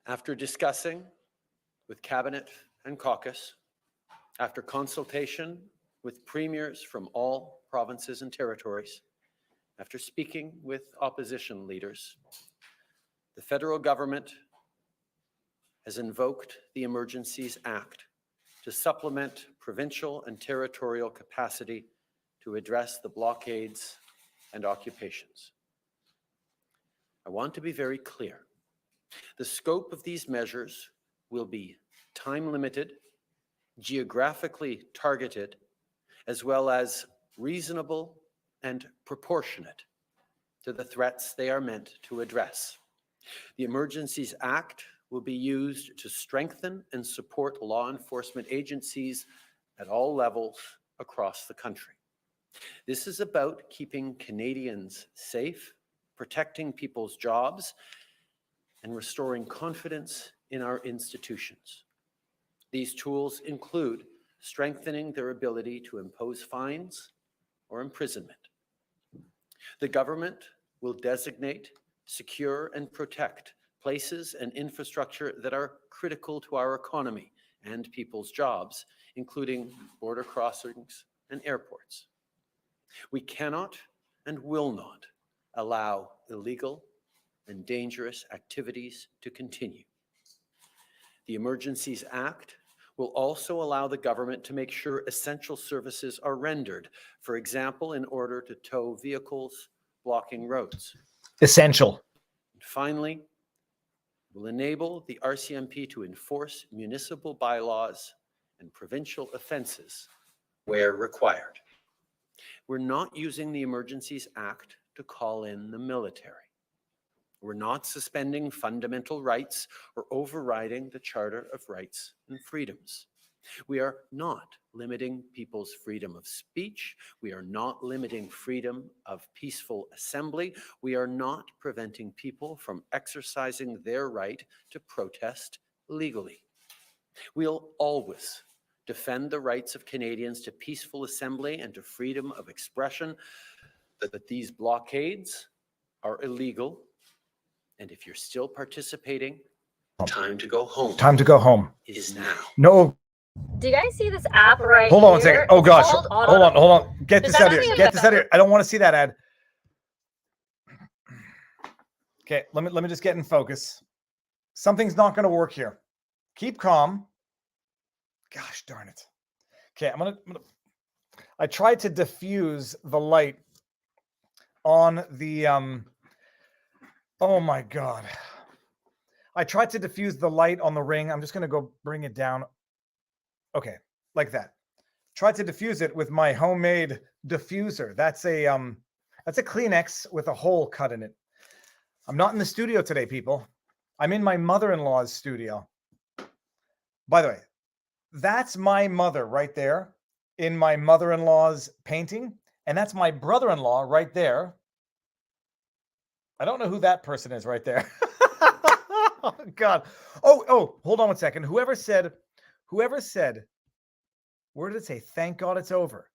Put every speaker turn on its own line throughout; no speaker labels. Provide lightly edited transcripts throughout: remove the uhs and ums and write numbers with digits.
After discussing with Cabinet and caucus, after consultation with premiers from all provinces and territories, after speaking with opposition leaders, the federal government has invoked the Emergencies Act to supplement provincial and territorial capacity to address the blockades and occupations. I want to be very clear. The scope of these measures will be time-limited, geographically targeted, as well as reasonable and proportionate to the threats they are meant to address. The Emergencies Act will be used to strengthen and support law enforcement agencies at all levels across the country. This is about keeping Canadians safe, protecting people's jobs, and restoring confidence in our institutions. These tools include strengthening their ability to impose fines or imprisonment. The government will designate, secure, and protect places and infrastructure that are critical to our economy and people's jobs, including border crossings and airports. We cannot and will not allow illegal and dangerous activities to continue. The Emergencies Act will also allow the government to make sure essential services are rendered, for example, in order to tow vehicles blocking roads.
Essential.
And finally, will enable the RCMP to enforce municipal bylaws and provincial offenses where required. We're not using the Emergencies Act to call in the military. We're not suspending fundamental rights or overriding the Charter of Rights and Freedoms. We are not limiting people's freedom of speech. We are not limiting freedom of peaceful assembly. We are not preventing people from exercising their right to protest legally. We'll always defend the rights of Canadians to peaceful assembly and to freedom of expression, but these blockades are illegal. And if you're still participating, time to go home.
Time to go home.
Is now.
No.
Do you guys see this app right
Hold on
here?
a second. Oh gosh.
Hold
on. Get
Does
this
that
out here.
mean
Get this out here. I don't want to see that ad. Okay, let me just get in focus. Something's not going to work here. Keep calm. Gosh darn it. Okay, I tried to diffuse the light on the oh my God. I tried to diffuse the light on the ring. I'm just going to go bring it down. Okay, like that. Tried to diffuse it with my homemade diffuser. That's a Kleenex with a hole cut in it. I'm not in the studio today, people. I'm in my mother-in-law's studio. By the way, that's my mother right there in my mother-in-law's painting. And that's my brother-in-law right there. I don't know who that person is right there. Oh, God. Oh, hold on one second. Whoever said, where did it say? Thank God it's over.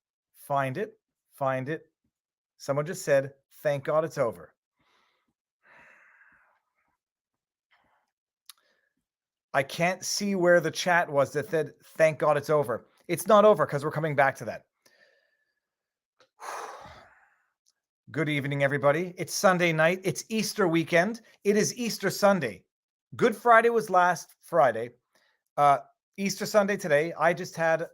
Find it. Someone just said, thank God it's over. I can't see where the chat was that said, thank God it's over. It's not over because we're coming back to that. Good evening, everybody. It's Sunday night. It's Easter weekend. It is Easter Sunday. Good Friday was last Friday. Easter Sunday today. I just had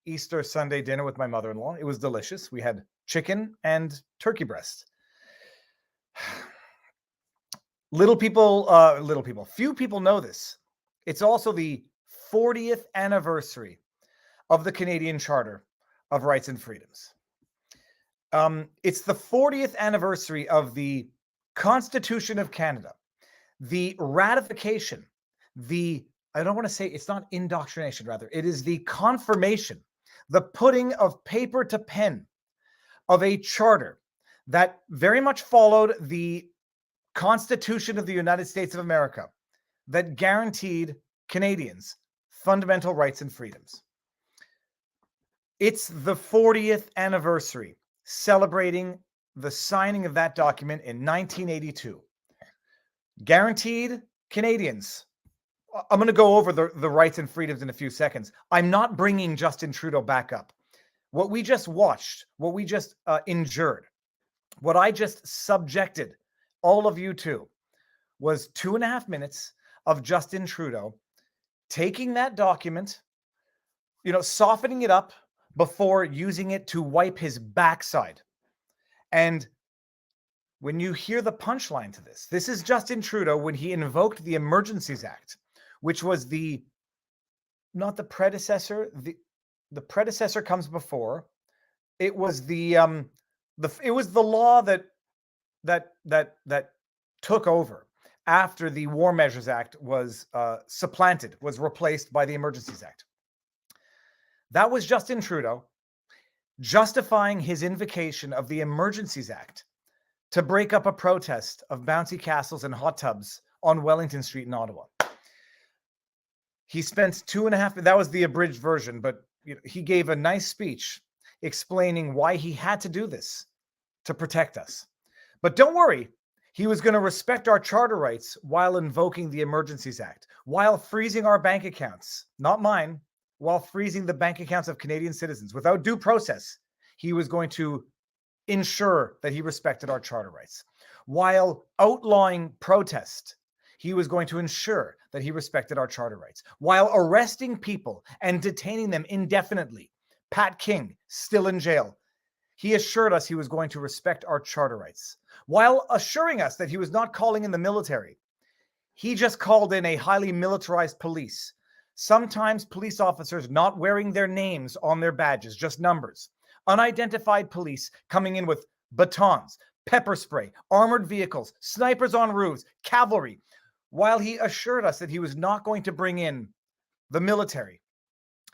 Easter Sunday dinner with my mother-in-law. It was delicious. We had chicken and turkey breast. Few people know this. It's also the 40th anniversary of the Canadian Charter of Rights and Freedoms. It's the 40th anniversary of the Constitution of Canada, the ratification, I don't want to say it's not indoctrination, rather, it is the confirmation, the putting of paper to pen of a charter that very much followed the Constitution of the United States of America that guaranteed Canadians fundamental rights and freedoms. It's the 40th anniversary, celebrating the signing of that document in 1982. Guaranteed Canadians I'm going to go over the rights and freedoms in a few seconds. I'm not bringing Justin Trudeau back up. What we just watched, what we just endured, what I just subjected all of you to was 2.5 minutes of Justin Trudeau taking that document, softening it up before using it to wipe his backside. And when you hear the punchline to this, this is Justin Trudeau when he invoked the Emergencies Act, which was not the predecessor, the predecessor comes before. It was it was the law that took over after the War Measures Act was was replaced by the Emergencies Act. That was Justin Trudeau justifying his invocation of the Emergencies Act to break up a protest of bouncy castles and hot tubs on Wellington Street in Ottawa. He spent 2.5, that was the abridged version, but he gave a nice speech explaining why he had to do this to protect us. But don't worry, he was going to respect our charter rights while invoking the Emergencies Act, while freezing our bank accounts, not mine, while freezing the bank accounts of Canadian citizens without due process. He was going to ensure that he respected our charter rights. While outlawing protest, he was going to ensure that he respected our charter rights. While arresting people and detaining them indefinitely, Pat King, still in jail, he assured us he was going to respect our charter rights. While assuring us that he was not calling in the military, he just called in a highly militarized police. Sometimes police officers not wearing their names on their badges, just numbers. Unidentified police coming in with batons, pepper spray, armored vehicles, snipers on roofs, cavalry. While he assured us that he was not going to bring in the military,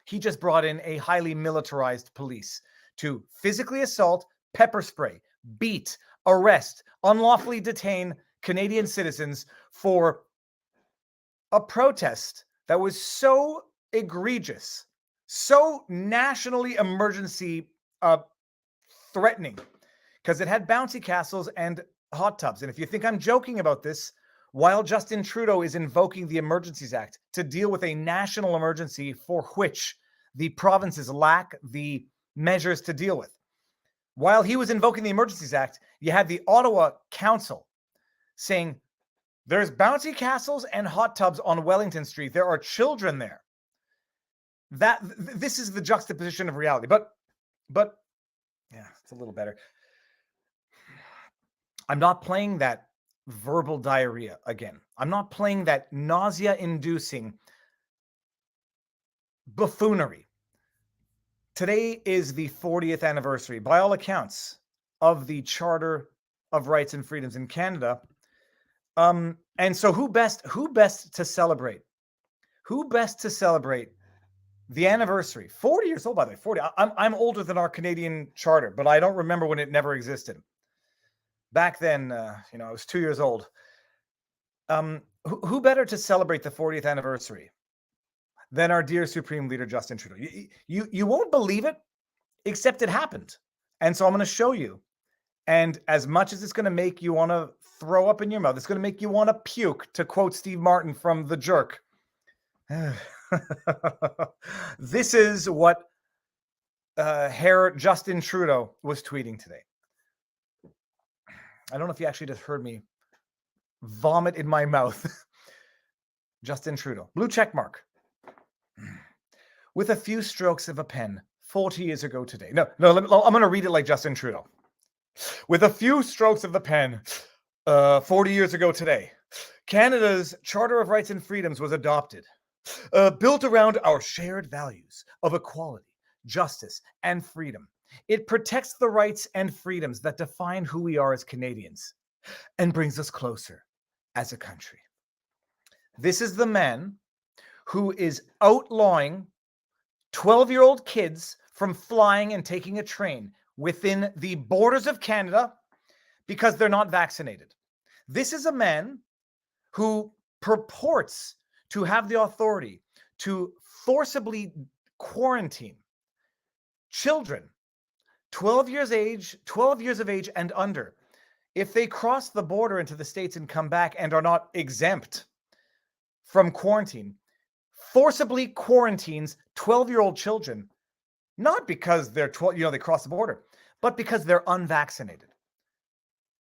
he just brought in a highly militarized police to physically assault, pepper spray, beat, arrest, unlawfully detain Canadian citizens for a protest that was so egregious, so nationally emergency threatening, because it had bouncy castles and hot tubs. And if you think I'm joking about this, while Justin Trudeau is invoking the Emergencies Act to deal with a national emergency for which the provinces lack the measures to deal with, while he was invoking the Emergencies Act, you had the Ottawa Council saying, there's bouncy castles and hot tubs on Wellington Street. There are children there. This is the juxtaposition of reality. But yeah, it's a little better. I'm not playing that verbal diarrhea again. I'm not playing that nausea-inducing buffoonery. Today is the 40th anniversary, by all accounts, of the Charter of Rights and Freedoms in Canada. And so who best to celebrate? Who best to celebrate the anniversary? 40 years old, by the way. 40. I'm older than our Canadian charter, but I don't remember when it never existed. Back then, I was 2 years old. Who better to celebrate the 40th anniversary than our dear Supreme Leader Justin Trudeau? You won't believe it, except it happened. And so I'm going to show you. And as much as it's going to make you want to throw up in your mouth, it's going to make you want to puke, to quote Steve Martin from The Jerk. This is what Herr Justin Trudeau was tweeting today. I don't know if you actually just heard me vomit in my mouth. Justin Trudeau, blue check mark. With a few strokes of a pen, 40 years ago today. No, I'm going to read it like Justin Trudeau. With a few strokes of the pen, 40 years ago today, Canada's Charter of Rights and Freedoms was adopted, built around our shared values of equality, justice, and freedom. It protects the rights and freedoms that define who we are as Canadians and brings us closer as a country. This is the man who is outlawing 12-year-old kids from flying and taking a train within the borders of Canada because they're not vaccinated. This is a man who purports to have the authority to forcibly quarantine children 12 years of age and under if they cross the border into the States and come back and are not exempt from quarantine forcibly quarantines 12-year-old children, not because they're 12, they cross the border, but because they're unvaccinated.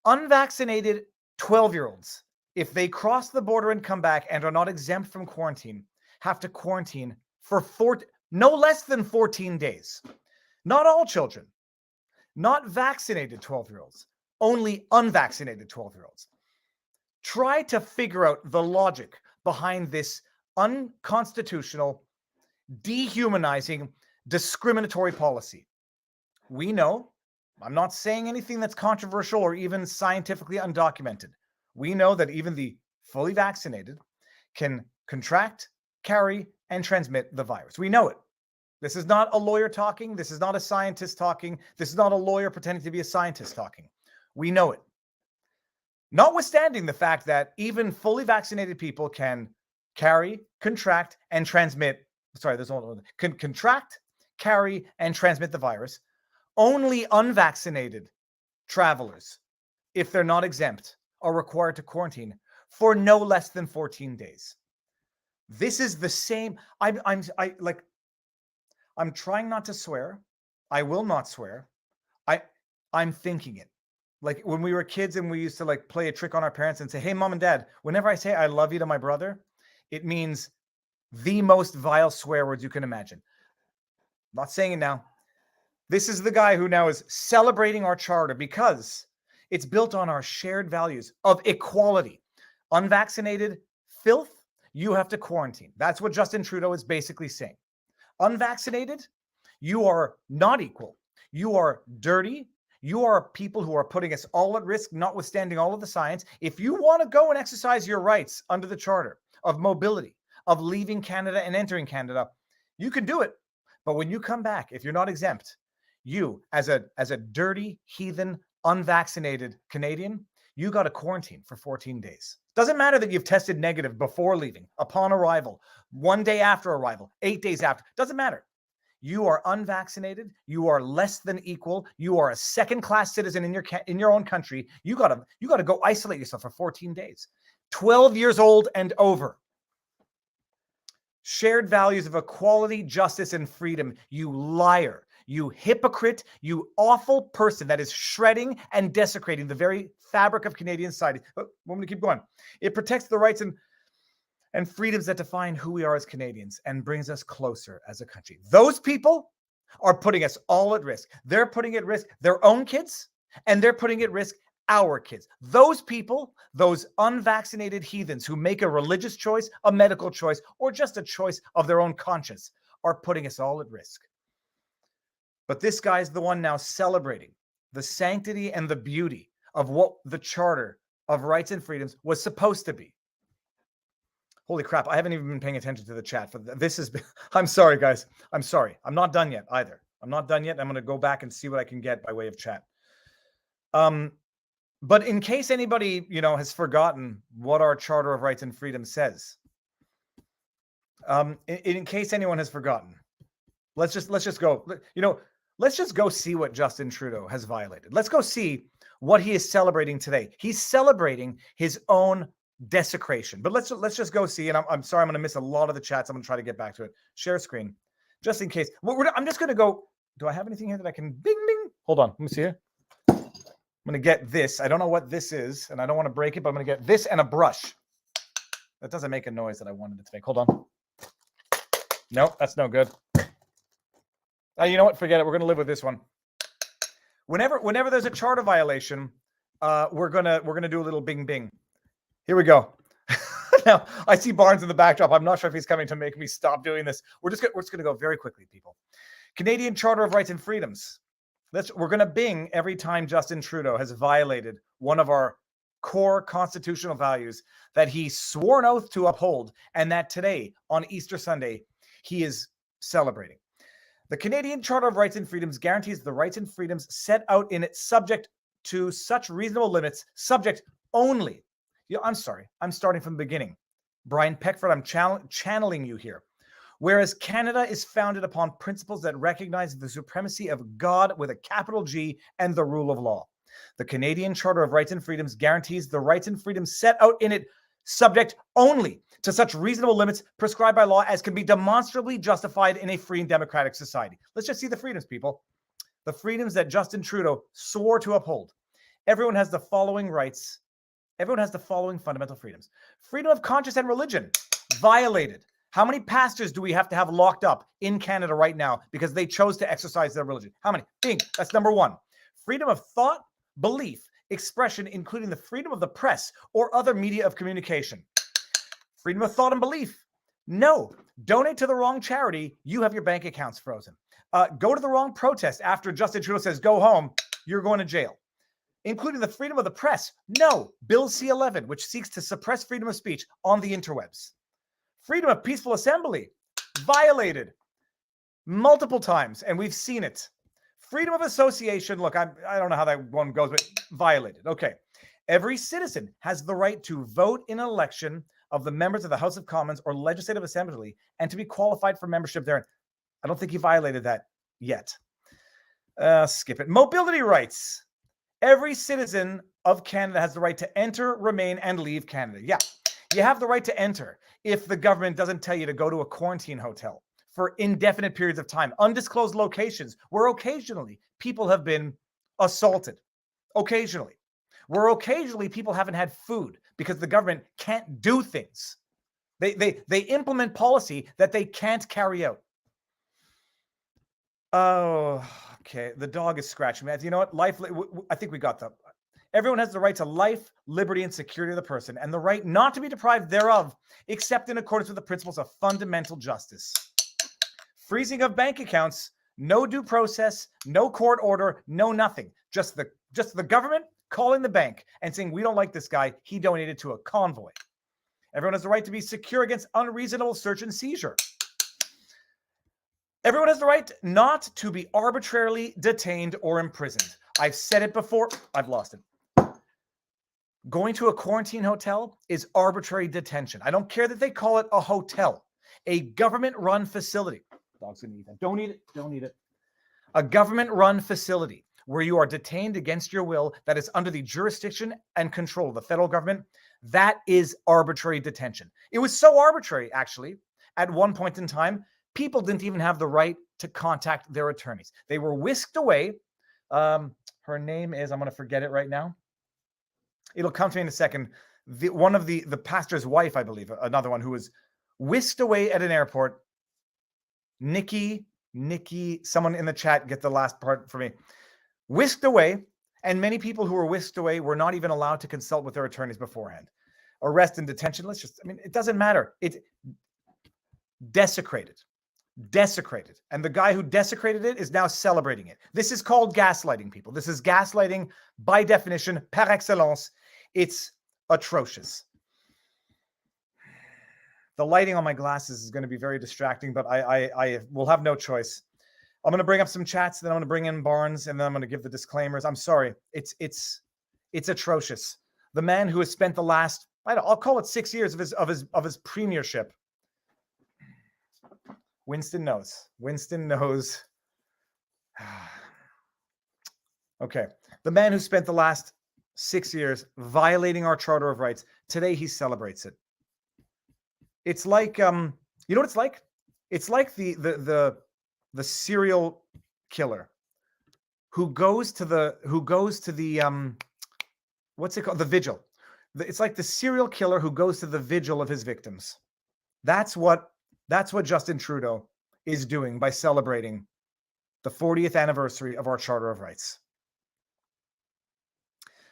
Unvaccinated 12-year-olds, if they cross the border and come back and are not exempt from quarantine, have to quarantine for no less than 14 days. Not all children, not vaccinated 12-year-olds, only unvaccinated 12-year-olds. Try to figure out the logic behind this unconstitutional, dehumanizing, discriminatory policy. We know, I'm not saying anything that's controversial or even scientifically undocumented. We know that even the fully vaccinated can contract, carry, and transmit the virus. We know it. This is not a lawyer talking. This is not a scientist talking. This is not a lawyer pretending to be a scientist talking. We know it. Notwithstanding the fact that even fully vaccinated people can carry, contract, and transmit, contract, carry, and transmit the virus, only unvaccinated travelers, if they're not exempt, are required to quarantine for no less than 14 days. This is the same. I'm trying not to swear. I will not swear. I'm thinking it. Like when we were kids and we used to like play a trick on our parents and say, "Hey, mom and dad, whenever I say I love you to my brother, it means the most vile swear words you can imagine." I'm not saying it now. This is the guy who now is celebrating our charter because it's built on our shared values of equality. Unvaccinated filth, you have to quarantine. That's what Justin Trudeau is basically saying. Unvaccinated, you are not equal. You are dirty. You are people who are putting us all at risk, notwithstanding all of the science. If you want to go and exercise your rights under the charter of mobility, of leaving Canada and entering Canada, you can do it. But when you come back, if you're not exempt, you as a dirty, heathen, unvaccinated Canadian, you got to quarantine for 14 days. Doesn't matter that you've tested negative before leaving, upon arrival, 1 day after arrival, 8 days after. Doesn't matter. You are unvaccinated. You are less than equal. You are a second-class citizen in your own country. You gotta go isolate yourself for 14 days. 12 years old and over. Shared values of equality, justice, and freedom. You liar. You hypocrite. You awful person that is shredding and desecrating the very fabric of Canadian society. But I'm going to keep going. It protects the rights and freedoms that define who we are as Canadians and brings us closer as a country. Those people are putting us all at risk. They're putting at risk their own kids, and they're putting at risk our kids. Those people, those unvaccinated heathens who make a religious choice, a medical choice, or just a choice of their own conscience, are putting us all at risk. But this guy's the one now celebrating the sanctity and the beauty of what the Charter of Rights and Freedoms was supposed to be. Holy crap, I haven't even been paying attention to the chat. I'm sorry, guys. I'm sorry. I'm not done yet either. I'm not done yet. I'm going to go back and see what I can get by way of chat. But in case anybody, has forgotten what our Charter of Rights and Freedom says, in case anyone has forgotten, let's just go. Let's just go see what Justin Trudeau has violated. Let's go see what he is celebrating today. He's celebrating his own desecration. But let's just go see. And I'm sorry, I'm going to miss a lot of the chats. I'm going to try to get back to it. Share screen, just in case. I'm just going to go. Do I have anything here that I can bing? Hold on. Let me see here. I'm going to get this. I don't know what this is, and I don't want to break it, but I'm going to get this and a brush. That doesn't make a noise that I wanted it to make. Hold on. Nope, that's no good. You know what? Forget it. We're going to live with this one. Whenever there's a charter violation, we're gonna do a little bing. Here we go. Now I see Barnes in the backdrop. I'm not sure if he's coming to make me stop doing this. We're just gonna go very quickly, people. Canadian Charter of Rights and Freedoms. We're gonna bing every time Justin Trudeau has violated one of our core constitutional values that he swore an oath to uphold, and that today on Easter Sunday he is celebrating. The Canadian Charter of Rights and Freedoms guarantees the rights and freedoms set out in it, subject to such reasonable limits, subject only. I'm sorry, I'm starting from the beginning. Brian Peckford, I'm channeling you here. Whereas Canada is founded upon principles that recognize the supremacy of God with a capital G and the rule of law. The Canadian Charter of Rights and Freedoms guarantees the rights and freedoms set out in it, subject only to such reasonable limits prescribed by law as can be demonstrably justified in a free and democratic society. Let's just see the freedoms, people. The freedoms that Justin Trudeau swore to uphold. Everyone has the following rights. Everyone has the following fundamental freedoms. Freedom of conscience and religion, violated. How many pastors do we have to have locked up in Canada right now because they chose to exercise their religion? How many? Bing, that's number one. Freedom of thought, belief, expression, including the freedom of the press or other media of communication. Freedom of thought and belief. No. Donate to the wrong charity, you have your bank accounts frozen. Go to the wrong protest after Justin Trudeau says, go home, you're going to jail. Including the freedom of the press. No. Bill C-11, which seeks to suppress freedom of speech on the interwebs. Freedom of peaceful assembly, violated multiple times, and we've seen it. Freedom of association, look, I don't know how that one goes, but violated. Okay. Every citizen has the right to vote in an election of the members of the House of Commons or Legislative Assembly and to be qualified for membership there. I don't think he violated that yet. Skip it. Mobility rights. Every citizen of Canada has the right to enter, remain, and leave Canada. Yeah, you have the right to enter if the government doesn't tell you to go to a quarantine hotel for indefinite periods of time, undisclosed locations where occasionally people have been assaulted. Occasionally. Where occasionally people haven't had food because the government can't do things. They implement policy that they can't carry out. Oh, okay. The dog is scratching me. You know what? Life. I think we got that. Everyone has the right to life, liberty, and security of the person, and the right not to be deprived thereof, except in accordance with the principles of fundamental justice. Freezing of bank accounts, no due process, no court order, no nothing. Just the government calling the bank and saying, we don't like this guy. He donated to a convoy. Everyone has the right to be secure against unreasonable search and seizure. Everyone has the right not to be arbitrarily detained or imprisoned. I've said it before. I've lost it. Going to a quarantine hotel is arbitrary detention. I don't care that they call it a hotel, a government-run facility. Dog's gonna eat that. Don't eat it. Don't eat it. A government-run facility where you are detained against your will that is under the jurisdiction and control of the federal government, that is arbitrary detention. It was so arbitrary, actually, at one point in time, people didn't even have the right to contact their attorneys. They were whisked away. Her name is, I'm going to forget it right now. It'll come to me in a second. One of the pastor's wife, I believe, another one who was whisked away at an airport. Nikki, someone in the chat, get the last part for me. Whisked away, and many people who were whisked away were not even allowed to consult with their attorneys beforehand. Arrest and detention, it doesn't matter. It's desecrated. And the guy who desecrated it is now celebrating it. This is called gaslighting, people. This is gaslighting by definition, par excellence. It's atrocious. The lighting on my glasses is going to be very distracting, but I will have no choice. I'm going to bring up some chats, then I'm going to bring in Barnes, and then I'm going to give the disclaimers. I'm sorry. It's atrocious. The man who has spent the last, I'll call it 6 years of his premiership. Winston knows. Okay. The man who spent the last 6 years violating our Charter of Rights, today he celebrates it. It's like, you know what it's like? It's like the serial killer who goes to the what's it called? The vigil. It's like the serial killer who goes to the vigil of his victims. That's what Justin Trudeau is doing by celebrating the 40th anniversary of our Charter of Rights.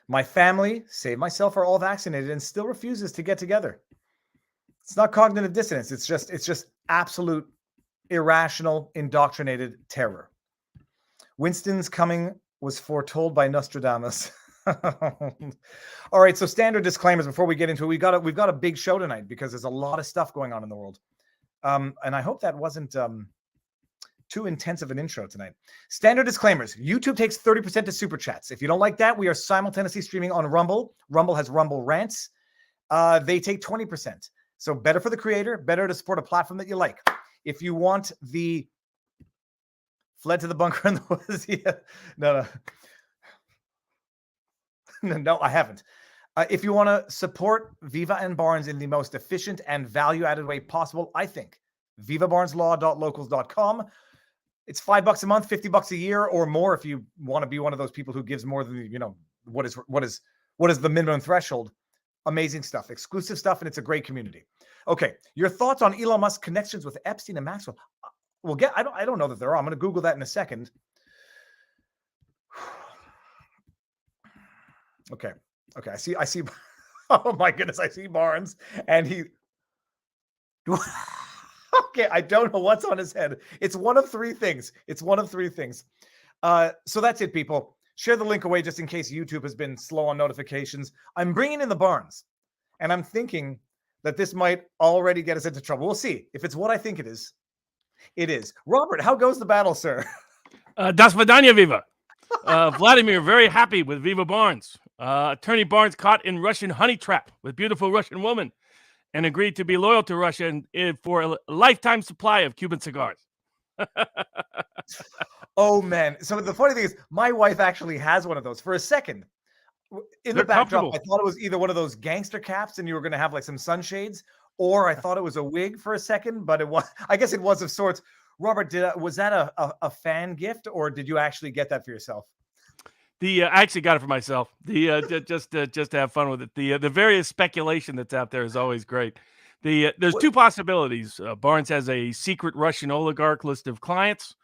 My family, save myself, are all vaccinated and still refuses to get together. It's not cognitive dissonance. It's just absolute irrational, indoctrinated terror. Winston's coming was foretold by Nostradamus. All right, so standard disclaimers before we get into it. We've got a big show tonight because there's a lot of stuff going on in the world. And I hope that wasn't too intense of an intro tonight. Standard disclaimers. YouTube takes 30% to super chats. If you don't like that, we are simultaneously streaming on Rumble. Rumble has Rumble Rants. They take 20%. So better for the creator, better to support a platform that you like. If you want the fled to the bunker in the woods, yeah. No, I haven't. If you want to support Viva and Barnes in the most efficient and value-added way possible, I think vivabarneslaw.locals.com. It's $5 a month, $50 a year, or more if you want to be one of those people who gives more than what is the minimum threshold. Amazing stuff, exclusive stuff, and it's a great community. Okay, your thoughts on Elon Musk's connections with Epstein and Maxwell? I don't know that there are. I'm going to Google that in a second. Okay. I see. Oh my goodness, I see Barnes, and he. Okay, I don't know what's on his head. It's one of three things. So that's it, people. Share the link away just in case YouTube has been slow on notifications. I'm bringing in the Barnes, and I'm thinking that this might already get us into trouble. We'll see. If it's what I think it is, it is. Robert, how goes the battle, sir?
Das Vidania, Viva. Vladimir, very happy with Viva Barnes. Attorney Barnes caught in Russian honey trap with beautiful Russian woman and agreed to be loyal to Russia for a lifetime supply of Cuban cigars.
Oh, man. So the funny thing is, my wife actually has one of those. For a second, in the backdrop, I thought it was either one of those gangster caps and you were going to have like some sunshades, or I thought it was a wig for a second, but it was, I guess it was of sorts. Robert, was that a fan gift, or did you actually get that for yourself?
I actually got it for myself. Just to have fun with it. The various speculation that's out there is always great. There's two possibilities. Barnes has a secret Russian oligarch list of clients,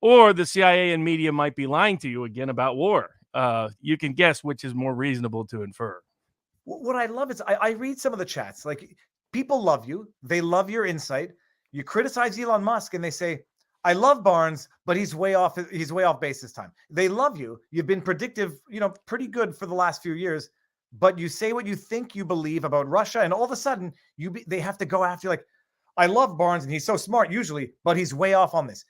or the CIA and media might be lying to you again about war. You can guess which is more reasonable to infer.
What I love is I read some of the chats. Like, people love you. They love your insight. You criticize Elon Musk and they say, I love Barnes, but he's way off base this time. They love you. You've been predictive, pretty good for the last few years, but you say what you think you believe about Russia, and all of a sudden they have to go after you like, I love Barnes and he's so smart usually, but he's way off on this.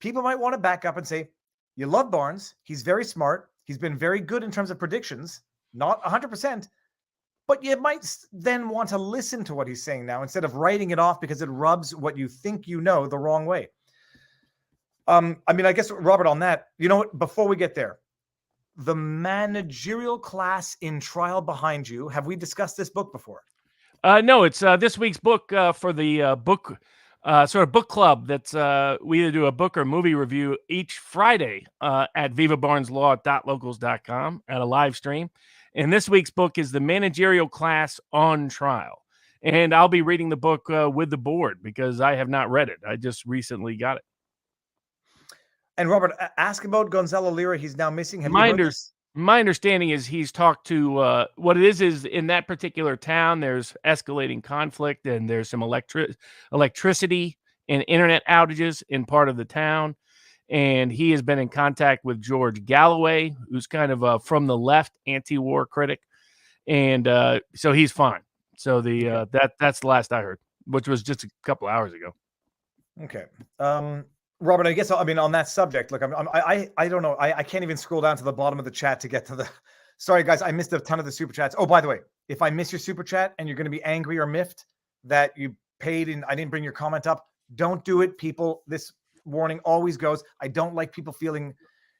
People might want to back up and say, you love Barnes. He's very smart. He's been very good in terms of predictions, not 100%. But you might then want to listen to what he's saying now instead of writing it off because it rubs what you think you know the wrong way. I guess, Robert, on that, before we get there, the managerial class in trial behind you, have we discussed this book before?
No, it's this week's book for the book sort of book club. That's we either do a book or movie review each Friday at vivabarneslaw.locals.com at a live stream. And this week's book is The Managerial Class on Trial. And I'll be reading the book with the board because I have not read it. I just recently got it.
And Robert, ask about Gonzalo Lira. He's now missing. Have you heard this?
My understanding is he's talked to what it is in that particular town, there's escalating conflict and there's some electricity and internet outages in part of the town. And he has been in contact with George Galloway, who's kind of from the left anti-war critic. And so he's fine. So that's the last I heard, which was just a couple hours ago.
Okay. Robert, I guess, on that subject, look, I don't know. I can't even scroll down to the bottom of the chat to get to the, sorry guys, I missed a ton of the super chats. Oh, by the way, if I miss your super chat and you're going to be angry or miffed that you paid and I didn't bring your comment up, don't do it, people. This warning always goes. I don't like people feeling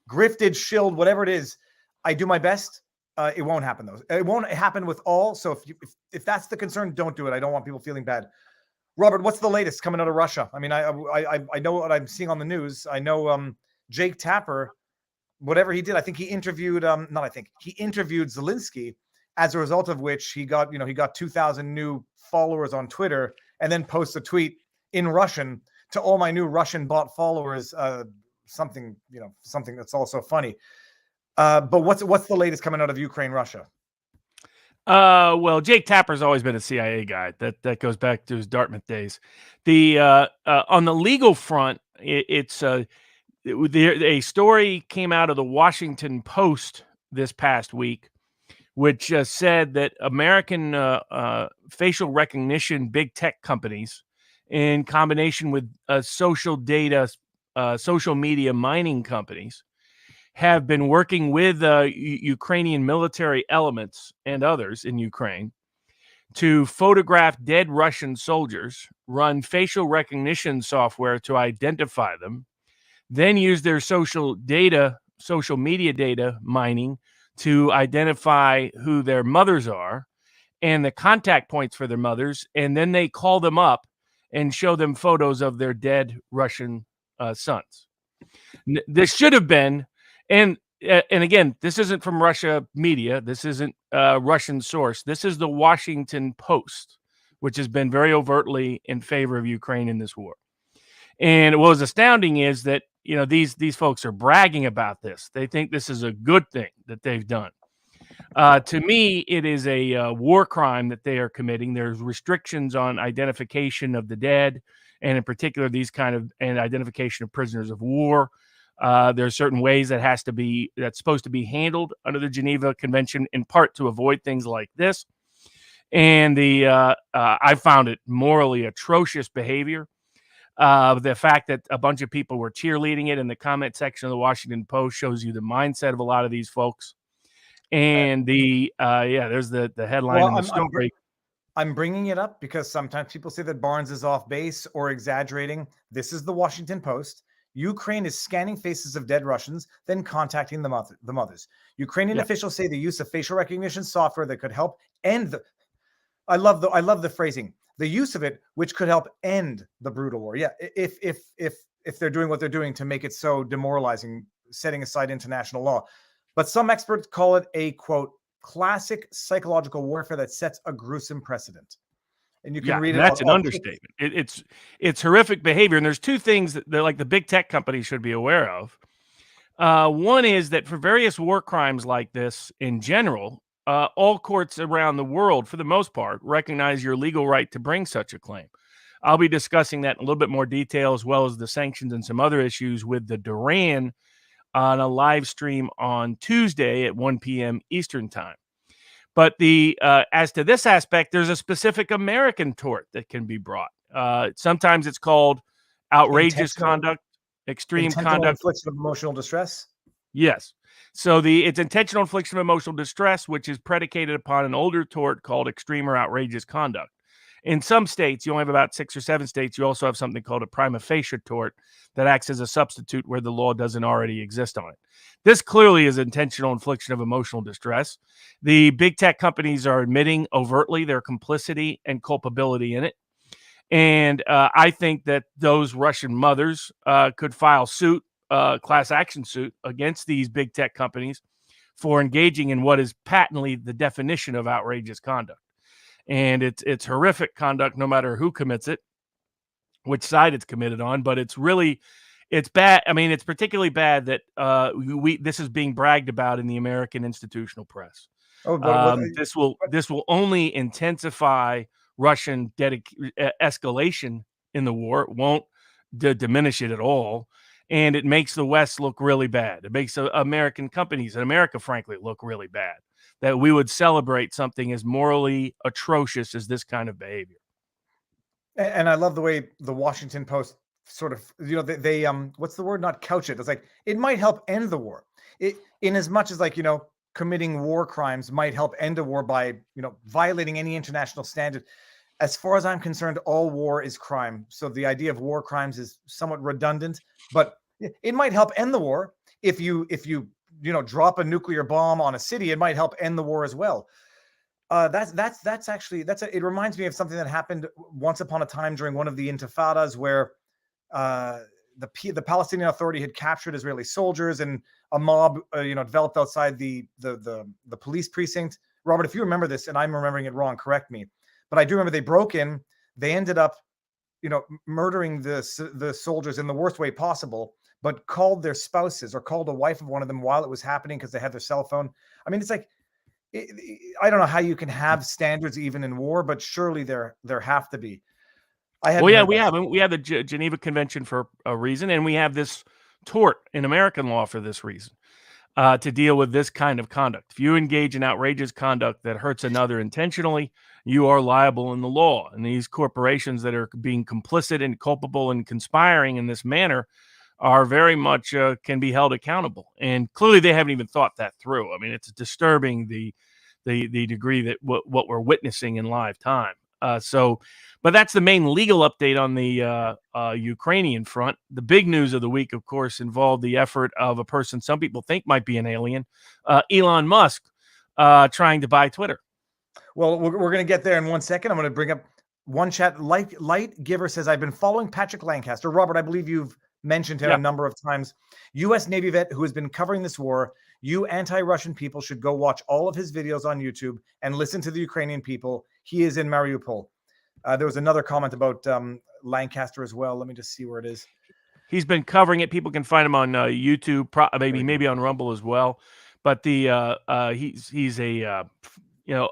grifted, shilled, whatever it is. I do my best. It won't happen though. It won't happen with all. So if that's the concern, don't do it. I don't want people feeling bad. Robert, what's the latest coming out of Russia? I know what I'm seeing on the news. I know Jake Tapper, whatever he did, I think he interviewed he interviewed Zelensky, as a result of which he got 2,000 new followers on Twitter, and then posts a tweet in Russian to all my new Russian bot followers, something that's also funny. But what's the latest coming out of Ukraine, Russia?
Well, Jake Tapper's always been a CIA guy. That goes back to his Dartmouth days. On the legal front, it's a story came out of the Washington Post this past week, which said that American facial recognition big tech companies, in combination with social media mining companies, have been working with Ukrainian military elements and others in Ukraine to photograph dead Russian soldiers, run facial recognition software to identify them, then use their social media data mining to identify who their mothers are and the contact points for their mothers, and then they call them up and show them photos of their dead Russian sons. This should have been, and again, this isn't from Russia media. This isn't a Russian source. This is the Washington Post, which has been very overtly in favor of Ukraine in this war. And what was astounding is that, you know, these folks are bragging about this. They think this is a good thing that they've done. To me, it is a war crime that they are committing. There's restrictions on identification of the dead, and in particular, these kind of and identification of prisoners of war. There are certain ways that's supposed to be handled under the Geneva Convention, in part to avoid things like this. And I found it morally atrocious behavior. The fact that a bunch of people were cheerleading it in the comment section of the Washington Post shows you the mindset of a lot of these folks. And there's the headline in the story.
I'm bringing it up because sometimes people say that Barnes is off base or exaggerating. This is the Washington Post. Ukraine is scanning faces of dead Russians, then contacting the mothers. Ukrainian officials say the use of facial recognition software that could help end the. I love the phrasing. The use of it, which could help end the brutal war. Yeah, if they're doing what they're doing to make it so demoralizing, setting aside international law. But some experts call it a, quote, classic psychological warfare that sets a gruesome precedent. And you can read it.
That's an understatement. It's horrific behavior. And there's two things that like the big tech companies should be aware of. One is that for various war crimes like this in general, all courts around the world, for the most part, recognize your legal right to bring such a claim. I'll be discussing that in a little bit more detail, as well as the sanctions and some other issues with the Duran on a live stream on Tuesday at 1 p.m. Eastern time. But as to this aspect, there's a specific American tort that can be brought. Sometimes it's called outrageous conduct, extreme conduct.
Infliction of emotional distress?
Yes. So it's intentional infliction of emotional distress, which is predicated upon an older tort called extreme or outrageous conduct. In some states, you only have about 6 or 7 states, you also have something called a prima facie tort that acts as a substitute where the law doesn't already exist on it. This clearly is intentional infliction of emotional distress. The big tech companies are admitting overtly their complicity and culpability in it. And I think that those Russian mothers could file suit, class action suit against these big tech companies for engaging in what is patently the definition of outrageous conduct. And it's horrific conduct, no matter who commits it, which side it's committed on. But it's bad. I mean, it's particularly bad that this is being bragged about in the American institutional press. This will only intensify Russian escalation in the war. It won't diminish it at all. And it makes the West look really bad. It makes American companies and America, frankly, look really bad. That we would celebrate something as morally atrocious as this kind of behavior.
And I love the way the Washington Post sort of, they what's the word? Not couch it. It's like, it might help end the war. In as much as committing war crimes might help end a war by, violating any international standard. As far as I'm concerned, all war is crime. So the idea of war crimes is somewhat redundant, but it might help end the war. If you drop a nuclear bomb on a city, it might help end the war as well. It reminds me of something that happened once upon a time during one of the intifadas where the Palestinian Authority had captured Israeli soldiers and a mob developed outside the police precinct. Robert, if you remember this and I'm remembering it wrong, correct me. But I do remember they broke in. They ended up murdering the soldiers in the worst way possible, but called their spouses or called a wife of one of them while it was happening because they had their cell phone. I mean, it's like, I don't know how you can have standards even in war, but surely there have to be.
We have the Geneva Convention for a reason, and we have this tort in American law for this reason, to deal with this kind of conduct. If you engage in outrageous conduct that hurts another intentionally, you are liable in the law. And these corporations that are being complicit and culpable and conspiring in this manner are very much can be held accountable. And clearly they haven't even thought that through. I mean, it's disturbing the degree that what we're witnessing in live time. But that's the main legal update on the Ukrainian front. The big news of the week, of course, involved the effort of a person some people think might be an alien, Elon Musk, trying to buy Twitter.
Well, we're going to get there in 1 second. I'm going to bring up one chat. Light Giver says, I've been following Patrick Lancaster. Robert, I believe you've mentioned him a number of times. U.S. Navy vet who has been covering this war. You anti-Russian people should go watch all of his videos on YouTube and listen to the Ukrainian people. He is in Mariupol. There was another comment about Lancaster as well. Let me just see where it is.
He's been covering it. People can find him on YouTube, maybe on Rumble as well. But he's a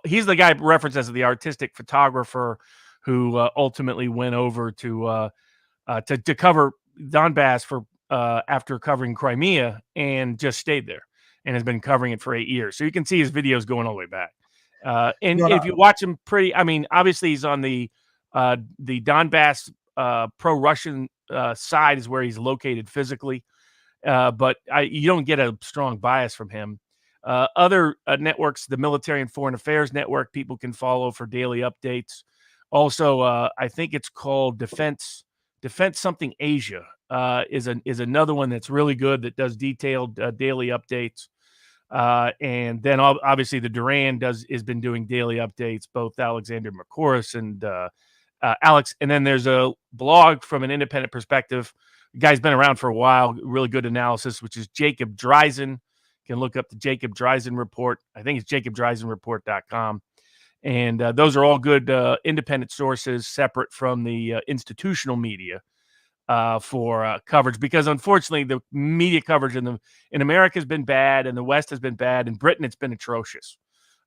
he's the guy referenced as the artistic photographer who ultimately went over to cover Donbass for after covering Crimea and just stayed there and has been covering it for 8 years. So you can see his videos going all the way back. If you watch him obviously he's on the Donbass pro-Russian side is where he's located physically. But you don't get a strong bias from him. Other networks, the Military and Foreign Affairs Network, people can follow for daily updates. Also, I think it's called Defense Something Asia is another one that's really good that does detailed daily updates. And then obviously the Duran has been doing daily updates, both Alexander Macoris and Alex. And then there's a blog from an independent perspective. The guy's been around for a while, really good analysis, which is Jacob Dreisen. You can look up the Jacob Dreisen report. I think it's jacobdreisenreport.com. And those are all good independent sources separate from the institutional media for coverage, because unfortunately the media coverage in America has been bad, and the West has been bad. In Britain, it's been atrocious.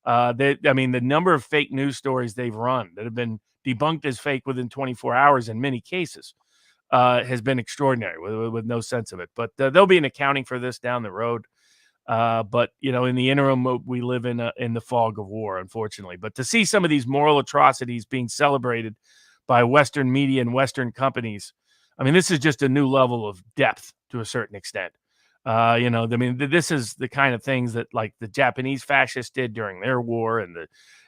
The number of fake news stories they've run that have been debunked as fake within 24 hours in many cases has been extraordinary with no sense of it. But there'll be an accounting for this down the road. But in the interim, we live in the fog of war, unfortunately. But to see some of these moral atrocities being celebrated by Western media and Western companies, this is just a new level of depth to a certain extent. This is the kind of things that like the Japanese fascists did during their war, and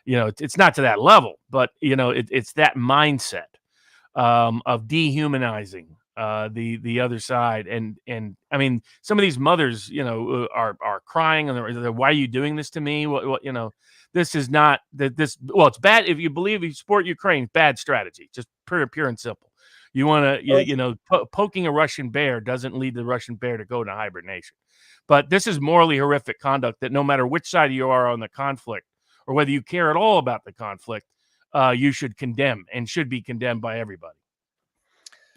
it's not to that level, but it's that mindset of dehumanizing the other side, and some of these mothers are crying, and they're, why are you doing this to me? What this is not this. Well, it's bad if you support Ukraine. Bad strategy, just pure and simple. You want to poking a Russian bear doesn't lead the Russian bear to go into hibernation. But this is morally horrific conduct that no matter which side you are on the conflict, or whether you care at all about the conflict, you should condemn, and should be condemned by everybody.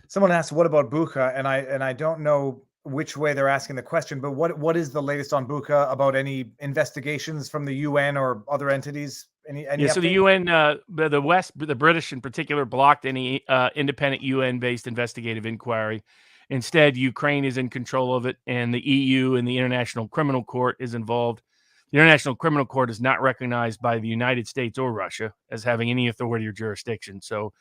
Someone asked, what about Bucha? And I don't know which way they're asking the question, but what is the latest on Bucha, about any investigations from the UN or other entities? Any
so the UN, the West, the British in particular, blocked any independent UN-based investigative inquiry. Instead, Ukraine is in control of it, and the EU and the International Criminal Court is involved. The International Criminal Court is not recognized by the United States or Russia as having any authority or jurisdiction. So,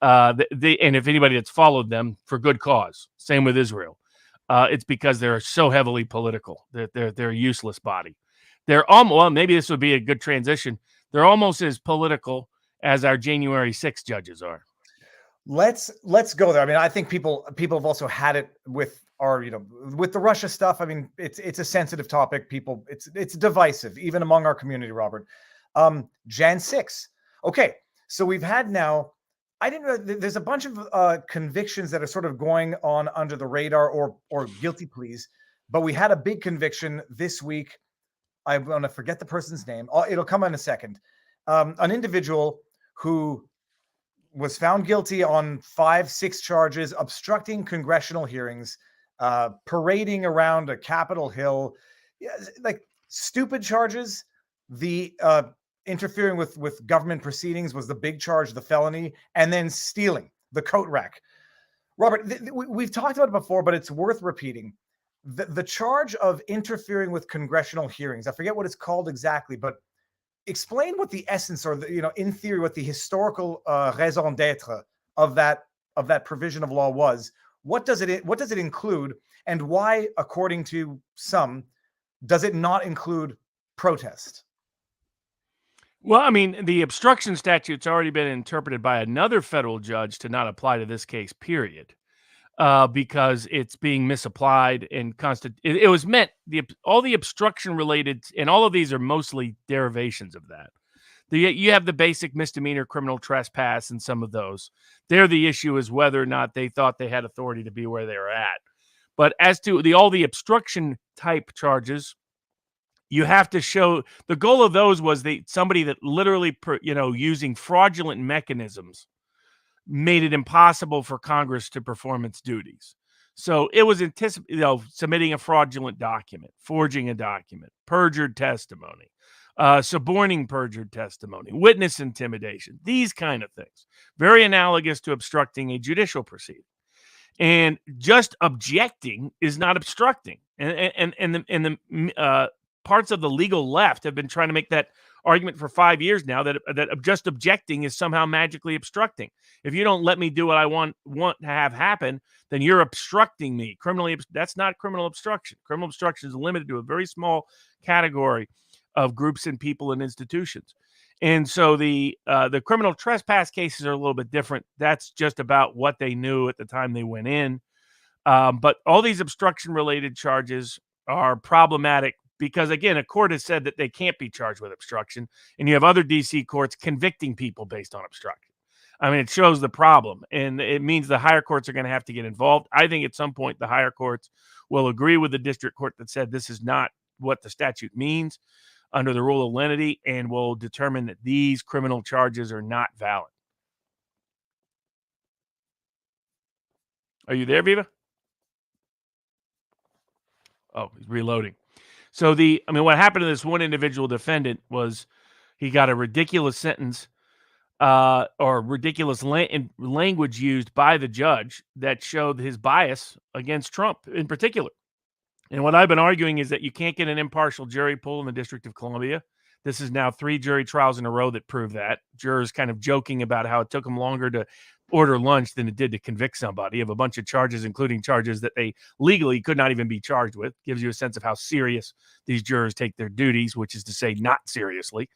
and if anybody that's followed them, for good cause. Same with Israel. It's because they're so heavily political. They're a useless body. They're almost, maybe this would be a good transition. They're almost as political as our January 6th judges are.
Let's go there. I think people have also had it with with the Russia stuff. It's a sensitive topic. It's divisive, even among our community, Robert. Jan 6. Okay. So we've had now, I didn't know, there's a bunch of convictions that are sort of going on under the radar, or guilty pleas, but we had a big conviction this week. I'm going to forget the person's name. It'll come in a second. An individual who was found guilty on 5-6 charges, obstructing congressional hearings, parading around a Capitol Hill, like stupid charges. The interfering with government proceedings was the big charge, the felony, and then stealing the coat rack. Robert, we've talked about it before, but it's worth repeating. The charge of interfering with congressional hearings, I forget what it's called exactly, but explain what the essence, or in theory, what the historical raison d'être of that provision of law was. What does it include, and why, according to some, does it not include protest?
Well, I mean, the obstruction statute's already been interpreted by another federal judge to not apply to this case, period, because it's being misapplied and it was meant all the obstruction related, and all of these are mostly derivations of that. You have the basic misdemeanor criminal trespass and some of those. There, the issue is whether or not they thought they had authority to be where they were at. But as to all the obstruction type charges, you have to show the goal of those was somebody that literally, using fraudulent mechanisms made it impossible for Congress to perform its duties. So it was submitting a fraudulent document, forging a document, perjured testimony, suborning perjured testimony, witness intimidation, these kind of things. Very analogous to obstructing a judicial proceeding. And just objecting is not obstructing. And the parts of the legal left have been trying to make that argument for 5 years now that just objecting is somehow magically obstructing. If you don't let me do what I want to have happen, then you're obstructing me. That's not criminal obstruction. Criminal obstruction is limited to a very small category of groups and people and institutions. And so the criminal trespass cases are a little bit different. That's just about what they knew at the time they went in. But all these obstruction-related charges are problematic because, again, a court has said that they can't be charged with obstruction, and you have other D.C. courts convicting people based on obstruction. I mean, it shows the problem, and it means the higher courts are going to have to get involved. I think at some point the higher courts will agree with the district court that said this is not what the statute means under the rule of lenity, and will determine that these criminal charges are not valid. Are you there, Viva? Oh, he's reloading. So what happened to this one individual defendant was he got a ridiculous sentence or ridiculous language used by the judge that showed his bias against Trump in particular. And what I've been arguing is that you can't get an impartial jury pool in the District of Columbia. This is now 3 jury trials in a row that prove that. Jurors kind of joking about how it took them longer to order lunch than it did to convict somebody of a bunch of charges, including charges that they legally could not even be charged with. Gives you a sense of how serious these jurors take their duties, which is to say not seriously.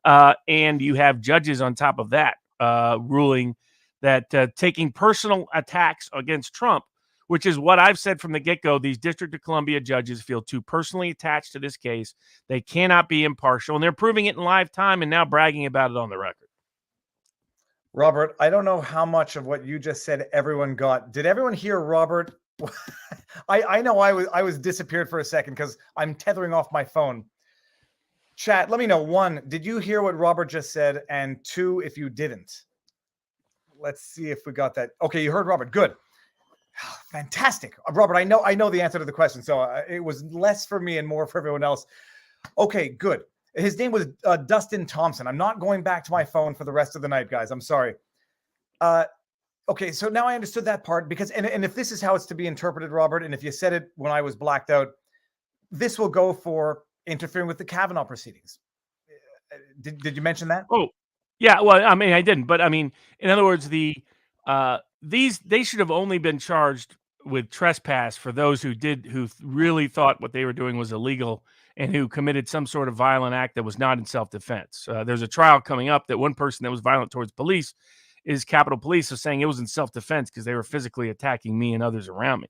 And you have judges on top of that ruling that taking personal attacks against Trump, which is what I've said from the get-go, these District of Columbia judges feel too personally attached to this case. They cannot be impartial, and they're proving it in live time and now bragging about it on the record.
Robert, I don't know how much of what you just said everyone got. Did everyone hear Robert? I know I was disappeared for a second because I'm tethering off my phone. Chat, let me know. 1, did you hear what Robert just said? And 2, if you didn't. Let's see if we got that. Okay, you heard Robert. Good. Fantastic. Robert, I know the answer to the question. So it was less for me and more for everyone else. Okay, good. His name was Dustin Thompson. I'm not going back to my phone for the rest of the night, guys. I'm sorry. Okay, so now I understood that part because, and if this is how it's to be interpreted, Robert, and if you said it when I was blacked out, this will go for interfering with the Kavanaugh proceedings. Did you mention that?
Oh, yeah. Well, I mean, I didn't, but I mean, in other words, they should have only been charged with trespass for those who really thought what they were doing was illegal and who committed some sort of violent act that was not in self-defense. There's a trial coming up that one person that was violent towards police is Capitol Police is saying it was in self-defense because they were physically attacking me and others around me.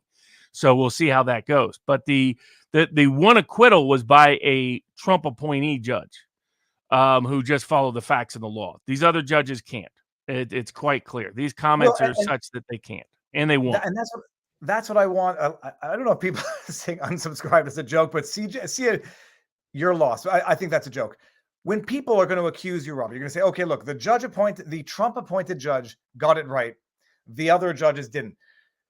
So we'll see how that goes. But the one acquittal was by a Trump appointee judge who just followed the facts of the law. These other judges can't. It's quite clear. These comments are such that they can't, and they won't.
And that's what I want. I don't know if people are saying unsubscribe is a joke, but see you're lost. I think that's a joke. When people are going to accuse you, Robert, you're going to say, okay, look, the Trump appointed judge got it right. The other judges didn't.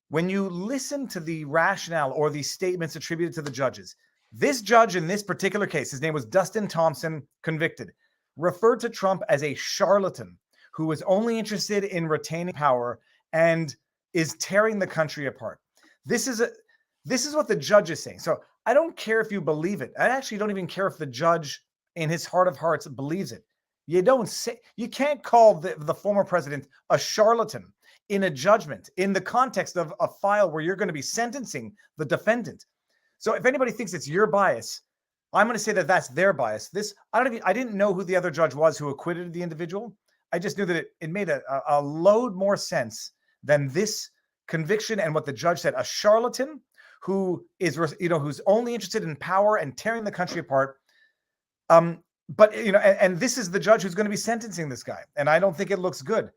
When you listen to the rationale or the statements attributed to the judges, this judge in this particular case, his name was Dustin Thompson, convicted, referred to Trump as a charlatan who was only interested in retaining power and is tearing the country apart. This is what the judge is saying. So I don't care if you believe it. I actually don't even care if the judge in his heart of hearts believes it. You can't call the former president a charlatan in a judgment in the context of a file where you're going to be sentencing the defendant. So if anybody thinks it's your bias, I'm going to say that that's their bias. I didn't know who the other judge was who acquitted the individual. I just knew that it made a load more sense than this conviction and what the judge said. A charlatan who is, who's only interested in power and tearing the country apart. But and this is the judge who's going to be sentencing this guy, and I don't think it looks good.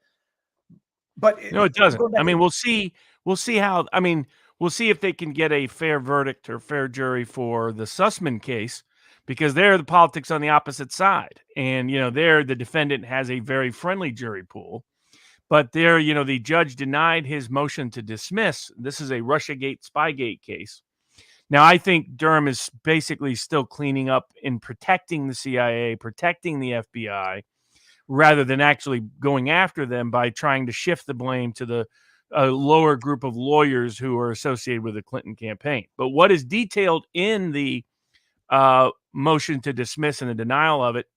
But
no, it doesn't. I mean, we'll see how. I mean, we'll see if they can get a fair verdict or fair jury for the Sussman case, because they're the politics on the opposite side, and there the defendant has a very friendly jury pool. But there, the judge denied his motion to dismiss. This is a Russiagate, Spygate case. Now, I think Durham is basically still cleaning up in protecting the CIA, protecting the FBI, rather than actually going after them by trying to shift the blame to the lower group of lawyers who are associated with the Clinton campaign. But what is detailed in the motion to dismiss and the denial of it,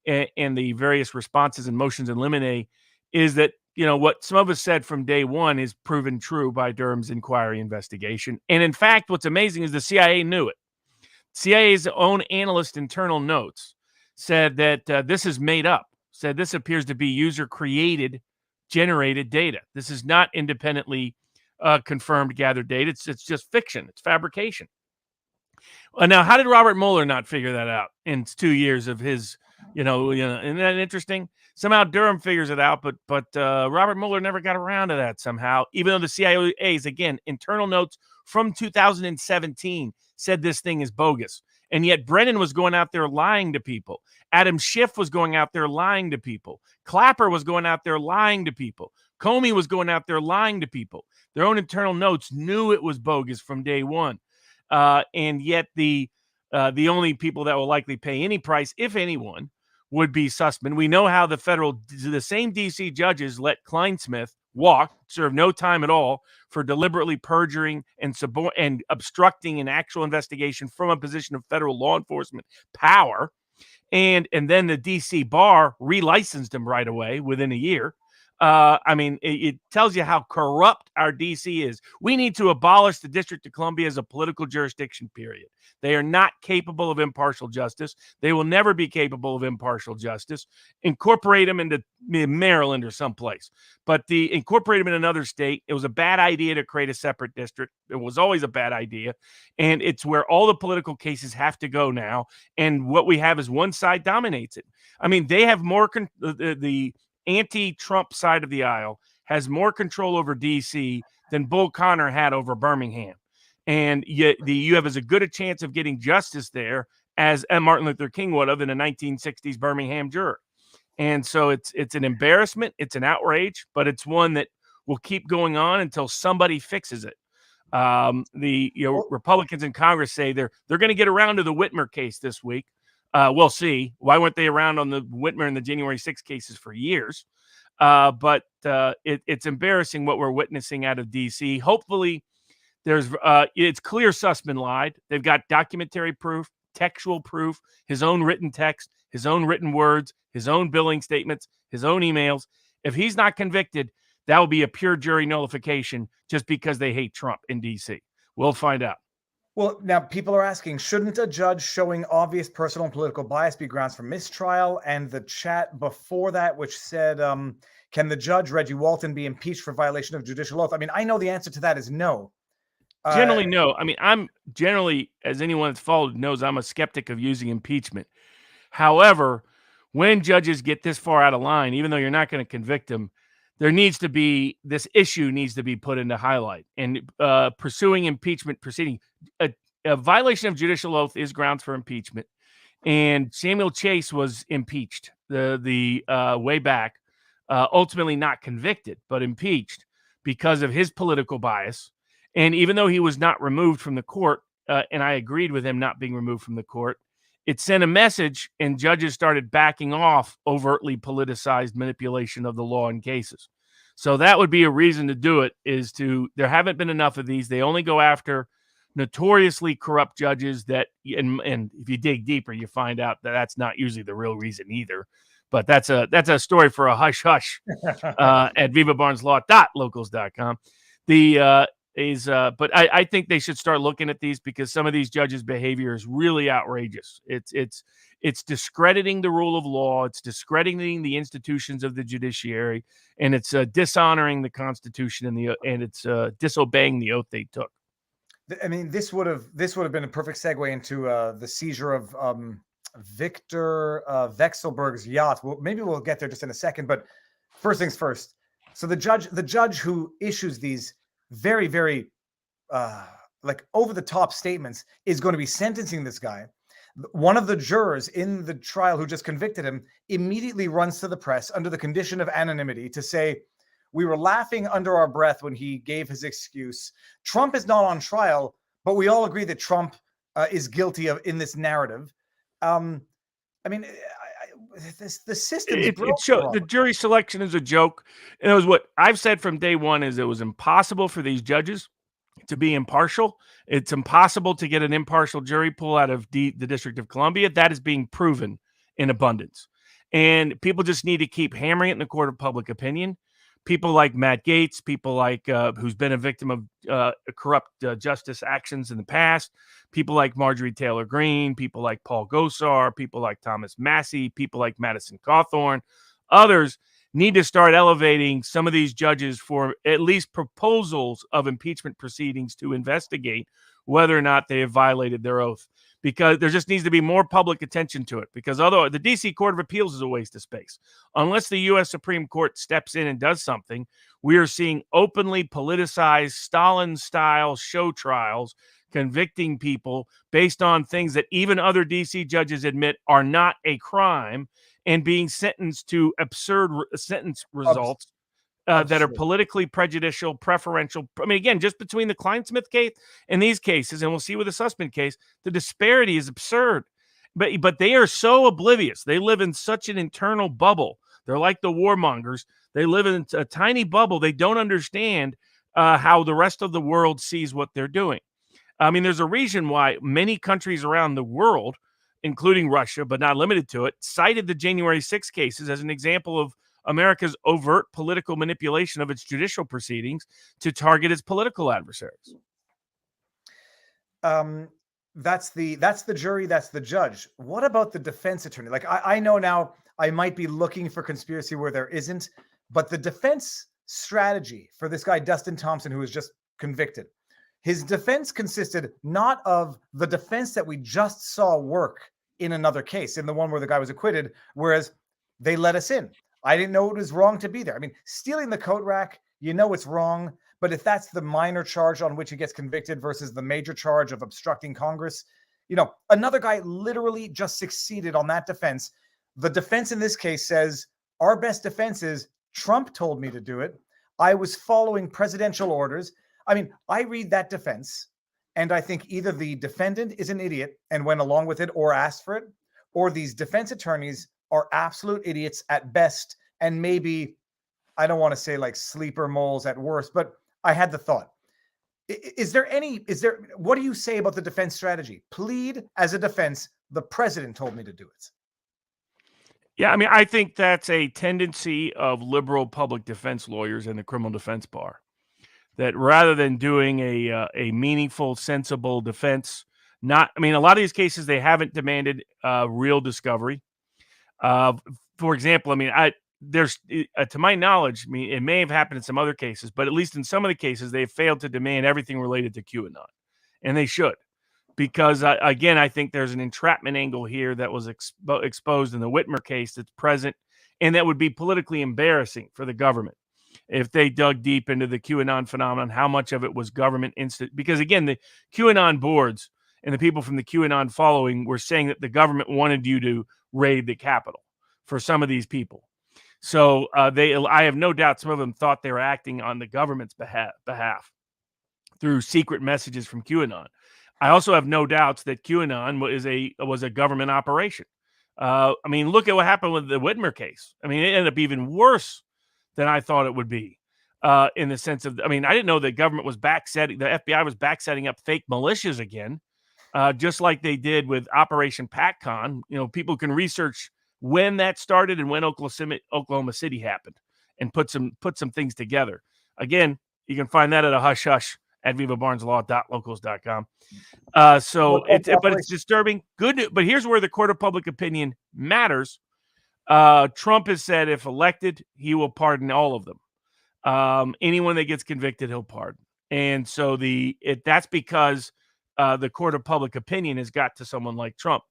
and the various responses and motions in limine, is that what some of us said from day one is proven true by Durham's inquiry investigation. And in fact, what's amazing is the CIA knew it. CIA's own analyst internal notes said that this is made up, said this appears to be user-created, generated data. This is not independently confirmed, gathered data. It's just fiction. It's fabrication. Now, how did Robert Mueller not figure that out in 2 years of his, isn't that interesting? Somehow Durham figures it out, but Robert Mueller never got around to that somehow, even though the CIA's, again, internal notes from 2017 said this thing is bogus. And yet Brennan was going out there lying to people. Adam Schiff was going out there lying to people. Clapper was going out there lying to people. Comey was going out there lying to people. Their own internal notes knew it was bogus from day one. And yet the only people that will likely pay any price, if anyone, would be Sussman. We know how the same DC judges let Kleinsmith walk, serve no time at all for deliberately perjuring and obstructing an actual investigation from a position of federal law enforcement power. And then the DC bar relicensed him right away within a year. It tells you how corrupt our DC is. We need to abolish the District of Columbia as a political jurisdiction, period. They are not capable of impartial justice. They will never be capable of impartial justice. Incorporate them into Maryland or someplace. But incorporate them in another state. It was a bad idea to create a separate district. It was always a bad idea. And it's where all the political cases have to go now. And what we have is one side dominates it. I mean, they have more the anti-Trump side of the aisle has more control over D.C. than Bull Connor had over Birmingham. And yet you have as a good a chance of getting justice there as Martin Luther King would have in a 1960s Birmingham juror. And so it's an embarrassment. It's an outrage, but it's one that will keep going on until somebody fixes it. Republicans in Congress say they're going to get around to the Whitmer case this week. We'll see. Why weren't they around on the Whitmer and the January 6 cases for years? But it's embarrassing what we're witnessing out of D.C. Hopefully, it's clear Sussman lied. They've got documentary proof, textual proof, his own written text, his own written words, his own billing statements, his own emails. If he's not convicted, that will be a pure jury nullification just because they hate Trump in D.C. We'll find out.
Well, now people are asking, shouldn't a judge showing obvious personal and political bias be grounds for mistrial? And the chat before that, which said, can the judge, Reggie Walton, be impeached for violation of judicial oath? I mean, I know the answer to that is no.
Generally, no. I mean, I'm generally, as anyone that's followed knows, I'm a skeptic of using impeachment. However, when judges get this far out of line, even though you're not going to convict them, this issue needs to be put into highlight. And pursuing impeachment proceeding, a violation of judicial oath is grounds for impeachment. And Samuel Chase was impeached the way back, ultimately not convicted, but impeached because of his political bias. And even though he was not removed from the court, and I agreed with him not being removed from the court, it sent a message, and judges started backing off overtly politicized manipulation of the law in cases. So that would be a reason to do it, there haven't been enough of these. They only go after notoriously corrupt judges and if you dig deeper, you find out that that's not usually the real reason either. But that's a story for a hush hush at vivabarneslaw.locals.com. But I think they should start looking at these because some of these judges' behavior is really outrageous. It's discrediting the rule of law. It's discrediting the institutions of the judiciary, and it's dishonoring the Constitution and it's disobeying the oath they took.
I mean, this would have been a perfect segue into the seizure of Victor Vexelberg's yacht. Well, maybe we'll get there just in a second, but first things first. So the judge who issues these very, very like over the top statements is going to be sentencing this guy. One of the jurors in the trial who just convicted him immediately runs to the press under the condition of anonymity to say, we were laughing under our breath when he gave his excuse. Trump is not on trial, but we all agree that Trump is guilty of in this narrative. I mean, the system.
The jury selection is a joke. And it was what I've said from day one is it was impossible for these judges to be impartial. It's impossible to get an impartial jury pool out of the District of Columbia. That is being proven in abundance. And people just need to keep hammering it in the court of public opinion. People like Matt Gaetz, people like who's been a victim of corrupt justice actions in the past, people like Marjorie Taylor Greene, people like Paul Gosar, people like Thomas Massie, people like Madison Cawthorn, others need to start elevating some of these judges for at least proposals of impeachment proceedings to investigate whether or not they have violated their oath, because there just needs to be more public attention to it, because although the DC Court of Appeals is a waste of space, unless the U.S. Supreme Court steps in and does something, we are seeing openly politicized Stalin-style show trials convicting people based on things that even other DC judges admit are not a crime and being sentenced to absurd sentence results that are politically prejudicial, preferential. I mean, again, just between the Kleinsmith case and these cases, and we'll see with the Sussman case, the disparity is absurd. But they are so oblivious. They live in such an internal bubble. They're like the warmongers. They live in a tiny bubble. They don't understand how the rest of the world sees what they're doing. I mean, there's a reason why many countries around the world, including Russia, but not limited to it, cited the January 6 cases as an example of America's overt political manipulation of its judicial proceedings to target its political adversaries.
That's the jury, that's the judge. What about the defense attorney? Like, I know now I might be looking for conspiracy where there isn't, but the defense strategy for this guy, Dustin Thompson, who was just convicted, his defense consisted not of the defense that we just saw work in another case, in the one where the guy was acquitted, whereas they let us in. I didn't know it was wrong to be there. I mean, stealing the coat rack, you know it's wrong, but if that's the minor charge on which he gets convicted versus the major charge of obstructing Congress, you know, another guy literally just succeeded on that defense. The defense in this case says, our best defense is Trump told me to do it. I was following presidential orders. I mean, I read that defense and I think either the defendant is an idiot and went along with it or asked for it, or these defense attorneys are absolute idiots at best, and maybe, I don't want to say like sleeper moles at worst, but I had the thought. What do you say about the defense strategy? Plead as a defense, the president told me to do it.
Yeah, I mean, I think that's a tendency of liberal public defense lawyers in the criminal defense bar, that rather than doing a meaningful, sensible defense, a lot of these cases, they haven't demanded real discovery. For example, I mean, there's to my knowledge, I mean, it may have happened in some other cases, but at least in some of the cases, they've failed to demand everything related to QAnon, and they should, because again, I think there's an entrapment angle here that was exposed in the Whitmer case that's present, and that would be politically embarrassing for the government if they dug deep into the QAnon phenomenon, how much of it was government because again, the QAnon boards and the people from the QAnon following were saying that the government wanted you to raid the Capitol for some of these people. So I have no doubt some of them thought they were acting on the government's behalf through secret messages from QAnon. I also have no doubts that QAnon was a government operation. I mean, look at what happened with the Whitmer case. I mean, it ended up even worse than I thought it would be, in the sense of, I mean, I didn't know the government was the FBI was setting up fake militias again, just like they did with Operation PatCon. You know, people can research when that started and when Oklahoma City happened and put some things together. Again, you can find that at a hush hush at vivabarneslaw.locals.com.
What
So
about
but it's
operation?
disturbing. Good, but here's where the court of public opinion matters. Trump has said if elected, he will pardon all of them. Anyone that gets convicted, he'll pardon. And so that's because the court of public opinion has got to someone like Trump.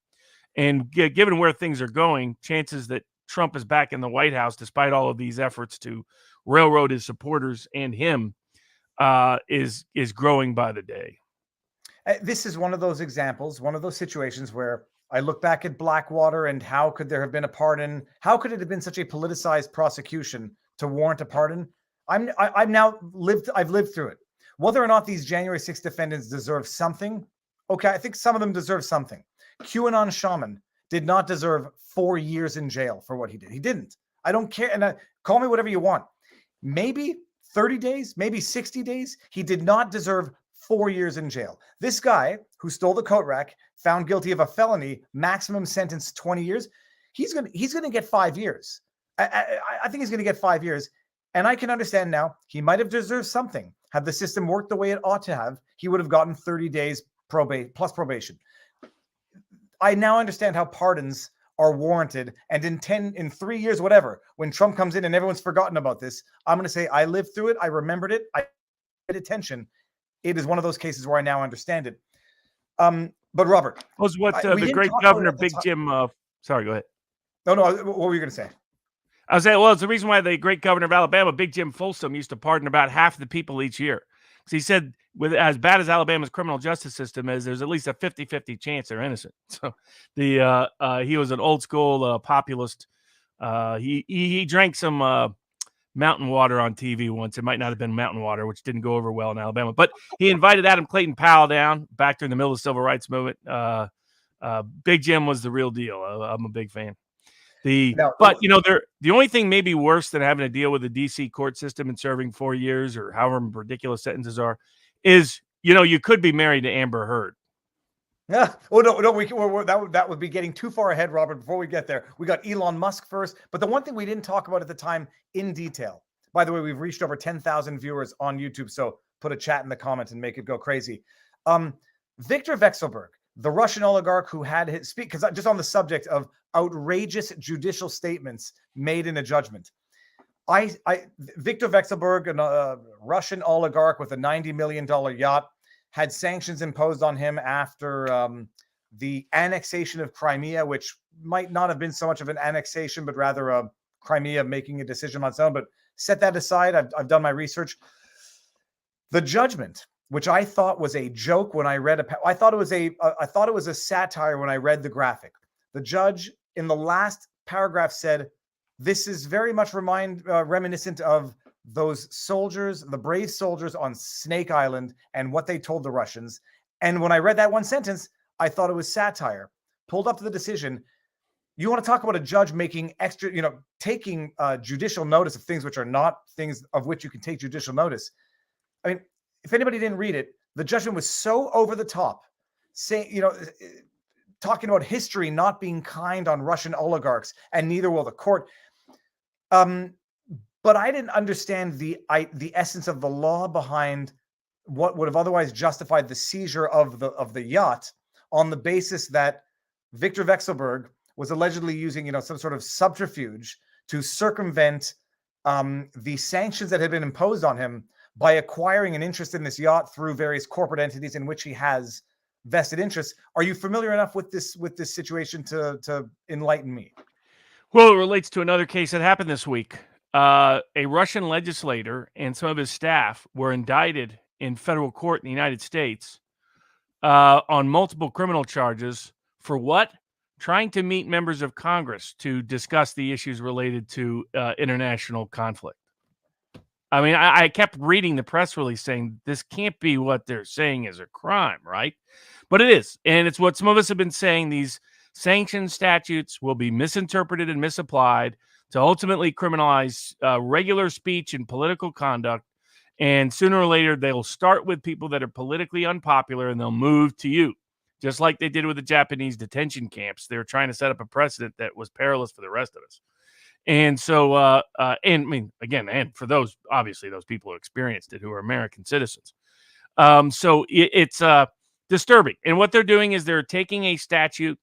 And given where things are going, chances that Trump is back in the White House, despite all of these efforts to railroad his supporters and him, is growing by the day.
This is one of those examples, one of those situations where I look back at Blackwater and how could there have been a pardon? How could it have been such a politicized prosecution to warrant a pardon? I've lived through it. Whether or not these January 6th defendants deserve something, okay, I think some of them deserve something. QAnon Shaman did not deserve 4 years in jail for what he did. He didn't. I don't care. And call me whatever you want. Maybe 30 days, maybe 60 days. He did not deserve 4 years in jail. This guy who stole the coat rack, found guilty of a felony, maximum sentence 20 years. He's gonna get 5 years. I think he's gonna get 5 years. And I can understand now he might have deserved something. Had the system worked the way it ought to have, he would have gotten 30 days plus probation. I now understand how pardons are warranted. And in 3 years, whatever, when Trump comes in and everyone's forgotten about this, I'm going to say I lived through it. I remembered it. I paid attention. It is one of those cases where I now understand it. But Robert,
was what the great governor, Big Jim. Sorry, go ahead.
No. What were you going to say?
I was saying, well, it's the reason why the great governor of Alabama, Big Jim Folsom, used to pardon about half the people each year. Because he said, with as bad as Alabama's criminal justice system is, there's at least a 50-50 chance they're innocent. So he was an old school populist. He drank some mountain water on TV once. It might not have been mountain water, which didn't go over well in Alabama. But he invited Adam Clayton Powell down back during the middle of the civil rights movement. Big Jim was the real deal. I'm a big fan. But the only thing maybe worse than having to deal with the DC court system and serving 4 years or however ridiculous sentences are is, you could be married to Amber Heard.
Yeah. Oh no, that would be getting too far ahead, Robert. Before we get there, we got Elon Musk first. But the one thing we didn't talk about at the time in detail. By the way, we've reached over 10,000 viewers on YouTube, so put a chat in the comments and make it go crazy. Viktor Vekselberg, the Russian oligarch who had his speak, because just on the subject of outrageous judicial statements made in a judgment. Viktor Vekselberg, a Russian oligarch with a $90 million yacht, had sanctions imposed on him after the annexation of Crimea, which might not have been so much of an annexation, but rather Crimea making a decision on its own. But set that aside. I've done my research. The judgment, which I thought was a joke when I read I thought it was a satire when I read the graphic. The judge in the last paragraph said, "This is very much reminiscent of those soldiers, the brave soldiers on Snake Island and what they told the Russians." And when I read that one sentence, I thought it was satire. Pulled up to the decision. You want to talk about a judge making taking judicial notice of things which are not things of which you can take judicial notice. I mean, if anybody didn't read it, the judgment was so over the top, saying, talking about history not being kind on Russian oligarchs, and neither will the court. But I didn't understand the essence of the law behind what would have otherwise justified the seizure of the yacht on the basis that Viktor Vekselberg was allegedly using, some sort of subterfuge to circumvent the sanctions that had been imposed on him by acquiring an interest in this yacht through various corporate entities in which he has vested interests. Are you familiar enough with this situation to enlighten me?
Well, it relates to another case that happened this week. A Russian legislator and some of his staff were indicted in federal court in the United States on multiple criminal charges for what? Trying to meet members of Congress to discuss the issues related to international conflict. I mean, I kept reading the press release saying this can't be what they're saying is a crime, right? But it is. And it's what some of us have been saying. These sanction statutes will be misinterpreted and misapplied to ultimately criminalize regular speech and political conduct. And sooner or later, they'll start with people that are politically unpopular and they'll move to you, just like they did with the Japanese detention camps. They were trying to set up a precedent that was perilous for the rest of us. And so, and I mean, again, and for those, obviously, those people who experienced it, who are American citizens. So it's disturbing. And what they're doing is they're taking a statute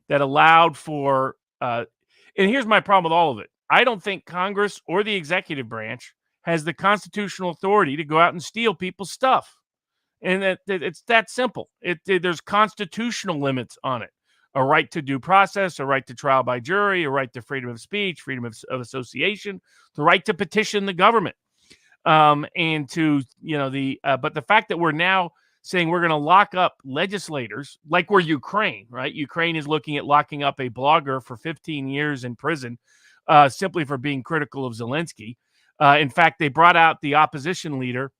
that allowed for, and here's my problem with all of it. I don't think Congress or the executive branch has the constitutional authority to go out and steal people's stuff. And it's that simple. There's constitutional limits on it. A right to due process, a right to trial by jury, a right to freedom of speech, freedom of association, the right to petition the government. And to, but the fact that we're now saying we're going to lock up legislators, like we're Ukraine, right? Ukraine is looking at locking up a blogger for 15 years in prison simply for being critical of Zelensky. In fact, they brought out the opposition leader,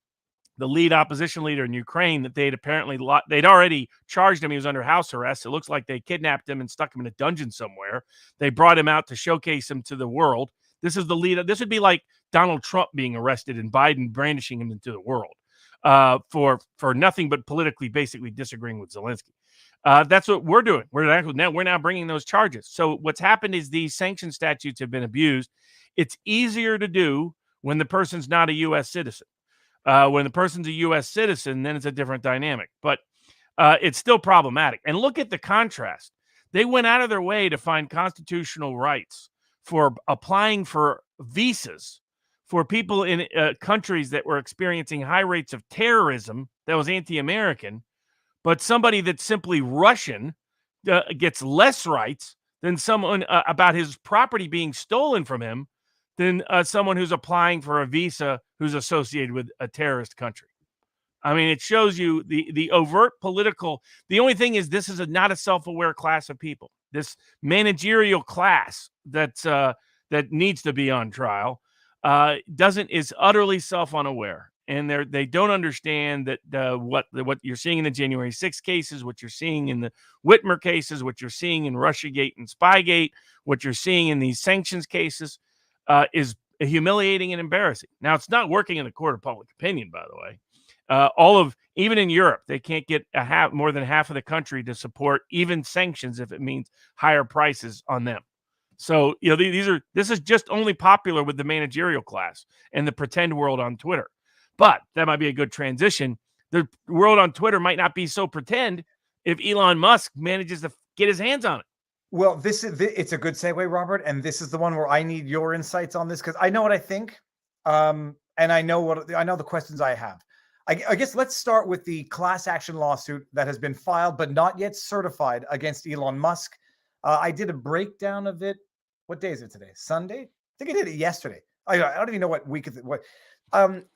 the lead opposition leader in Ukraine, that they'd already charged him. He was under house arrest. It looks like they kidnapped him and stuck him in a dungeon somewhere. They brought him out to showcase him to the world. This is the lead. This would be like Donald Trump being arrested and Biden brandishing him into the world for nothing but politically, basically disagreeing with Zelensky. That's what we're doing. We're now bringing those charges. So what's happened is these sanction statutes have been abused. It's easier to do when the person's not a U.S. citizen. When the person's a U.S. citizen, then it's a different dynamic. But it's still problematic. And look at the contrast. They went out of their way to find constitutional rights for applying for visas for people in countries that were experiencing high rates of terrorism that was anti-American. But somebody that's simply Russian gets less rights than someone about his property being stolen from him than someone who's applying for a visa who's associated with a terrorist country. I mean, it shows you the overt political. The only thing is, this is not a self-aware class of people. This managerial class that needs to be on trial is utterly self-unaware, and they don't understand that what you're seeing in the January 6th cases, what you're seeing in the Whitmer cases, what you're seeing in Russiagate and Spygate, what you're seeing in these sanctions cases is humiliating and embarrassing. Now, it's not working in the court of public opinion, by the way. Even in Europe, they can't get more than half of the country to support even sanctions if it means higher prices on them. So, this is just only popular with the managerial class and the pretend world on Twitter. But that might be a good transition. The world on Twitter might not be so pretend if Elon Musk manages to get his hands on it.
Well, it's a good segue, Robert, and this is the one where I need your insights on this, because I know what I think, and I know the questions I have. I guess let's start with the class action lawsuit that has been filed but not yet certified against Elon Musk. I did a breakdown of it. What day is it today? Sunday? I think I did it yesterday. I don't even know what week is it.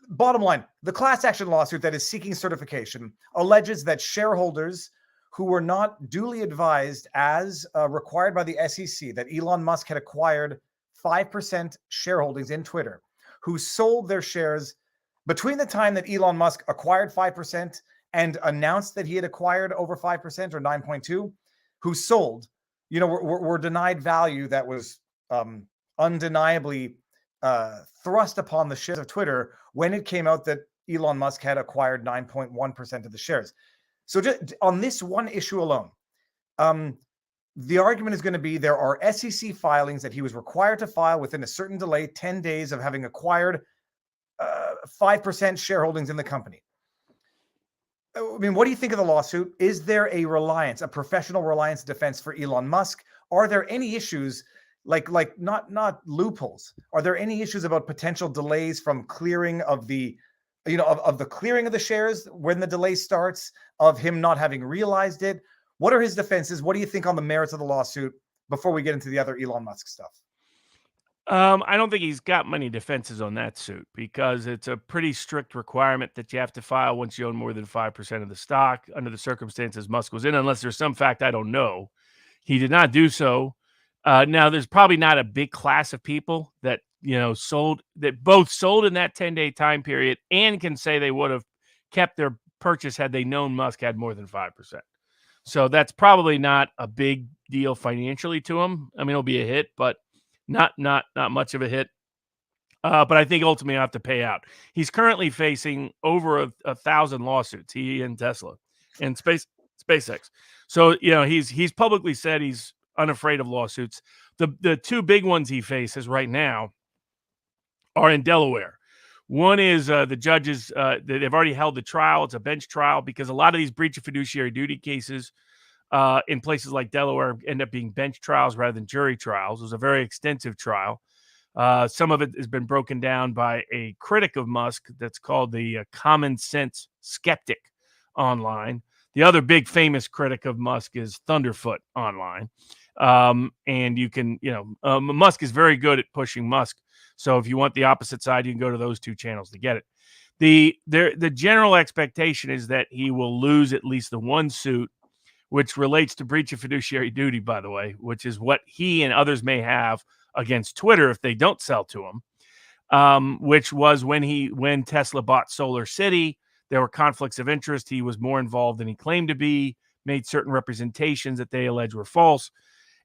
Bottom line, the class action lawsuit that is seeking certification alleges that shareholders who were not duly advised as required by the SEC that Elon Musk had acquired 5% shareholdings in Twitter, who sold their shares between the time that Elon Musk acquired 5% and announced that he had acquired over 5% or 9.2, who sold, were denied value that was undeniably thrust upon the shares of Twitter when it came out that Elon Musk had acquired 9.1% of the shares. So just on this one issue alone, the argument is going to be there are SEC filings that he was required to file within a certain delay, 10 days of having acquired 5% shareholdings in the company. I mean, what do you think of the lawsuit? Is there a professional reliance defense for Elon Musk? Are there any issues like not loopholes? Are there any issues about potential delays from clearing of the clearing of the shares when the delay starts, of him not having realized it? What are his defenses? What do you think on the merits of the lawsuit before we get into the other Elon Musk stuff?
I don't think he's got many defenses on that suit, because it's a pretty strict requirement that you have to file once you own more than 5% of the stock under the circumstances Musk was in, unless there's some fact I don't know. He did not do so. Now, there's probably not a big class of people that sold in that 10-day time period and can say they would have kept their purchase had they known Musk had more than 5%. So that's probably not a big deal financially to him. I mean, it'll be a hit, but not much of a hit. But I think ultimately I'll have to pay out. He's currently facing over 1,000 lawsuits, he and Tesla and SpaceX. So, he's publicly said he's unafraid of lawsuits. The two big ones he faces right now are in Delaware, One is the judges, they've already held the trial. It's a bench trial because a lot of these breach of fiduciary duty cases in places like Delaware end up being bench trials rather than jury trials. It was a very extensive trial. Some of it has been broken down by a critic of Musk that's called the Common Sense Skeptic online. The other big famous critic of Musk is Thunderfoot online. And you can, Musk is very good at pushing Musk. So if you want the opposite side, you can go to those two channels to get it. The general expectation is that he will lose at least the one suit, which relates to breach of fiduciary duty, by the way, which is what he and others may have against Twitter if they don't sell to him, which was when Tesla bought Solar City. There were conflicts of interest. He was more involved than he claimed to be, made certain representations that they allege were false.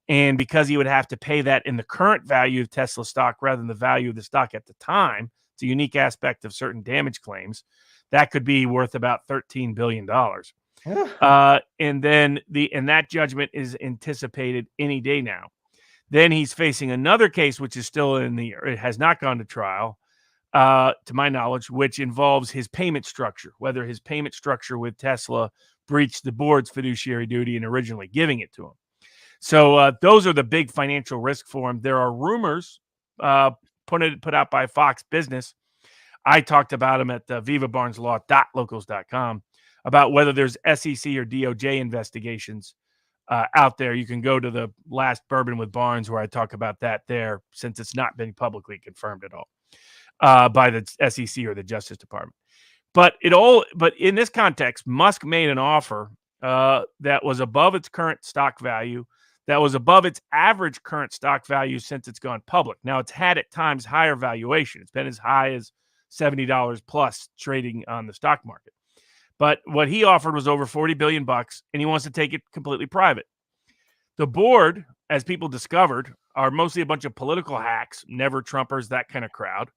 And because he would have to pay that in the current value of Tesla stock rather than the value of the stock at the time, it's a unique aspect of certain damage claims. That could be worth about $13 billion. And then that judgment is anticipated any day now. Then he's facing another case, which is still it has not gone to trial, to my knowledge, which involves his payment structure, whether his payment structure with Tesla breached the board's fiduciary duty in originally giving it to him. So those are the big financial risk for him. There are rumors put out by Fox Business. I talked about them at vivabarneslaw.locals.com about whether there's SEC or DOJ investigations out there. You can go to the last Bourbon with Barnes where I talk about that there, since it's not been publicly confirmed at all by the SEC or the Justice Department. But in this context, Musk made an offer that was above its current stock value, that was above its average current stock value since it's gone public. Now, it's had at times higher valuation. It's been as high as $70 plus trading on the stock market. But what he offered was over $40 billion, and he wants to take it completely private. The board, as people discovered, are mostly a bunch of political hacks, never Trumpers, that kind of crowd.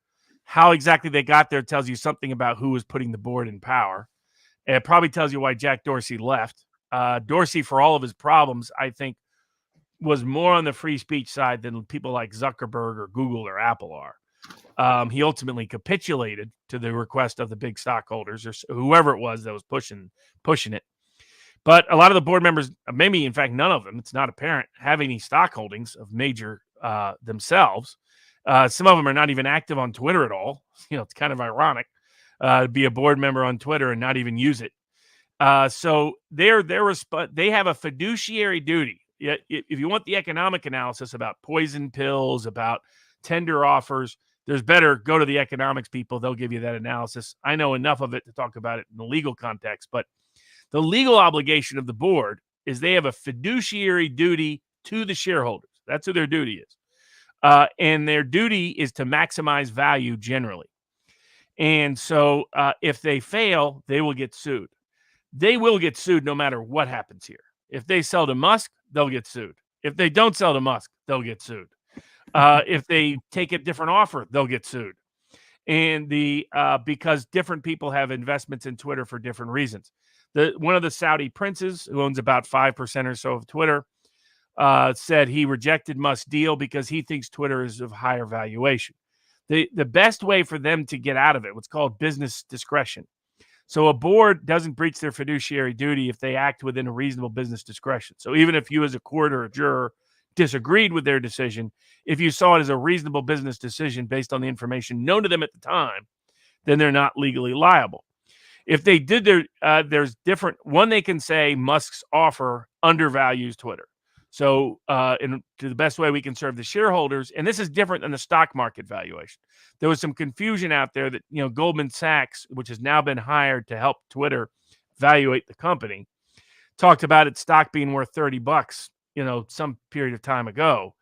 How exactly they got there tells you something about who was putting the board in power. And it probably tells you why Jack Dorsey left. Dorsey, for all of his problems, I think, was more on the free speech side than people like Zuckerberg or Google or Apple are. He ultimately capitulated to the request of the big stockholders or whoever it was that was pushing it. But a lot of the board members, maybe in fact none of them, it's not apparent, have any stock holdings of major themselves. Some of them are not even active on Twitter at all. It's kind of ironic to be a board member on Twitter and not even use it. So they have a fiduciary duty. If you want the economic analysis about poison pills, about tender offers, there's better go to the economics people. They'll give you that analysis. I know enough of it to talk about it in the legal context, but the legal obligation of the board is they have a fiduciary duty to the shareholders. That's who their duty is. And their duty is to maximize value generally. And so if they fail, they will get sued. They will get sued no matter what happens here. If they sell to Musk, they'll get sued. If they don't sell to Musk, they'll get sued. If they take a different offer, they'll get sued. And because different people have investments in Twitter for different reasons. One of the Saudi princes, who owns about 5% or so of Twitter, said he rejected Musk's deal because he thinks Twitter is of higher valuation. The best way for them to get out of it, what's called business discretion. So a board doesn't breach their fiduciary duty if they act within a reasonable business discretion. So even if you as a court or a juror disagreed with their decision, if you saw it as a reasonable business decision based on the information known to them at the time, then they're not legally liable. If they did there's different, one, they can say Musk's offer undervalues Twitter. So to the best way we can serve the shareholders, and this is different than the stock market valuation. There was some confusion out there that, Goldman Sachs, which has now been hired to help Twitter evaluate the company, talked about its stock being worth $30, some period of time ago.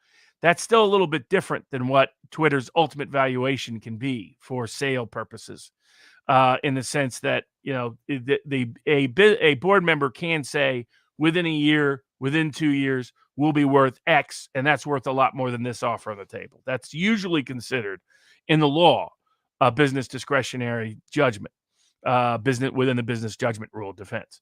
That's still a little bit different than what Twitter's ultimate valuation can be for sale purposes, in the sense that, a board member can say within a year, within 2 years, will be worth X, and that's worth a lot more than this offer on the table. That's usually considered in the law a business discretionary judgment, within the business judgment rule of defense.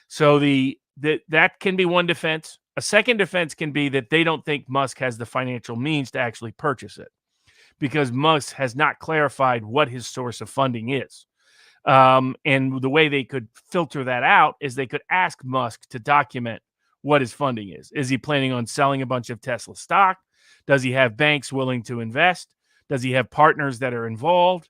So that can be one defense. A second defense can be that they don't think Musk has the financial means to actually purchase it. because Musk has not clarified what his source of funding is. And the way they could filter that out is they could ask Musk to document what his funding is. Is he planning on selling a bunch of Tesla stock? Does he have banks willing to invest? Does he have partners that are involved?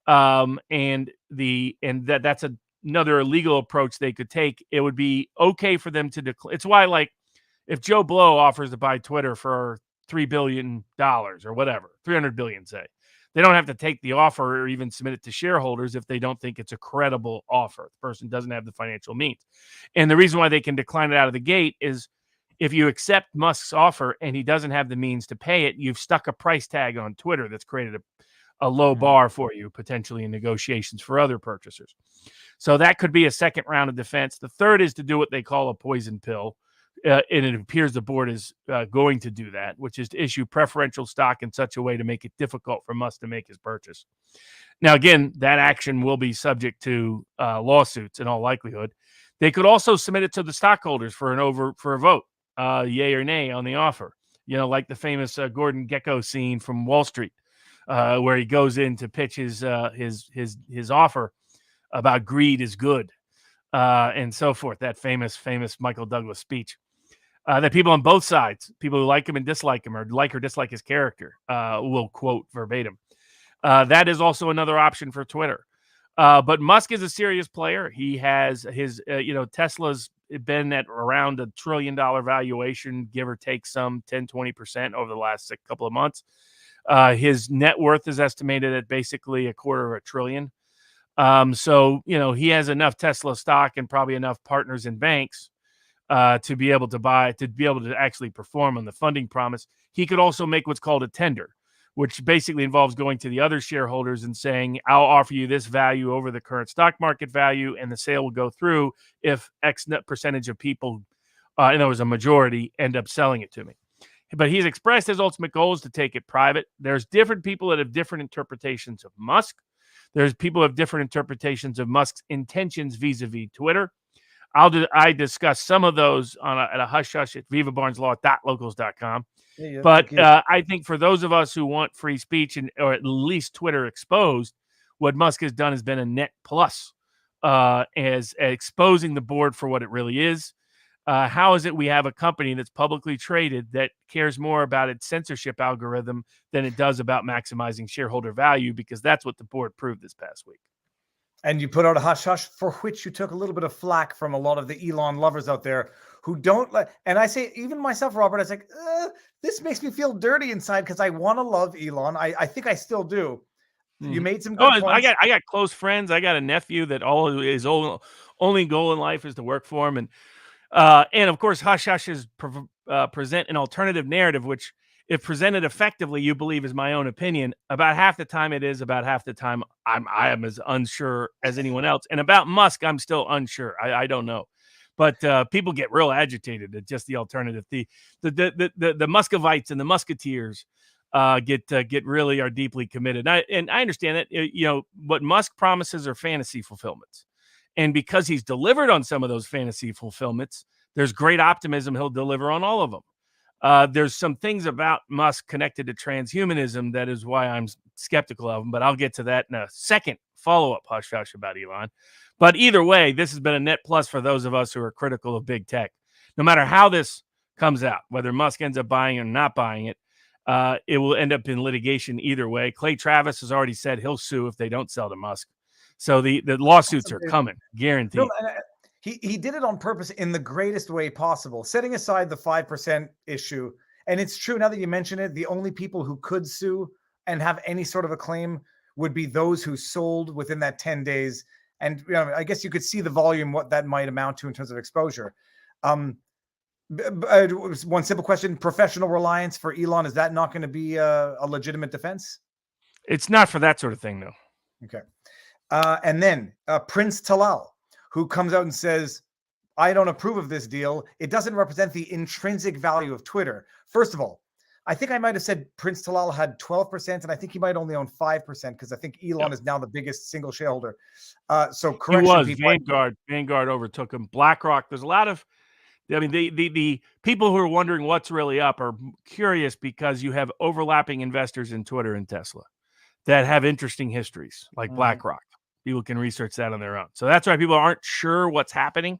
And that's another legal approach they could take. It would be okay for them to declare. It's why, like, if Joe Blow offers to buy Twitter for $3 billion or whatever, 300 billion, say, they don't have to take the offer or even submit it to shareholders if they don't think it's a credible offer. The person doesn't have the financial means. And the reason why they can decline it out of the gate is if you accept Musk's offer and he doesn't have the means to pay it, you've stuck a price tag on Twitter that's created a low bar for you, potentially in negotiations for other purchasers. So that could be a second round of defense. The third is to do what they call a poison pill. And it appears the board is going to do that, which is to issue preferential stock in such a way to make it difficult for Musk to make his purchase. Now, again, that action will be subject to lawsuits in all likelihood. They could also submit it to the stockholders for a vote, yay or nay on the offer. You know, like the famous Gordon Gekko scene from Wall Street, where he goes in to pitch his offer about greed is good, and so forth. That famous Michael Douglas speech. That people on both sides, people who like him and dislike him, or like or dislike his character, will quote verbatim. That is also another option for Twitter. But Musk is a serious player. He has his, Tesla's been at around $1 trillion valuation, give or take some 10, 20% over the last couple of months. His net worth is estimated at basically $250 billion. So, he has enough Tesla stock and probably enough partners in banks to be able to actually perform on the funding promise. He could also make what's called a tender, which basically involves going to the other shareholders and saying, I'll offer you this value over the current stock market value, and the sale will go through if X percentage of people, and there was a majority, end up selling it to me. But he's expressed his ultimate goal is to take it private. There's different people that have different interpretations of Musk. There's people who have different interpretations of Musk's intentions vis-a-vis Twitter. I discuss some of those at a hush-hush at vivabarneslaw.locals.com. But I think for those of us who want free speech or at least Twitter exposed, what Musk has done has been a net plus as exposing the board for what it really is. How is it we have a company that's publicly traded that cares more about its censorship algorithm than it does about maximizing shareholder value? Because that's what the board proved this past week.
And you put out a hush-hush for which you took a little bit of flack from a lot of the Elon lovers out there who don't like. And I say, even myself, Robert, I was like, this makes me feel dirty inside because I want to love Elon. I think I still do. You made some good points.
I got close friends. I got a nephew that his only goal in life is to work for him. And of course, hush-hushes present an alternative narrative, which, if presented effectively, you believe is my own opinion. About half the time it is, about half the time I am as unsure as anyone else. And about Musk, I'm still unsure. I don't know. But people get real agitated at just the alternative. The Muscovites and the Musketeers are deeply committed. And I understand that, what Musk promises are fantasy fulfillments. And because he's delivered on some of those fantasy fulfillments, there's great optimism he'll deliver on all of them. There's some things about Musk connected to transhumanism that is why I'm skeptical of him, but I'll get to that in a second follow-up hush-hush about Elon. But either way, this has been a net plus for those of us who are critical of big tech. No matter how this comes out, whether Musk ends up buying it or not buying it, it will end up in litigation either way. Clay Travis has already said he'll sue if they don't sell to Musk. So the lawsuits are coming, guaranteed.
No, he did it on purpose in the greatest way possible, setting aside the 5% issue. And it's true, now that you mention it, the only people who could sue and have any sort of a claim would be those who sold within that 10 days. And I guess you could see the volume, what that might amount to in terms of exposure. One simple question: professional reliance for Elon, is that not going to be a legitimate defense?
It's not for that sort of thing, though.
Okay. And then Prince Talal, who comes out and says, I don't approve of this deal. It doesn't represent the intrinsic value of Twitter. First of all, I think I might have said Prince Talal had 12%, and I think he might only own 5% because I think Elon is now the biggest single shareholder. So correction.
He was. Vanguard overtook him. BlackRock. There's a lot of I mean, the people who are wondering what's really up are curious because you have overlapping investors in Twitter and Tesla that have interesting histories, like BlackRock. People can research that on their own. So that's why people aren't sure what's happening.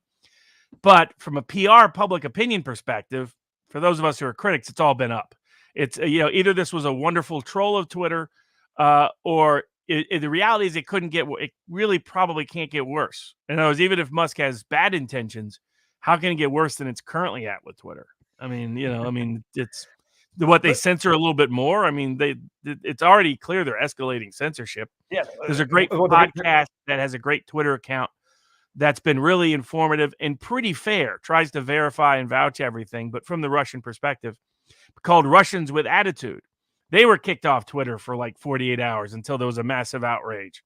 But from a PR public opinion perspective, for those of us who are critics, it's all been up. It's, either this was a wonderful troll of Twitter, or the reality is it really probably can't get worse. In other words, even if Musk has bad intentions, how can it get worse than it's currently at with Twitter? I mean, it's what they censor a little bit more. I mean, it's already clear they're escalating censorship.
Yeah,
there's a great podcast that has a great Twitter account that's been really informative and pretty fair, tries to verify and vouch everything, but from the Russian perspective, called Russians with Attitude. They were kicked off Twitter for like 48 hours until there was a massive outrage.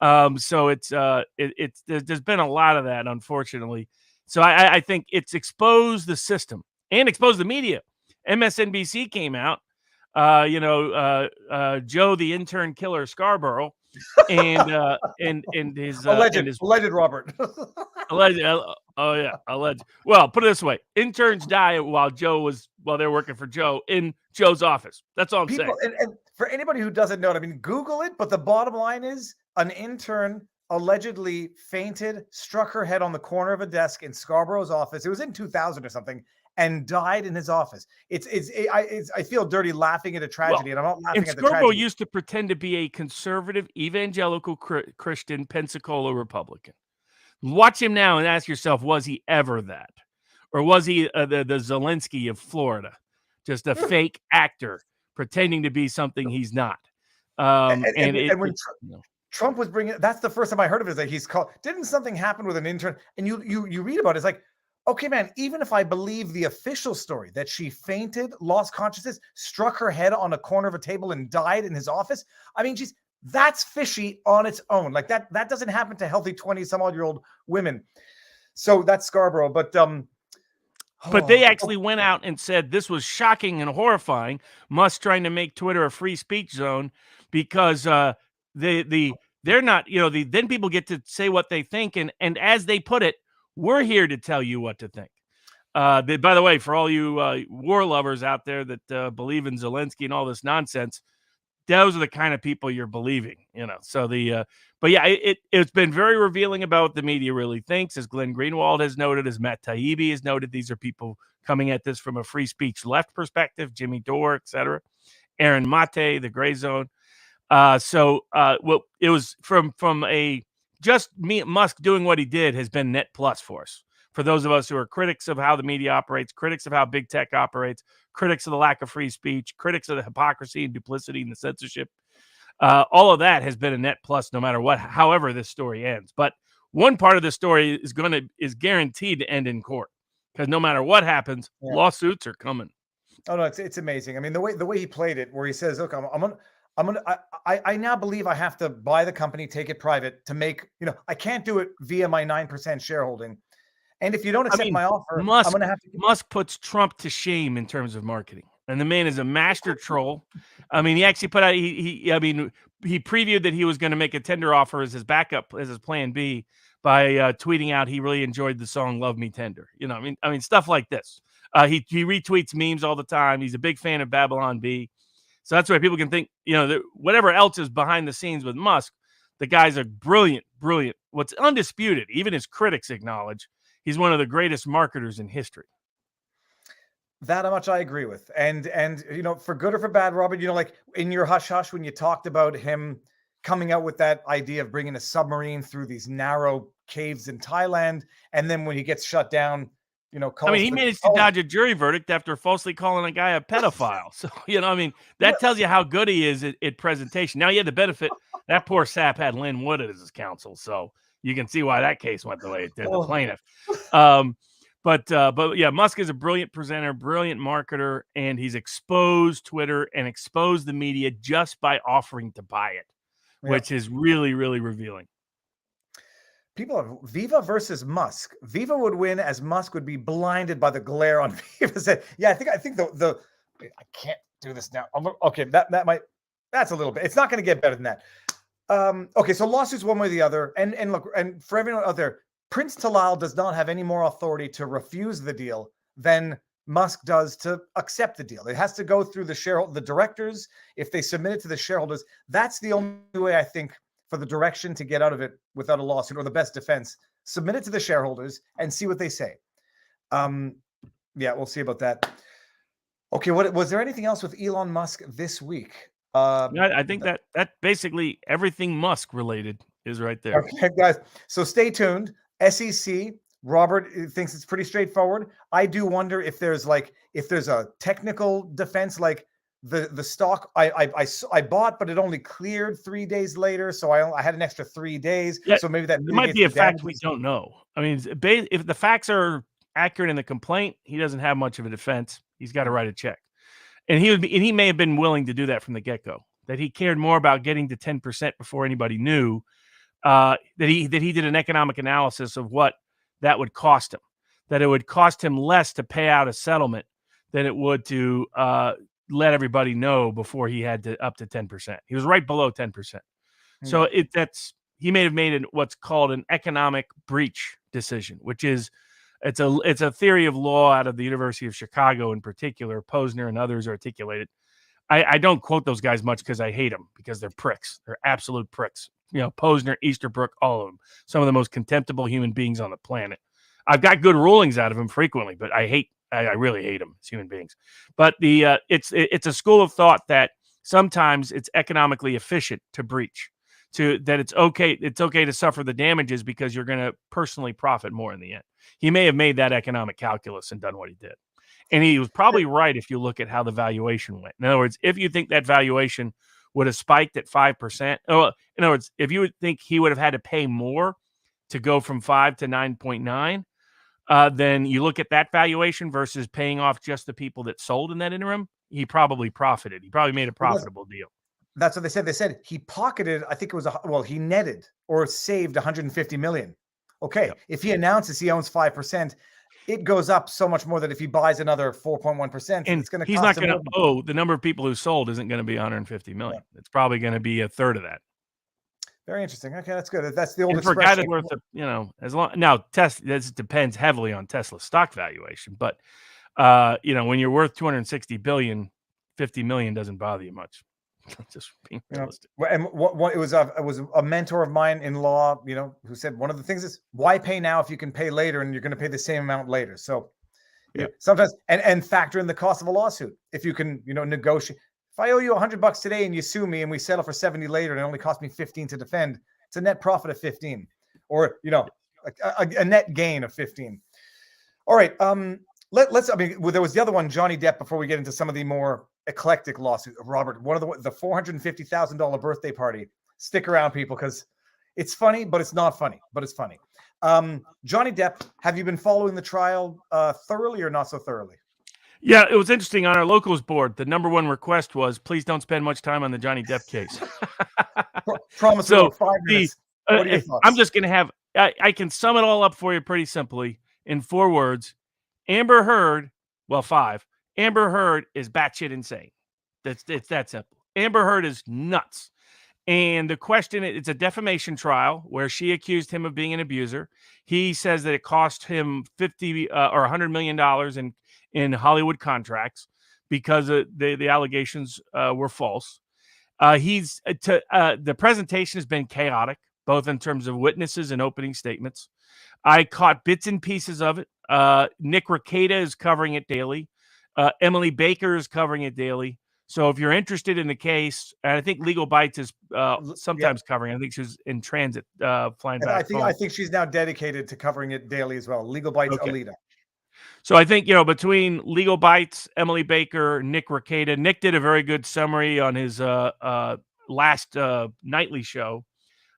So there's been a lot of that, unfortunately. So I think it's exposed the system and exposed the media. MSNBC came out, Joe the intern killer Scarborough, and his
alleged Robert.
alleged. Oh yeah, alleged. Well, put it this way: interns die while they're working for Joe in Joe's office. That's all I'm saying.
And for anybody who doesn't know it, I mean, Google it. But the bottom line is, an intern allegedly fainted, struck her head on the corner of a desk in Scarborough's office. It was in 2000 or something, and died in his office. I feel dirty laughing at a tragedy, and I'm not laughing at the tragedy.
Scarborough used to pretend to be a conservative, evangelical Christian, Pensacola Republican. Watch him now and ask yourself, was he ever that? Or was he the Zelensky of Florida? Just a fake actor pretending to be something he's not. When
Trump was bringing, that's the first time I heard of it, is that he's called, didn't something happen with an intern? And you read about it, it's like, okay, man, even if I believe the official story that she fainted, lost consciousness, struck her head on a corner of a table and died in his office, I mean, that's fishy on its own. Like that doesn't happen to healthy 20-some-odd-year-old women. So that's Scarborough. But
they actually went out and said this was shocking and horrifying. Musk trying to make Twitter a free speech zone because they're not, then people get to say what they think. And as they put it, we're here to tell you what to think. By the way, for all you war lovers out there that believe in Zelensky and all this nonsense, those are the kind of people you're believing, So but yeah, it's been very revealing about what the media really thinks, as Glenn Greenwald has noted, as Matt Taibbi has noted. These are people coming at this from a free speech left perspective, Jimmy Dore, etc. Aaron Mate, the Gray Zone. It was from Musk doing what he did has been net plus for us. For those of us who are critics of how the media operates, critics of how big tech operates, critics of the lack of free speech, critics of the hypocrisy and duplicity and the censorship, all of that has been a net plus no matter what, however this story ends. But one part of the story is guaranteed to end in court, because no matter what happens, lawsuits are coming.
Oh no, it's amazing. I mean, the way he played it, where he says, "Look, I now believe I have to buy the company, take it private to make, I can't do it via my 9% shareholding. And if you don't accept my offer, I'm going to have to."
Musk puts Trump to shame in terms of marketing. And the man is a master troll. I mean, he actually put out, he previewed that he was going to make a tender offer as his backup, as his plan B, by tweeting out he really enjoyed the song "Love Me Tender." I mean, stuff like this. He retweets memes all the time. He's a big fan of Babylon Bee. So that's why people can think, that whatever else is behind the scenes with Musk, the guy's a brilliant. What's undisputed, even his critics acknowledge, he's one of the greatest marketers in history.
That much I agree with. And for good or for bad, Robert, like in your hush hush, when you talked about him coming out with that idea of bringing a submarine through these narrow caves in Thailand, and then when he gets shut down,
he managed to dodge a jury verdict after falsely calling a guy a pedophile. So, that tells you how good he is at presentation. Now, he had the benefit, that poor sap had Lynn Wood as his counsel. So you can see why that case went the way it did, the plaintiff. But yeah, Musk is a brilliant presenter, brilliant marketer, and he's exposed Twitter and exposed the media just by offering to buy it, which is really, really revealing.
People are Viva versus Musk. Viva would win, as Musk would be blinded by the glare on Viva. Said, "Yeah, I think the I can't do this now." Okay, that's a little bit. It's not going to get better than that. Okay, so lawsuits one way or the other, and look, and for everyone out there, Prince Talal does not have any more authority to refuse the deal than Musk does to accept the deal. It has to go through the directors. If they submit it to the shareholders, that's the only way, I think, for the direction to get out of it without a lawsuit, or the best defense. Submit it to the shareholders and see what they say. Yeah, we'll see about that. Okay, what was there anything else with Elon Musk this week?
I think that basically everything Musk related is right there.
Okay, guys. So stay tuned. SEC. Robert thinks it's pretty straightforward. I do wonder if there's a technical defense, like the stock I bought, but it only cleared 3 days later, so I had an extra 3 days.
Yeah,
so maybe that
it might be a
the
fact we
damages.
don't know. I mean, if the facts are accurate in the complaint, he doesn't have much of a defense. He's got to write a check, and he may have been willing to do that from the get-go. That he cared more about getting to 10% before anybody knew. That he did an economic analysis of what that would cost him. That it would cost him less to pay out a settlement than it would to let everybody know before he had to up to 10%. He was right below 10%. So he may have made what's called an economic breach decision, which is it's a theory of law out of the University of Chicago in particular. Posner and others articulated. I don't quote those guys much because I hate them, because they're pricks. They're absolute pricks. Posner, Easterbrook, all of them. Some of the most contemptible human beings on the planet. I've got good rulings out of them frequently, but I really hate them as human beings. But it's a school of thought that sometimes it's economically efficient to breach, that it's okay to suffer the damages because you're going to personally profit more in the end. He may have made that economic calculus and done what he did. And he was probably right if you look at how the valuation went. In other words, if you think that valuation would have spiked at 5%, in other words, if you would think he would have had to pay more to go from 5 to 9.9, then you look at that valuation versus paying off just the people that sold in that interim, he probably profited. He probably made a profitable deal.
That's what they said. They said he pocketed, I think it was, he netted or saved 150 million. Okay. Yep. If he announces he owns 5%, it goes up so much more that if he buys another 4.1%,
and
it's going to
he's not going to owe the number of people who sold isn't going to be 150 million. Yeah. It's probably going to be a third of that.
Very interesting. Okay, that's good. That's the old
expression. For a guy that's worth, as long now this depends heavily on Tesla's stock valuation, but when you're worth 260 billion, 50 million doesn't bother you much. Just being realistic.
And what it was a mentor of mine in law, who said one of the things is, why pay now if you can pay later and you're going to pay the same amount later? So sometimes and factor in the cost of a lawsuit. If you can, negotiate. If I owe you $100 today and you sue me and we settle for 70 later and it only cost me 15 to defend, it's a net profit of 15, or a net gain of 15. All right. There was the other one, Johnny Depp, before we get into some of the more eclectic lawsuit. Robert, one of the $450,000 birthday party. Stick around, people, because it's funny, but it's not funny, but it's funny. Johnny Depp, have you been following the trial thoroughly or not so thoroughly?
Yeah, it was interesting. On our locals board, the number one request was, please don't spend much time on the Johnny Depp case.
Promise. So 5 minutes. What are your thoughts?
I'm just going to have, I can sum it all up for you pretty simply in 4 words. Amber Heard, 5. Amber Heard is batshit insane. It's that simple. Amber Heard is nuts. And the question, it's a defamation trial where she accused him of being an abuser. He says that it cost him $50 or $100 million in Hollywood contracts because the allegations were false. The presentation has been chaotic, both in terms of witnesses and opening statements. I caught bits and pieces of it. Nick Rekieta is covering it daily. Emily Baker is covering it daily. So if you're interested in the case, and I think Legal Bites is sometimes covering. I think she's in transit, flying back.
I think she's now dedicated to covering it daily as well. Legal Bites, okay. Alita.
So I think, between Legal Bites, Emily Baker, Nick Rekieta, Nick did a very good summary on his last nightly show.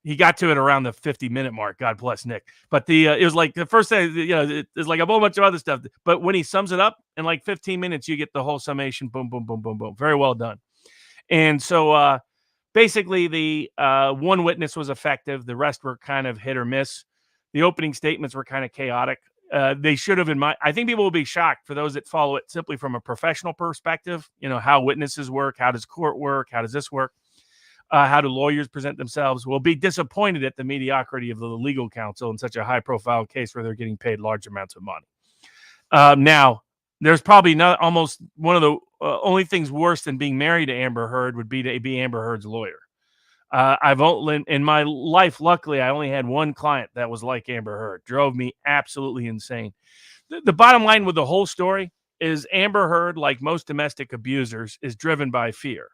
He got to it around the 50-minute mark. God bless Nick. But it was like the first thing, there's like a whole bunch of other stuff. But when he sums it up in like 15 minutes, you get the whole summation. Boom, boom, boom, boom, boom. Very well done. And so basically the one witness was effective. The rest were kind of hit or miss. The opening statements were kind of chaotic. They should have, I think people will be shocked, for those that follow it simply from a professional perspective, how witnesses work, how does court work, how does this work? How do lawyers present themselves? Will be disappointed at the mediocrity of the legal counsel in such a high-profile case where they're getting paid large amounts of money. Now, there's probably not almost one of the only things worse than being married to Amber Heard would be to be Amber Heard's lawyer. I've only in my life, luckily, I only had one client that was like Amber Heard. Drove me absolutely insane. The bottom line with the whole story is Amber Heard, like most domestic abusers, is driven by fear.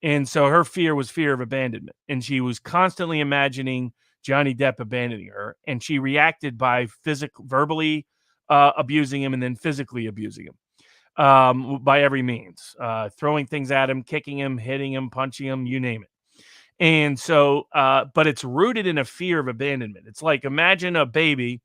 And so her fear was fear of abandonment. And she was constantly imagining Johnny Depp abandoning her. And she reacted by verbally abusing him and then physically abusing him by every means, throwing things at him, kicking him, hitting him, punching him, you name it. And so, but it's rooted in a fear of abandonment. It's like, imagine a baby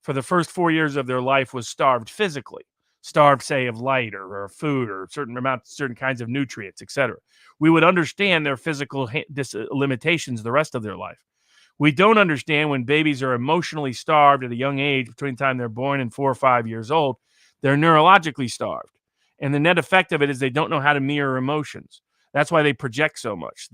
for the first 4 years of their life was starved physically, starved, say, of light or food or certain kinds of nutrients, etc. We would understand their physical limitations the rest of their life. We don't understand when babies are emotionally starved at a young age, between the time they're born and 4 or 5 years old, they're neurologically starved. And the net effect of it is they don't know how to mirror emotions. That's why they project so much.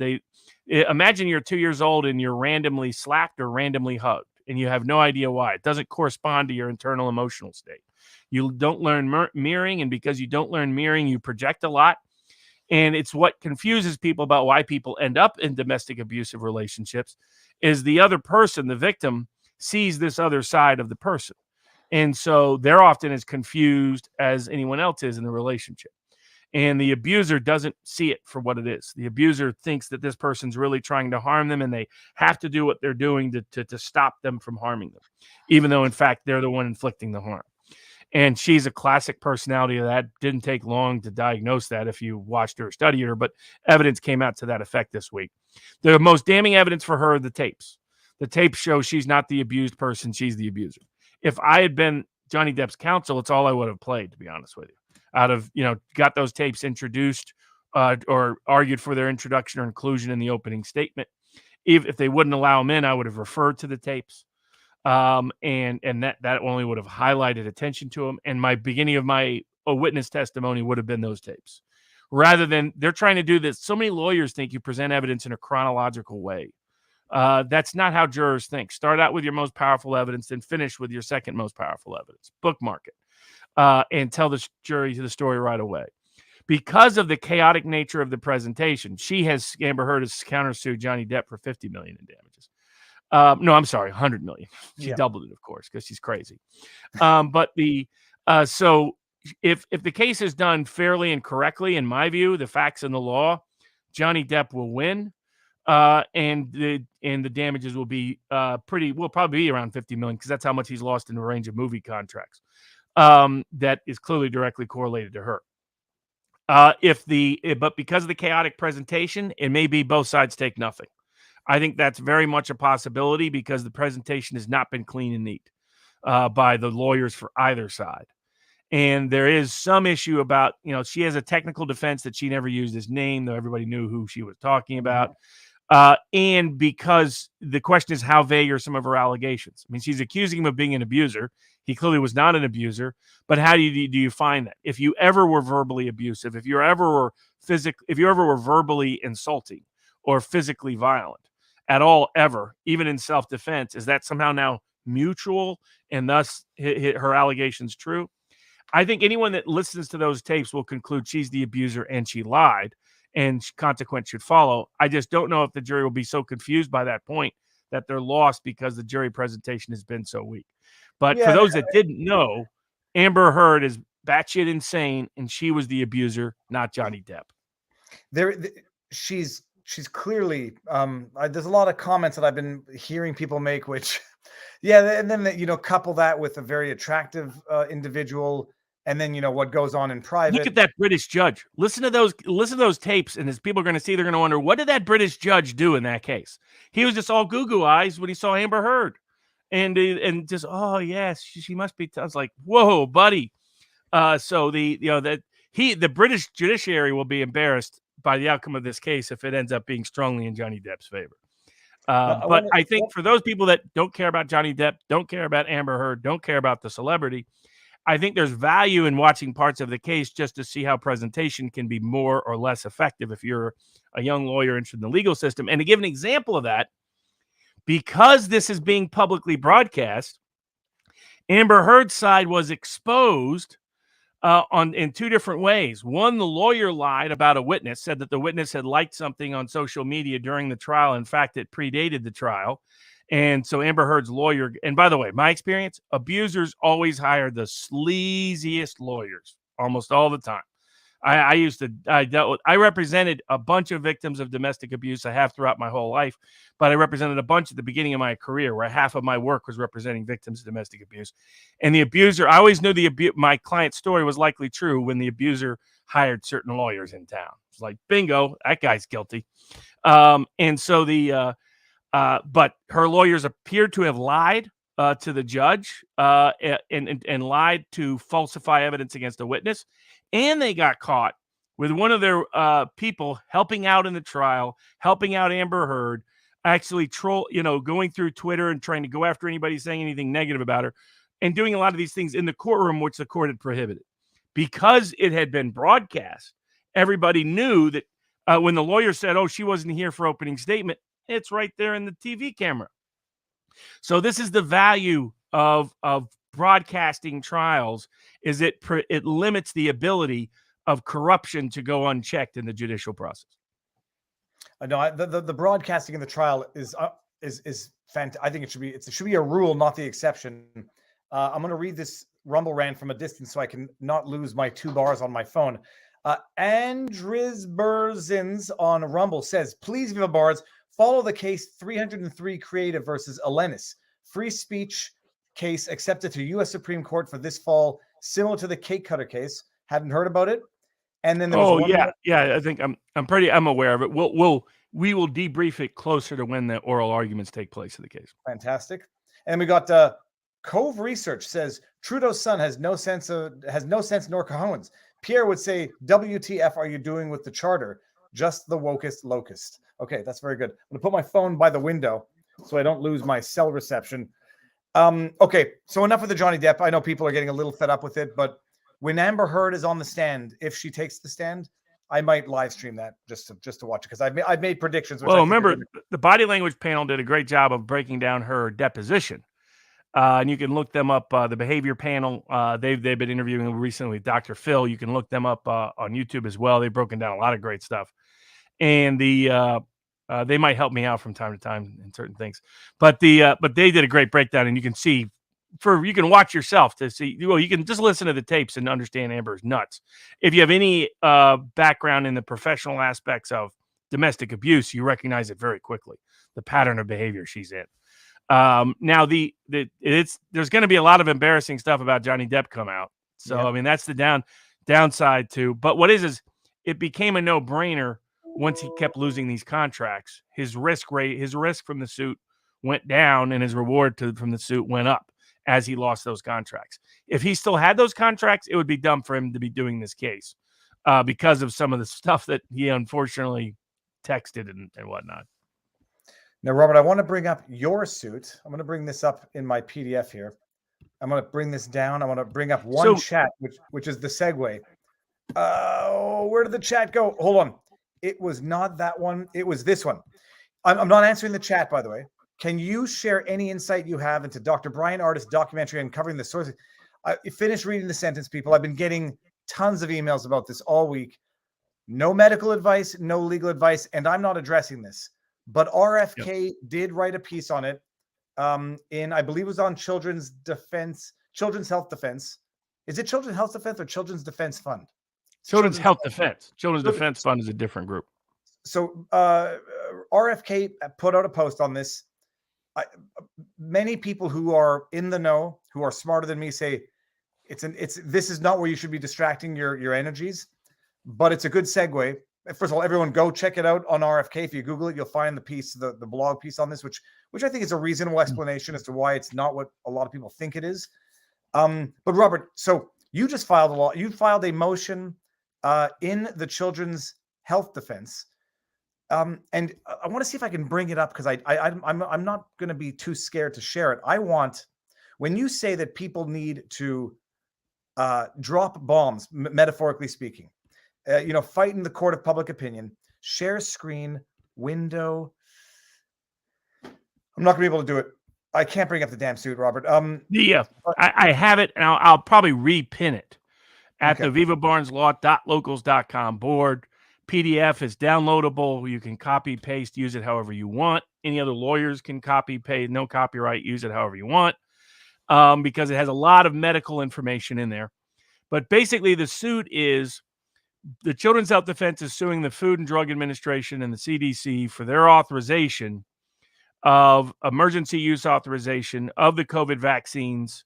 Imagine you're 2 years old and you're randomly slapped or randomly hugged, and you have no idea why. It doesn't correspond to your internal emotional state. You don't learn mirroring, and because you don't learn mirroring, you project a lot. And it's what confuses people about why people end up in domestic abusive relationships is the other person, the victim, sees this other side of the person. And so they're often as confused as anyone else is in the relationship. And the abuser doesn't see it for what it is. The abuser thinks that this person's really trying to harm them, and they have to do what they're doing to stop them from harming them, even though, in fact, they're the one inflicting the harm. And she's a classic personality of that. Didn't take long to diagnose that if you watched her or studied her, but evidence came out to that effect this week. The most damning evidence for her are the tapes. The tapes show she's not the abused person. She's the abuser. If I had been Johnny Depp's counsel, it's all I would have played, to be honest with you. Out of, got those tapes introduced or argued for their introduction or inclusion in the opening statement. If they wouldn't allow them in, I would have referred to the tapes. And that only would have highlighted attention to them. And my beginning of my witness testimony would have been those tapes. Rather than, they're trying to do this. So many lawyers think you present evidence in a chronological way. That's not how jurors think. Start out with your most powerful evidence, then finish with your second most powerful evidence. Bookmark it. And tell the jury the story right away. Because of the chaotic nature of the presentation, Amber Heard has countersued Johnny Depp for $50 million in damages. No, I'm sorry, $100 million. She doubled it, of course, because she's crazy. But so if the case is done fairly and correctly, in my view, the facts and the law, Johnny Depp will win. And the damages will be will probably be around $50 million, because that's how much he's lost in a range of movie contracts. That is clearly directly correlated to her. But because of the chaotic presentation, it may be both sides take nothing. I think that's very much a possibility, because the presentation has not been clean and neat by the lawyers for either side. And there is some issue about, she has a technical defense that she never used his name, though everybody knew who she was talking about. And because the question is, how vague are some of her allegations? I mean, she's accusing him of being an abuser. He clearly was not an abuser, but how do you find that? If you ever were verbally abusive, if you ever were verbally insulting or physically violent at all, ever, even in self-defense, is that somehow now mutual and thus her allegations true? I think anyone that listens to those tapes will conclude she's the abuser and she lied, and consequence should follow. I just don't know if the jury will be so confused by that point that they're lost because the jury presentation has been so weak. But for those that didn't know, Amber Heard is batshit insane, and she was the abuser, not Johnny Depp.
She's clearly, there's a lot of comments that I've been hearing people make, which, and then, couple that with a very attractive individual. And then, what goes on in private.
Look at that British judge. Listen to those tapes. And as people are going to see, they're going to wonder, what did that British judge do in that case? He was just all goo-goo eyes when he saw Amber Heard. And just, oh, yes, she must be. I was like, whoa, buddy. So the British judiciary will be embarrassed by the outcome of this case if it ends up being strongly in Johnny Depp's favor. But I think for those people that don't care about Johnny Depp, don't care about Amber Heard, don't care about the celebrity, I think there's value in watching parts of the case just to see how presentation can be more or less effective if you're a young lawyer interested in the legal system. And to give an example of that, because this is being publicly broadcast, Amber Heard's side was exposed in two different ways. One, the lawyer lied about a witness, said that the witness had liked something on social media during the trial. In fact, it predated the trial. And so Amber Heard's lawyer, and by the way, my experience, abusers always hire the sleaziest lawyers almost all the time. I represented a bunch of victims of domestic abuse. I have throughout my whole life, but I represented a bunch at the beginning of my career where half of my work was representing victims of domestic abuse. And the abuser, I always knew my client's story was likely true when the abuser hired certain lawyers in town. It's like, bingo, that guy's guilty. And so but her lawyers appeared to have lied to the judge and lied to falsify evidence against a witness. And they got caught with one of their people helping out in the trial, helping out Amber Heard, actually going through Twitter and trying to go after anybody saying anything negative about her, and doing a lot of these things in the courtroom, which the court had prohibited. Because it had been broadcast, everybody knew that when the lawyer said, "Oh, she wasn't here for opening statement," it's right there in the TV camera. So this is the value of broadcasting trials, is it limits the ability of corruption to go unchecked in the judicial process.
No, the broadcasting of the trial is fantastic. I think it should be a rule, not the exception. I'm going to read this Rumble rant from a distance so I can not lose my 2 bars on my phone. Andris Berzins on Rumble says, "Please, Viva Bars, follow the case 303 Creative versus Elenis. Free speech case accepted to U.S. Supreme Court for this fall, similar to the cake cutter case. Hadn't heard about it." And then there was one more.
I think I'm aware of it. We will debrief it closer to when the oral arguments take place in the case.
Fantastic. And we got Cove Research says Trudeau's son has no sense nor cojones. Pierre would say, "WTF are you doing with the charter? Just the wokest locust." Okay, that's very good. I'm going to put my phone by the window so I don't lose my cell reception. Okay, so enough of the Johnny Depp. I know people are getting a little fed up with it, but when Amber Heard is on the stand, if she takes the stand, I might live stream that just to watch it, because I've made predictions.
Well, remember, the body language panel did a great job of breaking down her deposition. And you can look them up. The behavior panel, they've been interviewing recently with Dr. Phil. You can look them up on YouTube as well. They've broken down a lot of great stuff. And they might help me out from time to time in certain things. But they did a great breakdown, and you can see, you can watch yourself to see. Well, you can just listen to the tapes and understand Amber's nuts. If you have any background in the professional aspects of domestic abuse, you recognize it very quickly, the pattern of behavior she's in. Now there's going to be a lot of embarrassing stuff about Johnny Depp come out. So, yeah. I mean, that's the downside too. But what is it became a no-brainer once he kept losing these contracts. His risk from the suit went down, and his reward from the suit went up as he lost those contracts. If he still had those contracts, it would be dumb for him to be doing this case because of some of the stuff that he unfortunately texted and whatnot.
Now, Robert, I want to bring up your suit. I'm going to bring this up in my PDF here. I'm going to bring this down. I want to bring up one chat, which is the segue. Where did the chat go? Hold on. It was not that one. It was this one. I'm not answering the chat, by the way. Can you share any insight you have into Dr. Brian Artist's documentary uncovering the sources? I finished reading the sentence, people. I've been getting tons of emails about this all week. No medical advice, no legal advice, and I'm not addressing this. But RFK did write a piece on it I believe it was on Children's Health Defense. Is it Children's Health Defense or Children's Defense Fund?
Children's Health Defense. Children's Defense Fund is a different group.
So RFK put out a post on this. Many people who are in the know, who are smarter than me, say this is not where you should be distracting your energies, but it's a good segue. First of all, everyone go check it out on RFK. If you Google it, you'll find the piece, the blog piece on this, which I think is a reasonable explanation as to why it's not what a lot of people think it is. But Robert, so you just filed a motion in the Children's Health Defense. And I want to see if I can bring it up, because I'm not going to be too scared to share it. When you say that people need to drop bombs, metaphorically speaking, fight in the court of public opinion, share screen, window. I'm not going to be able to do it. I can't bring up the damn suit, Robert.
I have it, and I'll probably repin it at
Okay.
the vivabarneslaw.locals.com board. PDF is downloadable. You can copy, paste, use it however you want. Any other lawyers can copy, paste, no copyright, use it however you want, because it has a lot of medical information in there. But basically, the suit is the Children's Health Defense is suing the Food and Drug Administration and the CDC for their authorization of emergency use authorization of the COVID vaccines,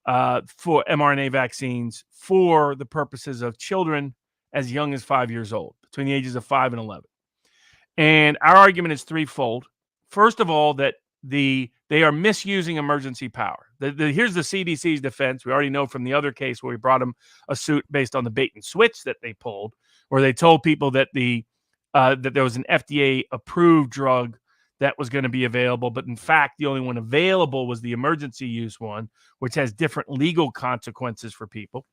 for mRNA vaccines for the purposes of children as young as 5 years old, between the ages of 5 and 11. And our argument is threefold. First of all, that they are misusing emergency power. Here's the CDC's defense. We already know from the other case where we brought them a suit based on the bait and switch that they pulled, where they told people that that there was an FDA approved drug that was going to be available, but in fact, the only one available was the emergency use one, which has different legal consequences for people.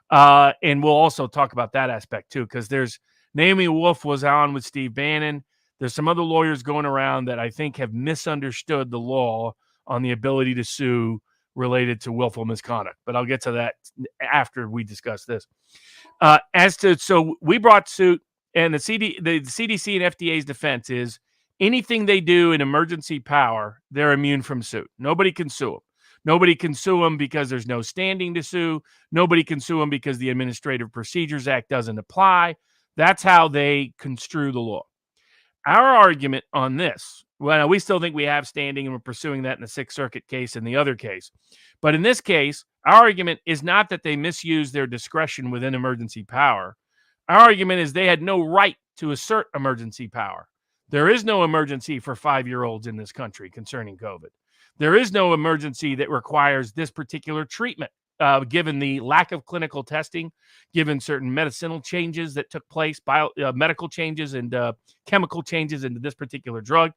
And we'll also talk about that aspect too, because there's Naomi Wolf was on with Steve Bannon. There's some other lawyers going around that I think have misunderstood the law on the ability to sue related to willful misconduct. But I'll get to that after we discuss this. So we brought suit, and the CDC and FDA's defense is anything they do in emergency power, they're immune from suit. Nobody can sue them. Nobody can sue them because there's no standing to sue. Nobody can sue them because the Administrative Procedures Act doesn't apply. That's how they construe the law. Our argument on this, well, we still think we have standing, and we're pursuing that in the Sixth Circuit case and the other case. But in this case, our argument is not that they misused their discretion within emergency power. Our argument is they had no right to assert emergency power. There is no emergency for 5-year-olds in this country concerning COVID. There is no emergency that requires this particular treatment, given the lack of clinical testing, given certain medicinal changes that took place, medical changes and chemical changes into this particular drug,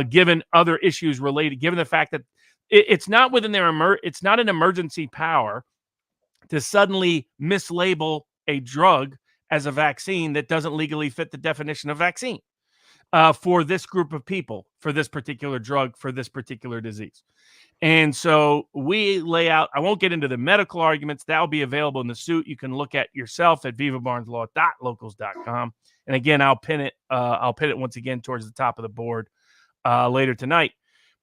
given other issues related, given the fact that it's not within it's not an emergency power to suddenly mislabel a drug as a vaccine that doesn't legally fit the definition of vaccine. For this group of people, for this particular drug, for this particular disease. And so we lay out, I won't get into the medical arguments. That'll be available in the suit. You can look at yourself at vivabarneslaw.locals.com. And again, I'll pin it once again towards the top of the board later tonight.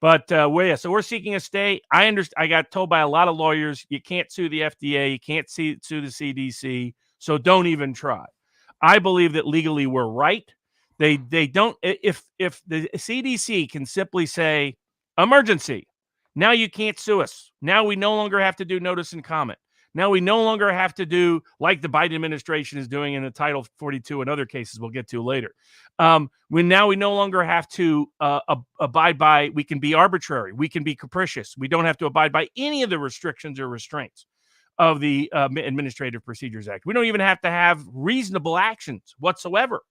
But so we're seeking a stay. I got told by a lot of lawyers, you can't sue the FDA, you can't sue the CDC, so don't even try. I believe that legally we're right. They don't, if the CDC can simply say emergency, now you can't sue us. Now we no longer have to do notice and comment. Now we no longer have to do like the Biden administration is doing in the Title 42 and other cases we'll get to later. We no longer have to abide by, we can be arbitrary, we can be capricious. We don't have to abide by any of the restrictions or restraints of the Administrative Procedures Act. We don't even have to have reasonable actions whatsoever.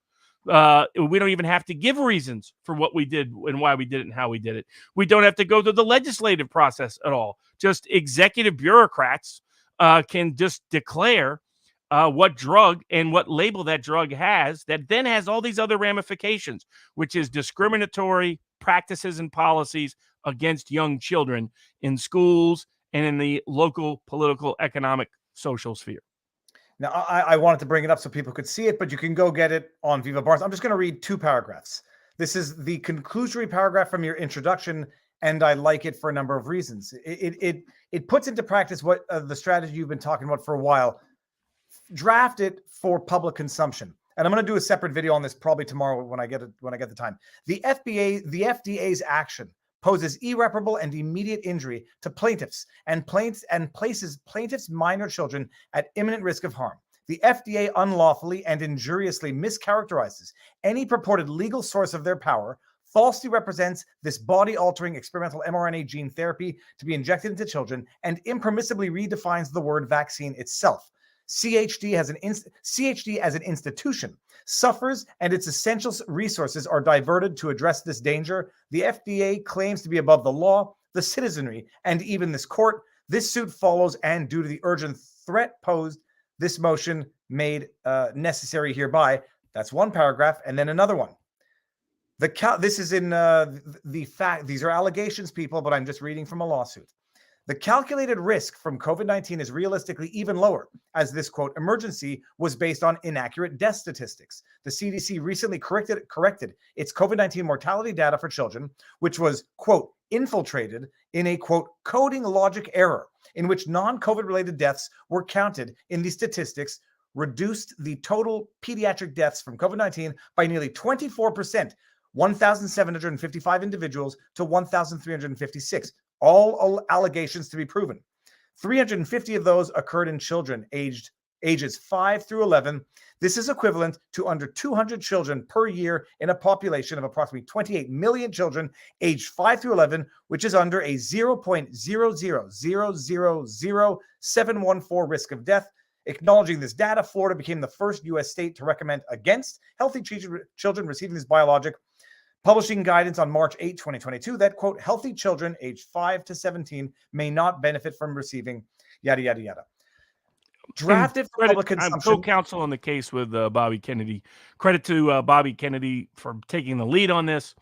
We don't even have to give reasons for what we did and why we did it and how we did it. We don't have to go through the legislative process at all. Just executive bureaucrats can just declare what drug and what label that drug has, that then has all these other ramifications, which is discriminatory practices and policies against young children in schools and in the local, political, economic, social sphere.
Now, I wanted to bring it up so people could see it, but you can go get it on Viva Barnes. I'm just going to read 2 paragraphs. This is the conclusory paragraph from your introduction, and I like it for a number of reasons. It puts into practice what the strategy you've been talking about for a while. Draft it for public consumption. And I'm going to do a separate video on this probably tomorrow when I get the time. The FDA's action poses irreparable and immediate injury to plaintiffs and places plaintiffs' minor children at imminent risk of harm. The FDA unlawfully and injuriously mischaracterizes any purported legal source of their power, falsely represents this body-altering experimental mRNA gene therapy to be injected into children, and impermissibly redefines the word vaccine itself. CHD as an institution suffers, and its essential resources are diverted to address this danger. The FDA claims to be above the law, the citizenry, and even this court. This suit follows, and due to the urgent threat posed, this motion made necessary hereby. That's one paragraph, and then another one. This is in the fact. These are allegations, people, but I'm just reading from a lawsuit. The calculated risk from COVID-19 is realistically even lower, as this, quote, emergency was based on inaccurate death statistics. The CDC recently corrected its COVID-19 mortality data for children, which was, quote, infiltrated in a, quote, coding logic error, in which non-COVID related deaths were counted in the statistics, reduced the total pediatric deaths from COVID-19 by nearly 24%, 1,755 individuals to 1,356. All allegations to be proven. 350 of those occurred in children ages 5 through 11. This is equivalent to under 200 children per year in a population of approximately 28 million children aged 5 through 11, which is under a 0.0000714 risk of death. Acknowledging this data, Florida became the first U.S. state to recommend against healthy children receiving this biologic, publishing guidance on March 8, 2022 that, quote, healthy children aged 5 to 17 may not benefit from receiving yada, yada, yada. Drafted for public consumption.
I'm co-counsel on the case with Bobby Kennedy. Credit to Bobby Kennedy for taking the lead on this.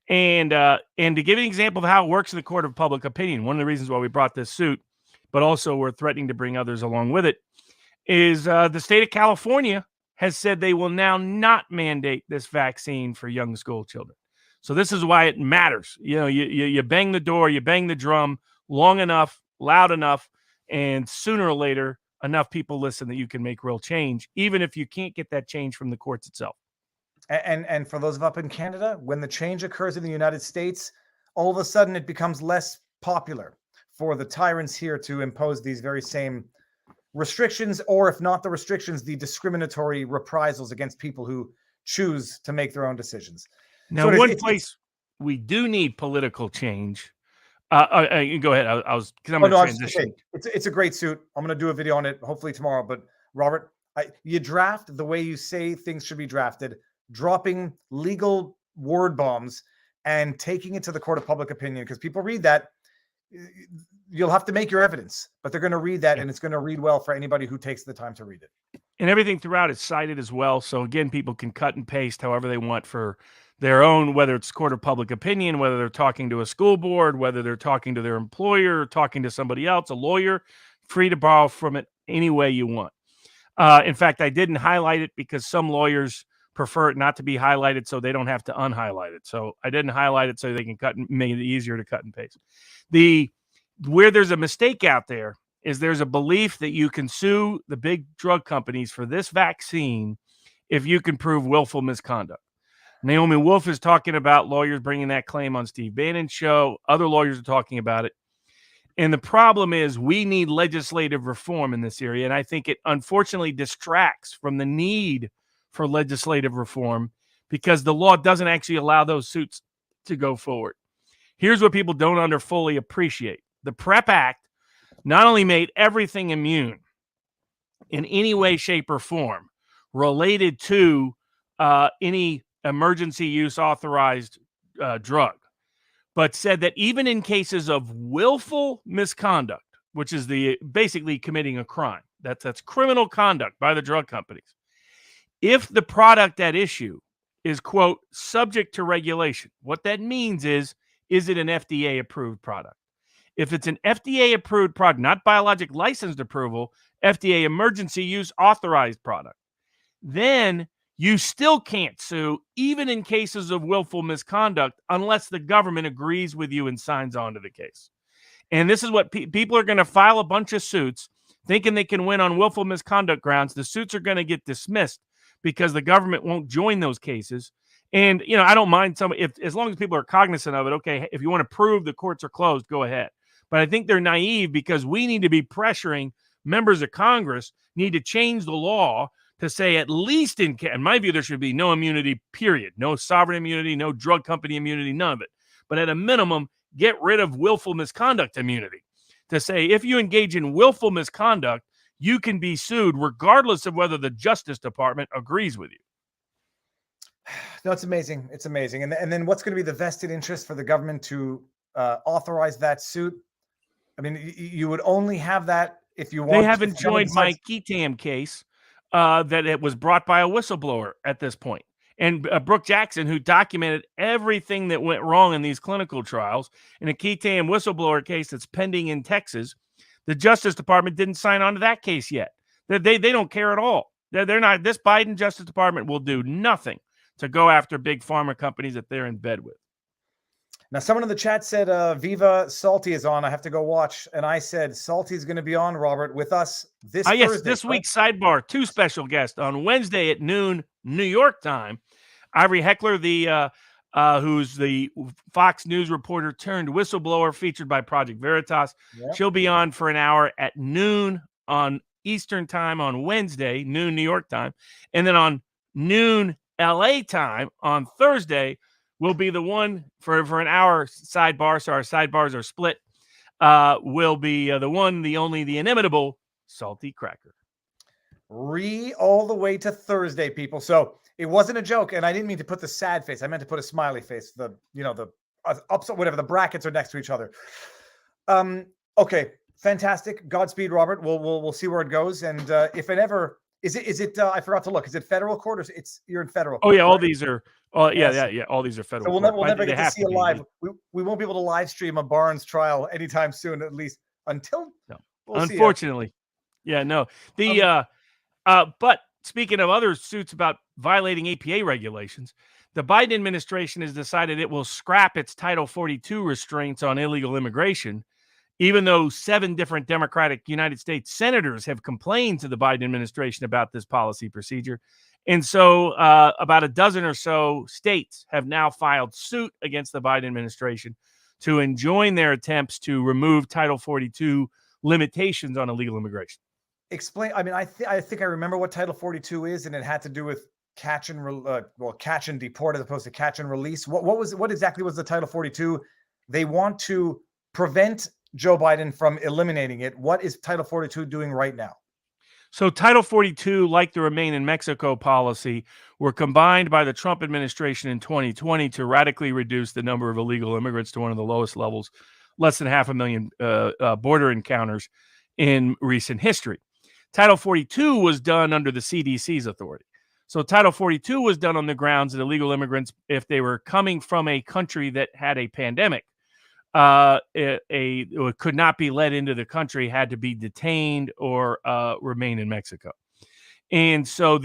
And to give an example of how it works in the court of public opinion, one of the reasons why we brought this suit, but also we're threatening to bring others along with it, is the state of California has said they will now not mandate this vaccine for young school children. So this is why it matters. You know, you bang the door, you bang the drum long enough, loud enough, and sooner or later, enough people listen that you can make real change, even if you can't get that change from the courts itself.
And for those up in Canada, when the change occurs in the United States, all of a sudden it becomes less popular for the tyrants here to impose these very same restrictions, or if not the restrictions, the discriminatory reprisals against people who choose to make their own decisions.
Now,
So
one place we do need political change. Go ahead. I was because I'm going to transition.
It's a great suit. I'm going to do a video on it hopefully tomorrow. But Robert, you draft the way you say things should be drafted, dropping legal word bombs and taking it to the court of public opinion, because people read that. You'll have to make your evidence, but they're going to read that, and it's going to read well for anybody who takes the time to read it.
And everything throughout is cited as well. So again, people can cut and paste however they want for their own, whether it's court of public opinion, whether they're talking to a school board, whether they're talking to their employer, or talking to somebody else, a lawyer, free to borrow from it any way you want. In fact, I didn't highlight it because some lawyers prefer it not to be highlighted so they don't have to unhighlight it. So I didn't highlight it so they can make it easier to cut and paste. Where there's a mistake out there is there's a belief that you can sue the big drug companies for this vaccine if you can prove willful misconduct. Naomi Wolf is talking about lawyers bringing that claim on Steve Bannon's show. Other lawyers are talking about it. And the problem is we need legislative reform in this area. And I think it unfortunately distracts from the need for legislative reform because the law doesn't actually allow those suits to go forward. Here's what people don't fully appreciate. The PrEP Act not only made everything immune in any way, shape, or form related to any emergency use authorized drug, but said that even in cases of willful misconduct, which is basically committing a crime, that's criminal conduct by the drug companies, if the product at issue is, quote, subject to regulation, what that means is it an FDA approved product? If it's an FDA approved product, not biologic licensed approval, FDA emergency use authorized product, then you still can't sue even in cases of willful misconduct unless the government agrees with you and signs on to the case. And this is what people are going to file a bunch of suits thinking they can win on willful misconduct grounds. The suits are going to get dismissed because the government won't join those cases. And, you know, I don't mind as long as people are cognizant of it. Okay, if you want to prove the courts are closed, go ahead. But I think they're naive because we need to be pressuring members of Congress need to change the law to say at least in my view, there should be no immunity, period. No sovereign immunity, no drug company immunity, none of it. But at a minimum, get rid of willful misconduct immunity to say if you engage in willful misconduct, you can be sued regardless of whether the Justice Department agrees with you.
No, it's amazing. It's amazing. And then what's going to be the vested interest for the government to authorize that suit? I mean, you would only have that if you want,
They
if
haven't
someone
joined my
decides-
key tam case that it was brought by a whistleblower at this point. And Brooke Jackson, who documented everything that went wrong in these clinical trials, in a key tam whistleblower case that's pending in Texas, the Justice Department didn't sign on to that case yet. They don't care at all. They're not. This Biden Justice Department will do nothing to go after big pharma companies that they're in bed with.
Now, someone in the chat said Viva Salty is on. I have to go watch. And I said Salty is going to be on, Robert, with us this Thursday.
Yes, this week's sidebar, 2 special guests on Wednesday at noon, New York time. Ivory Heckler, who's the Fox News reporter turned whistleblower featured by Project Veritas.
Yep.
She'll be on for an hour at noon on Eastern time on Wednesday, noon New York time. And then on noon LA time on Thursday will be the one for an hour sidebar. So our sidebars are split. Will be the one, the only, the inimitable Salty Cracker.
All the way to Thursday, people. So it wasn't a joke, and I didn't mean to put the sad face. I meant to put a smiley face. The ups, whatever, the brackets are next to each other. Okay, fantastic. Godspeed, Robert. We'll see where it goes, and if it ever is it I forgot to look. Is it federal court or you're in federal?
Oh yeah,
court,
all
right?
these are. Oh yeah. All these are federal.
So we'll
court.
never
They
get to
have
see a
be.
live. We won't be able to live stream a Barnes trial anytime soon, at least until.
No.
We'll see.
Unfortunately, yeah, no. But speaking of other suits about violating APA regulations, the Biden administration has decided it will scrap its Title 42 restraints on illegal immigration, even though 7 different Democratic United States senators have complained to the Biden administration about this policy procedure. And so about a dozen or so states have now filed suit against the Biden administration to enjoin their attempts to remove Title 42 limitations on illegal immigration.
Explain. I mean, I think I remember what Title 42 is, and it had to do with catch and deport as opposed to catch and release. What exactly was the Title 42? They want to prevent Joe Biden from eliminating it. What is Title 42 doing right now?
So Title 42, like the Remain in Mexico policy, were combined by the Trump administration in 2020 to radically reduce the number of illegal immigrants to one of the lowest levels, less than 500,000 border encounters in recent history. Title 42 was done under the CDC's authority. So Title 42 was done on the grounds that illegal immigrants, if they were coming from a country that had a pandemic, could not be let into the country, had to be detained or remain in Mexico. And so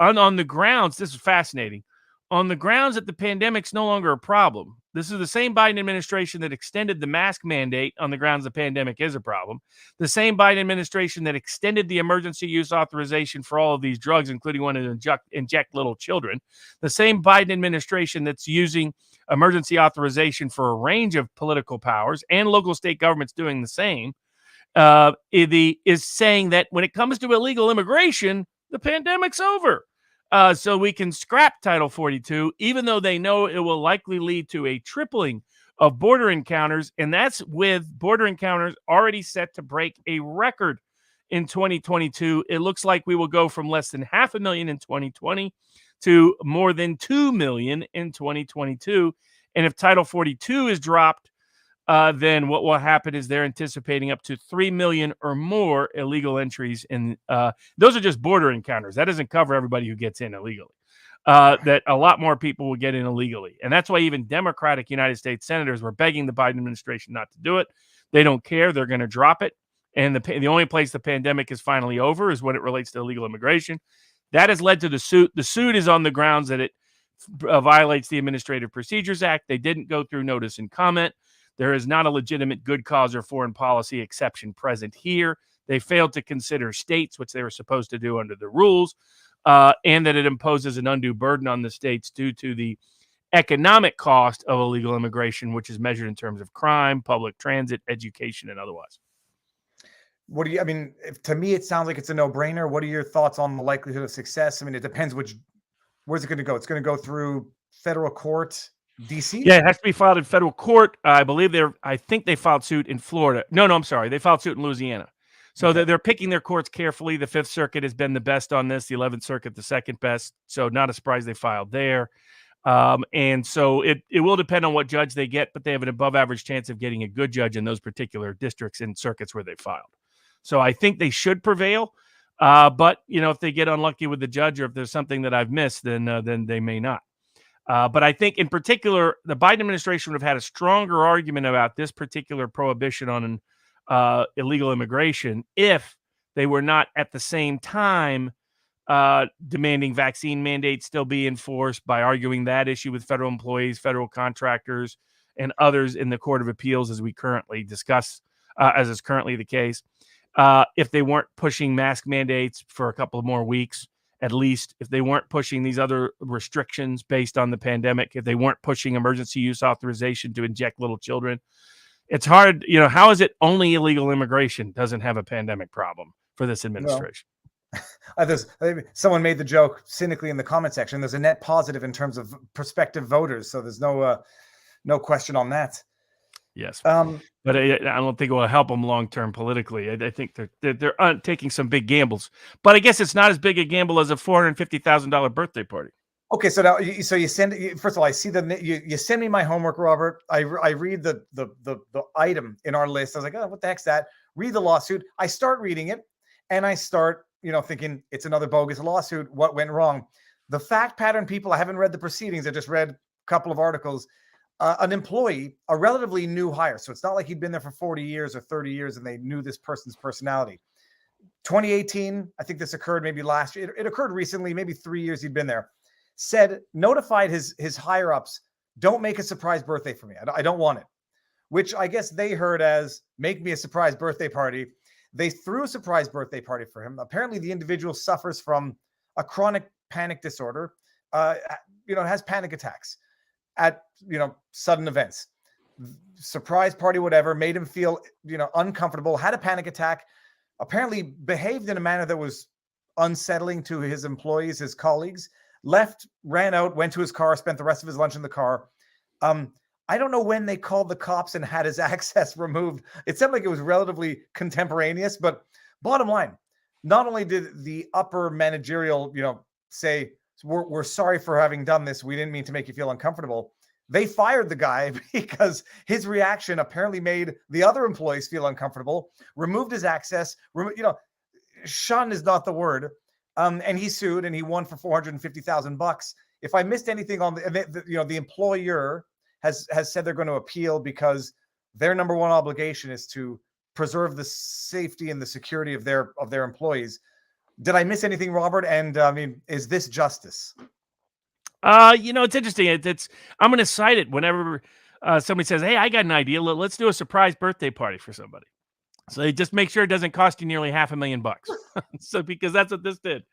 on the grounds, this is fascinating, on the grounds that the pandemic's no longer a problem. This is the same Biden administration that extended the mask mandate on the grounds the pandemic is a problem. The same Biden administration that extended the emergency use authorization for all of these drugs, including one to inject little children. The same Biden administration that's using emergency authorization for a range of political powers and local state governments doing the same, is saying that when it comes to illegal immigration, the pandemic's over. So we can scrap Title 42, even though they know it will likely lead to a tripling of border encounters. And that's with border encounters already set to break a record in 2022. It looks like we will go from less than 500,000 in 2020 to more than 2 million in 2022. And if Title 42 is dropped, then what will happen is they're anticipating up to 3 million or more illegal entries. And those are just border encounters. That doesn't cover everybody who gets in illegally. That a lot more people will get in illegally. And that's why even Democratic United States senators were begging the Biden administration not to do it. They don't care. They're going to drop it. And the only place the pandemic is finally over is when it relates to illegal immigration. That has led to the suit. The suit is on the grounds that it violates the Administrative Procedures Act. They didn't go through notice and comment. There is not a legitimate good cause or foreign policy exception present here. They failed to consider states, which they were supposed to do under the rules, and that it imposes an undue burden on the states due to the economic cost of illegal immigration, which is measured in terms of crime, public transit, education, and otherwise.
To me, it sounds like it's a no-brainer. What are your thoughts on the likelihood of success? I mean, it depends where's it going to go? It's going to go through federal court, DC?
Yeah, it has to be filed in federal court. I think they filed suit in Florida. No, I'm sorry. They filed suit in Louisiana. So
Okay.
they're picking their courts carefully. The Fifth Circuit has been the best on this. The 11th Circuit, the second best. So not a surprise they filed there. And so it will depend on what judge they get, but they have an above average chance of getting a good judge in those particular districts and circuits where they filed. So I think they should prevail. But if they get unlucky with the judge, or if there's something that I've missed, then they may not. But I think in particular, the Biden administration would have had a stronger argument about this particular prohibition on illegal immigration if they were not at the same time demanding vaccine mandates still be enforced, by arguing that issue with federal employees, federal contractors, and others in the Court of Appeals, as we currently discuss, as is currently the case. If they weren't pushing mask mandates for a couple of more weeks, at least, if they weren't pushing these other restrictions based on the pandemic, if they weren't pushing emergency use authorization to inject little children. It's hard, how is it only illegal immigration doesn't have a pandemic problem for this administration?
Someone made the joke cynically in the comment section. There's a net positive in terms of prospective voters, so there's no question on that.
Yes, but I don't think it will help them long term politically. I think they're taking some big gambles, but I guess it's not as big a gamble as a $450,000 birthday party.
Okay, so now you send. First of all, I see you send me my homework, Robert. I read the item in our list. I was like, oh, what the heck's that? Read the lawsuit. I start reading it, and I start thinking it's another bogus lawsuit. What went wrong? The fact pattern, people. I haven't read the proceedings. I just read a couple of articles. An employee, a relatively new hire. So it's not like he'd been there for 40 years or 30 years and they knew this person's personality. 2018, I think this occurred maybe last year. It occurred recently, maybe 3 years he'd been there. Notified his higher ups, don't make a surprise birthday for me. I don't want it. Which I guess they heard as, make me a surprise birthday party. They threw a surprise birthday party for him. Apparently the individual suffers from a chronic panic disorder, has panic attacks at sudden events. Surprise party, whatever, made him feel uncomfortable, had a panic attack, apparently behaved in a manner that was unsettling to his employees, his colleagues, left, ran out, went to his car, spent the rest of his lunch in the car. I don't know when they called the cops and had his access removed. It sounded like it was relatively contemporaneous, but bottom line, not only did the upper managerial say, we're sorry for having done this, we didn't mean to make you feel uncomfortable. They fired the guy because his reaction apparently made the other employees feel uncomfortable, removed his access, shunned is not the word. And he sued and he won for $450,000. If I missed anything on the employer has said they're going to appeal because their number one obligation is to preserve the safety and the security of their employees. Did I miss anything, Robert? And is this justice?
It's interesting. I'm going to cite it whenever somebody says, "Hey, I got an idea. Let's do a surprise birthday party for somebody." So they just make sure it doesn't cost you nearly $500,000. So because that's what this did.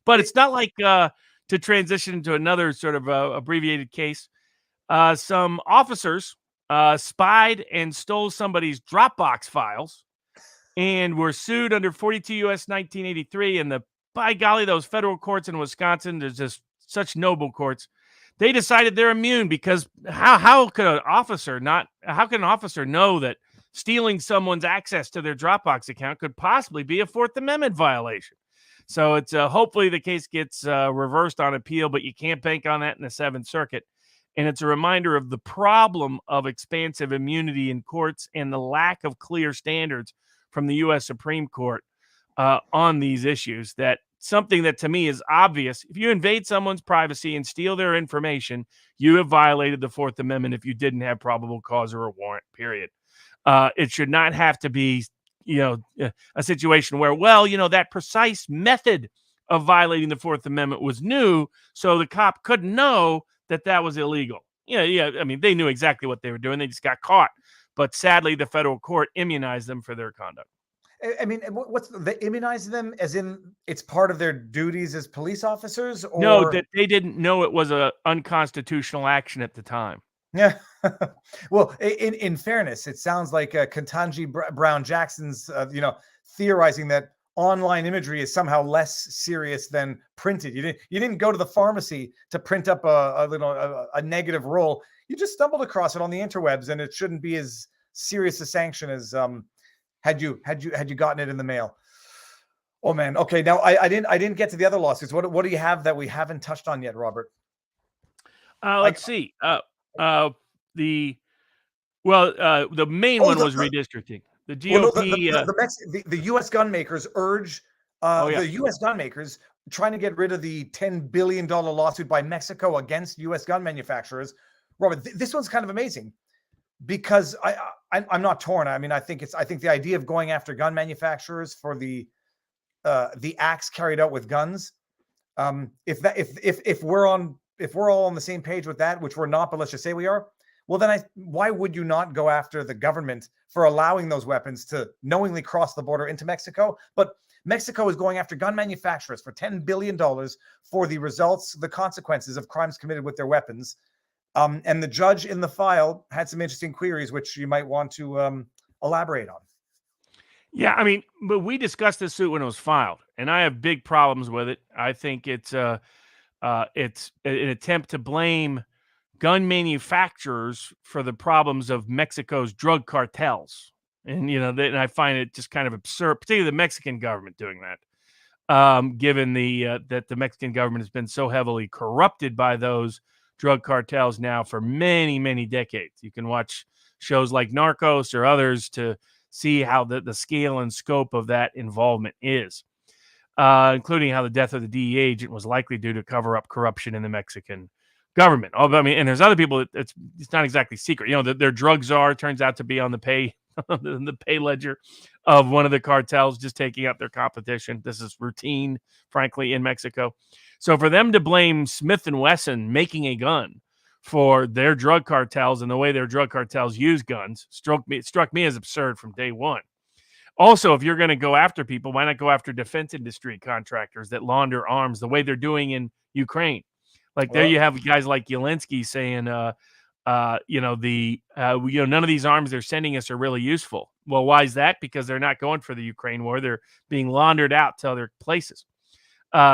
But it's not like to transition to another sort of abbreviated case. Some officers spied and stole somebody's Dropbox files and were sued under 42 U.S. 1983. And by golly, those federal courts in Wisconsin, there's just such noble courts. They decided they're immune because how can an officer know that stealing someone's access to their Dropbox account could possibly be a Fourth Amendment violation? So it's hopefully the case gets reversed on appeal, but you can't bank on that in the Seventh Circuit. And it's a reminder of the problem of expansive immunity in courts and the lack of clear standards from the U.S. Supreme Court on these issues. That something that to me is obvious. If you invade someone's privacy and steal their information, you have violated the Fourth Amendment if you didn't have probable cause or a warrant, period. It should not have to be, a situation where, that precise method of violating the Fourth Amendment was new, so the cop couldn't know that was illegal. Yeah. I mean, they knew exactly what they were doing. They just got caught. But sadly, the federal court immunized them for their conduct.
I mean, what's they immunize them as in it's part of their duties as police officers? Or...
No, that they didn't know it was an unconstitutional action at the time.
Yeah. Well, in fairness, it sounds like Ketanji Brown Jackson's, theorizing that online imagery is somehow less serious than printed. You didn't go to the pharmacy to print up a negative roll. You just stumbled across it on the interwebs, and it shouldn't be as serious a sanction as had you gotten it in the mail. Oh man. Okay. Now I didn't get to the other lawsuits. What do you have that we haven't touched on yet, Robert?
Let's see. The Well, the main
Oh,
one
the-
was
the-
redistricting. The
Well, no,
GOP.
the U.S. gun makers urge
Oh, yeah.
the U.S. gun makers trying to get rid of the $10 billion lawsuit by Mexico against U.S. gun manufacturers. Robert, this one's kind of amazing because I'm not torn. I mean, I think the idea of going after gun manufacturers for the acts carried out with guns. If we're all on the same page with that, which we're not, but let's just say we are. Well, then why would you not go after the government for allowing those weapons to knowingly cross the border into Mexico? But Mexico is going after gun manufacturers for $10 billion for the consequences of crimes committed with their weapons. And the judge in the file had some interesting queries, which you might want to elaborate on.
Yeah, I mean, but we discussed this suit when it was filed, and I have big problems with it. I think it's an attempt to blame gun manufacturers for the problems of Mexico's drug cartels. And, and I find it just kind of absurd, particularly the Mexican government doing that, given that the Mexican government has been so heavily corrupted by those drug cartels now for many, many decades. You can watch shows like Narcos or others to see how the scale and scope of that involvement is, including how the death of the DEA agent was likely due to cover up corruption in the Mexican government. I mean, and there's other people. It's not exactly secret. Their drug czar turns out to be on the pay ledger of one of the cartels, just taking up their competition. This is routine, frankly, in Mexico. So for them to blame Smith and Wesson making a gun for their drug cartels and the way their drug cartels use guns struck me as absurd from day one. Also, if you're going to go after people, why not go after defense industry contractors that launder arms the way they're doing in Ukraine? Like there you have guys like Zelensky saying, none of these arms they're sending us are really useful. Well, why is that? Because they're not going for the Ukraine war. They're being laundered out to other places.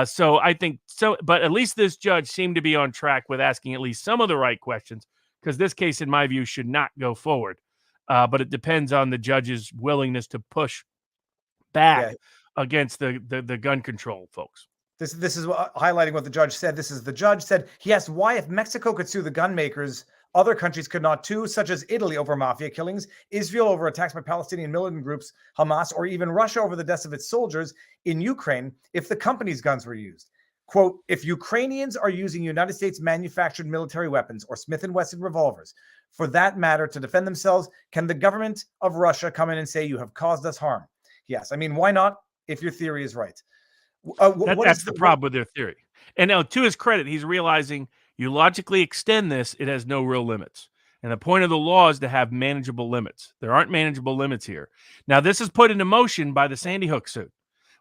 So I think so, but at least this judge seemed to be on track with asking at least some of the right questions, because this case, in my view, should not go forward. But it depends on the judge's willingness to push back against the gun control folks.
This is highlighting what the judge said. The judge said he asked why, if Mexico could sue the gun makers, other countries could not too, such as Italy over mafia killings, Israel over attacks by Palestinian militant groups, Hamas, or even Russia over the deaths of its soldiers in Ukraine, if the company's guns were used. Quote, if Ukrainians are using United States manufactured military weapons or Smith & Wesson revolvers, for that matter, to defend themselves, can the government of Russia come in and say you have caused us harm? Yes. I mean, why not if your theory is right?
That's the problem with their theory. And now, to his credit, he's realizing you logically extend this, it has no real limits. And the point of the law is to have manageable limits. There aren't manageable limits here. Now, this is put into motion by the Sandy Hook suit.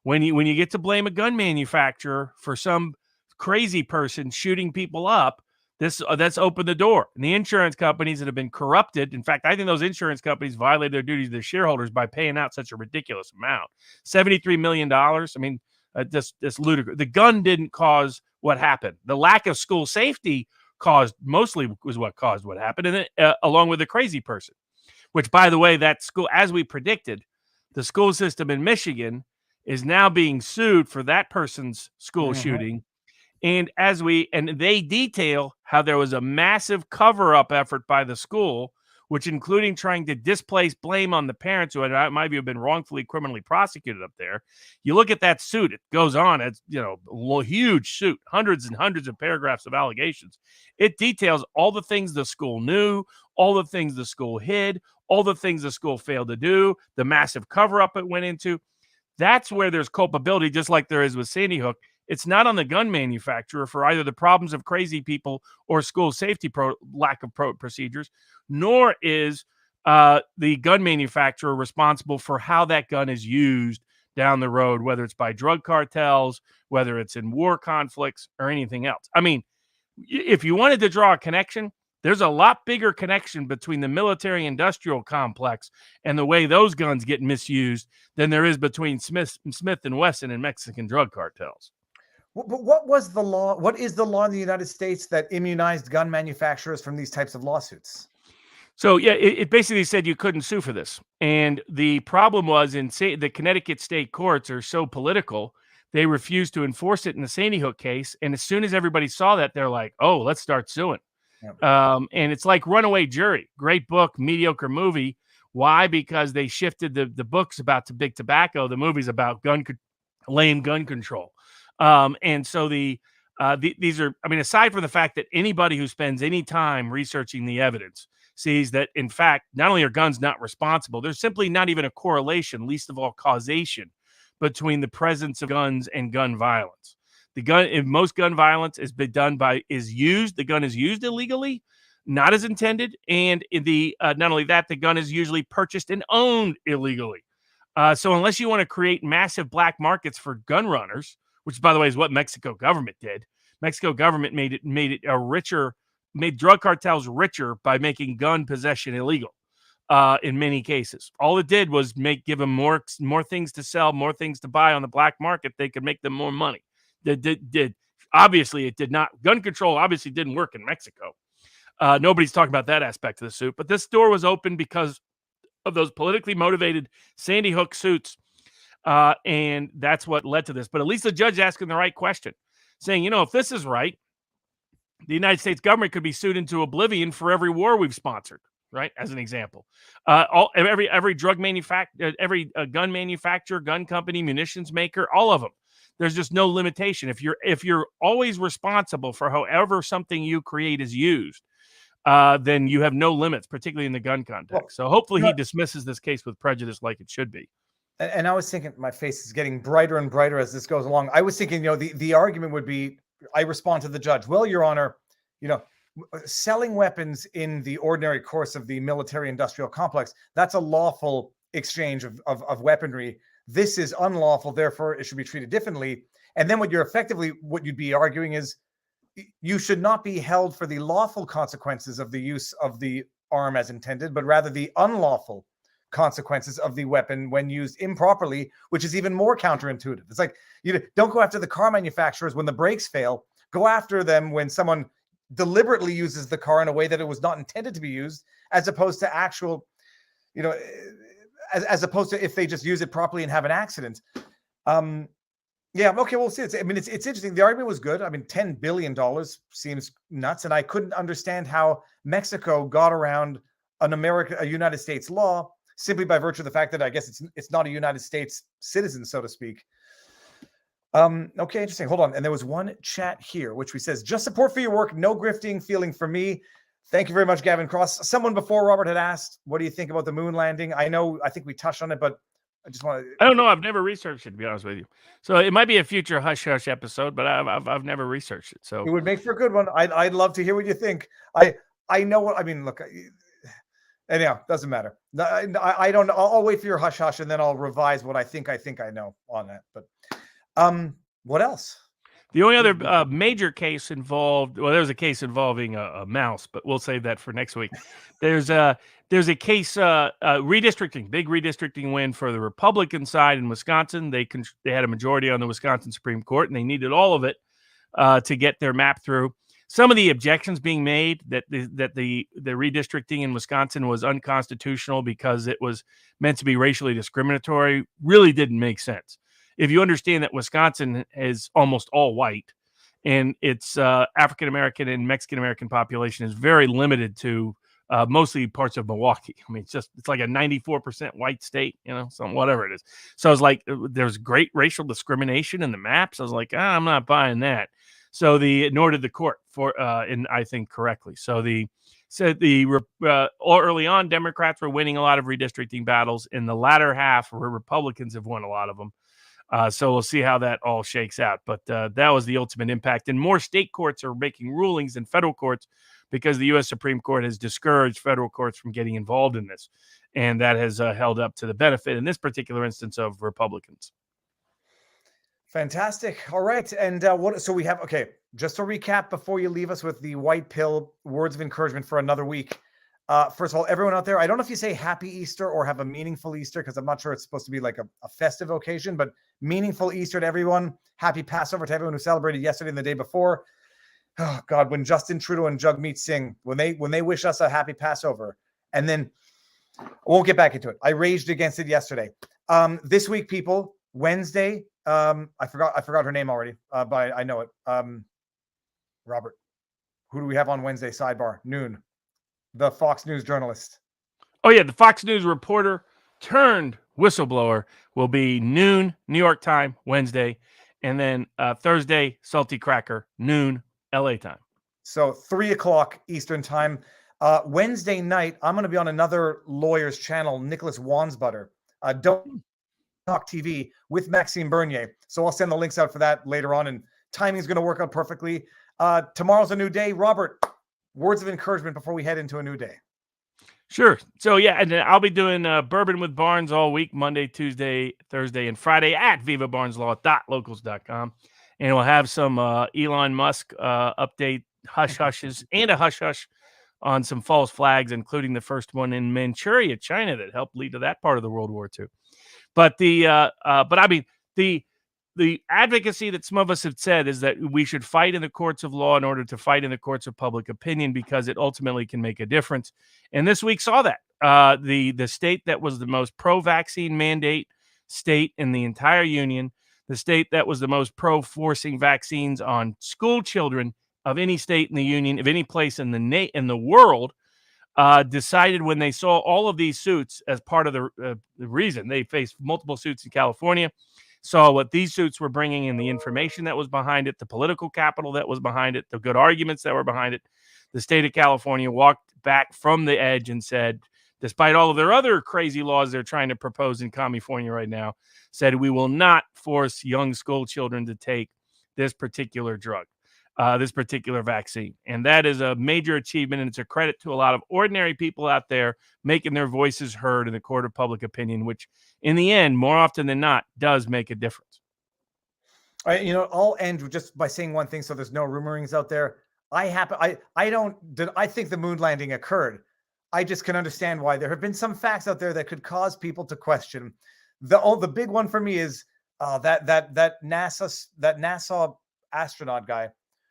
When you get to blame a gun manufacturer for some crazy person shooting people up, that's opened the door. And the insurance companies that have been corrupted, in fact, I think those insurance companies violated their duty to their shareholders by paying out such a ridiculous amount. $73 million. I mean, that's ludicrous. The gun didn't cause what happened. The lack of school safety was what caused what happened, and along with the crazy person, which, by the way, that school, as we predicted, the school system in Michigan is now being sued for that person's school shooting. And they detail how there was a massive cover-up effort by the school, which including trying to displace blame on the parents who had, in my view, have been wrongfully criminally prosecuted up there. You look at that suit, it goes on. It's, a huge suit, hundreds and hundreds of paragraphs of allegations. It details all the things the school knew, all the things the school hid, all the things the school failed to do, the massive cover-up it went into. That's where there's culpability, just like there is with Sandy Hook. It's not on the gun manufacturer for either the problems of crazy people or school safety lack of procedures, nor is the gun manufacturer responsible for how that gun is used down the road, whether it's by drug cartels, whether it's in war conflicts, or anything else. I mean, if you wanted to draw a connection, there's a lot bigger connection between the military-industrial complex and the way those guns get misused than there is between Smith and Wesson and Mexican drug cartels.
But what was the law? What is the law in the United States that immunized gun manufacturers from these types of lawsuits?
So, yeah, it basically said you couldn't sue for this. And the problem was the Connecticut state courts are so political, they refused to enforce it in the Sandy Hook case. And as soon as everybody saw that, they're like, oh, let's start suing. And it's like Runaway Jury, great book, mediocre movie. Why? Because they shifted the books about big tobacco. The movie's about lame gun control. And so these are, I mean, aside from the fact that anybody who spends any time researching the evidence sees that, in fact, not only are guns not responsible, there's simply not even a correlation, least of all causation, between the presence of guns and gun violence. If most gun violence the gun is used illegally, not as intended, and not only that, the gun is usually purchased and owned illegally. So unless you want to create massive black markets for gun runners, which, by the way, is what Mexico government did. Mexico government made drug cartels richer by making gun possession illegal. In many cases, all it did was give them more things to sell, more things to buy on the black market. They could make them more money. Obviously, it did not. Gun control obviously didn't work in Mexico. Nobody's talking about that aspect of the suit, but this door was open because of those politically motivated Sandy Hook suits. And that's what led to this. But at least the judge asking the right question, saying, if this is right, the United States government could be sued into oblivion for every war we've sponsored, right? As an example, every drug manufacturer, every gun manufacturer, gun company, munitions maker, all of them. There's just no limitation. If you're always responsible for however something you create is used, then you have no limits, particularly in the gun context. So hopefully he dismisses this case with prejudice like it should be.
And I was thinking, my face is getting brighter and brighter as this goes along. I was thinking, the argument would be, I respond to the judge, well, Your Honor, selling weapons in the ordinary course of the military industrial complex, that's a lawful exchange of weaponry. This is unlawful, therefore it should be treated differently. And then what you'd be arguing is you should not be held for the lawful consequences of the use of the arm as intended, but rather the unlawful consequences of the weapon when used improperly, which is even more counterintuitive. It's like, you don't go after the car manufacturers when the brakes fail. Go after them when someone deliberately uses the car in a way that it was not intended to be used, as opposed to as opposed to if they just use it properly and have an accident. Yeah, okay, we'll see. It's interesting. The argument was good. I mean, $10 billion seems nuts, and I couldn't understand how Mexico got around a United States law simply by virtue of the fact that I guess it's not a United States citizen, so to speak. Okay, interesting. Hold on. And there was one chat here, which says, just support for your work, no grifting feeling for me. Thank you very much, Gavin Cross. Someone before Robert had asked, what do you think about the moon landing? I think we touched on it, but I just want to...
I don't know. I've never researched it, to be honest with you. So it might be a future hush hush episode, but I've never researched it. So
it would make for a good one. I'd love to hear what you think. I know what I mean. Look, anyhow, doesn't matter. I don't know. I'll wait for your hush hush and then I'll revise what I think I know on that. But what else?
The only other major case involved, well, there's a case involving a mouse, but we'll save that for next week. There's a case, redistricting, big redistricting win for the Republican side in Wisconsin. They had a majority on the Wisconsin Supreme Court, and they needed all of it to get their map through. Some of the objections being made that the redistricting in Wisconsin was unconstitutional because it was meant to be racially discriminatory really didn't make sense. If you understand that Wisconsin is almost all white and its African-American and Mexican-American population is very limited to mostly parts of Milwaukee. I mean, it's like a 94% white state, whatever it is. So I was like, there's great racial discrimination in the maps. I was like, I'm not buying that. So nor did the court and I think correctly. So early on, Democrats were winning a lot of redistricting battles. In the latter half, where Republicans have won a lot of them. So we'll see how that all shakes out. But that was the ultimate impact. And more state courts are making rulings than federal courts because the U.S. Supreme Court has discouraged federal courts from getting involved in this. And that has held up to the benefit, in this particular instance, of Republicans.
Fantastic. All right. And so we have, okay, just to recap before you leave us with the white pill words of encouragement for another week. First of all, everyone out there, I don't know if you say happy Easter or have a meaningful Easter, because I'm not sure it's supposed to be like a festive occasion, but meaningful Easter to everyone. Happy Passover to everyone who celebrated yesterday and the day before. Oh God, when Justin Trudeau and Jagmeet Singh, when they wish us a happy Passover, and then I won't get back into it. I raged against it yesterday. This week, people, Wednesday, I forgot her name already, but I know it. Robert. Who do we have on Wednesday? Sidebar, noon. The Fox News journalist.
Oh, yeah. The Fox News reporter turned whistleblower will be noon, New York time, Wednesday. And then Thursday, Salty Cracker, noon, LA time.
So 3 o'clock Eastern time. Wednesday night, I'm going to be on another lawyer's channel, Nicholas Wansbutter. Don't Talk TV with Maxime Bernier. So I'll send the links out for that later on, and timing is going to work out perfectly. Tomorrow's a new day. Robert, words of encouragement before we head into a new day.
Sure. So, yeah, and then I'll be doing Bourbon with Barnes all week, Monday, Tuesday, Thursday, and Friday at vivabarneslaw.locals.com. And we'll have some Elon Musk update hush-hushes and a hush-hush on some false flags, including the first one in Manchuria, China, that helped lead to that part of the World War II. But the advocacy that some of us have said is that we should fight in the courts of law in order to fight in the courts of public opinion, because it ultimately can make a difference. And this week saw that. The state that was the most pro-vaccine mandate state in the entire union, the state that was the most pro-forcing vaccines on school children of any state in the union, of any place in the world, decided when they saw all of these suits as part of the reason they faced multiple suits in California, saw what these suits were bringing and the information that was behind it, the political capital that was behind it, the good arguments that were behind it. The state of California walked back from the edge and said, despite all of their other crazy laws they're trying to propose in California right now, said we will not force young school children to take this particular drug. This particular vaccine. And that is a major achievement, and it's a credit to a lot of ordinary people out there making their voices heard in the court of public opinion, which in the end, more often than not, does make a difference.
I'll end just by saying one thing so there's no rumorings out there. I think the moon landing occurred. I just can understand why there have been some facts out there that could cause people to question. The big one for me is that NASA astronaut guy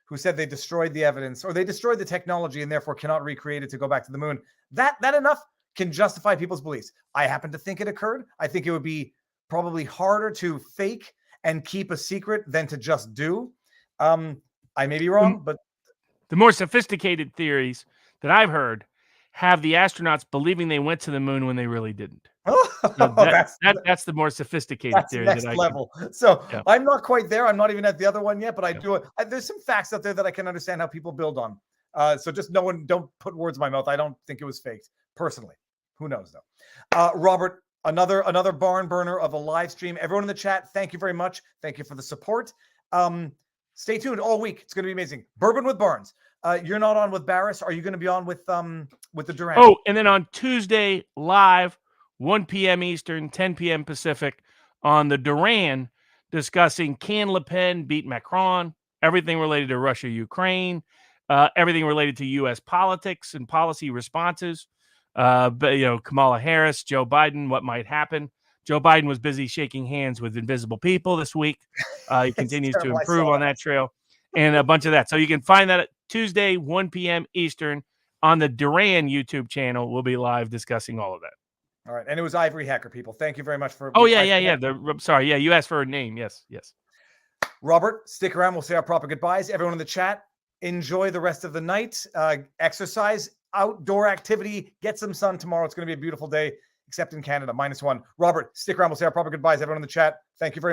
who said they destroyed the evidence, or they destroyed the technology and therefore cannot recreate it to go back to the moon. That enough can justify people's beliefs. I happen to think it occurred. I think it would be probably harder to fake and keep a secret than to just do. I may be wrong, but
the more sophisticated theories that I've heard have the astronauts believing they went to the moon when they really didn't. That's the more sophisticated theory.
Next level. Yeah. I'm not quite there. I'm not even at the other one yet, but there's some facts out there that I can understand how people build on. So just don't put words in my mouth. I don't think it was faked personally. Who knows though? Robert, another barn burner of a live stream. Everyone in the chat, thank you very much. Thank you for the support. Stay tuned all week. It's going to be amazing. Bourbon with Barnes. You're not on with Barris. Are you going to be on with the Durant?
Oh, and then on Tuesday live, 1 p.m. Eastern, 10 p.m. Pacific, on the Duran, discussing can Le Pen beat Macron, everything related to Russia, Ukraine, everything related to U.S. politics and policy responses. Kamala Harris, Joe Biden, what might happen. Joe Biden was busy shaking hands with invisible people this week. He continues to improve on that trail, and a bunch of that. So you can find that at Tuesday, 1 p.m. Eastern, on the Duran YouTube channel. We'll be live discussing all of that.
All right. And it was Ivory Hacker, people. Thank you very much for...
Oh, yeah. Sorry. Yeah, you asked for a name. Yes.
Robert, stick around. We'll say our proper goodbyes. Everyone in the chat, enjoy the rest of the night. Exercise, outdoor activity, get some sun tomorrow. It's going to be a beautiful day, except in Canada, -1. Robert, stick around. We'll say our proper goodbyes. Everyone in the chat, thank you very much.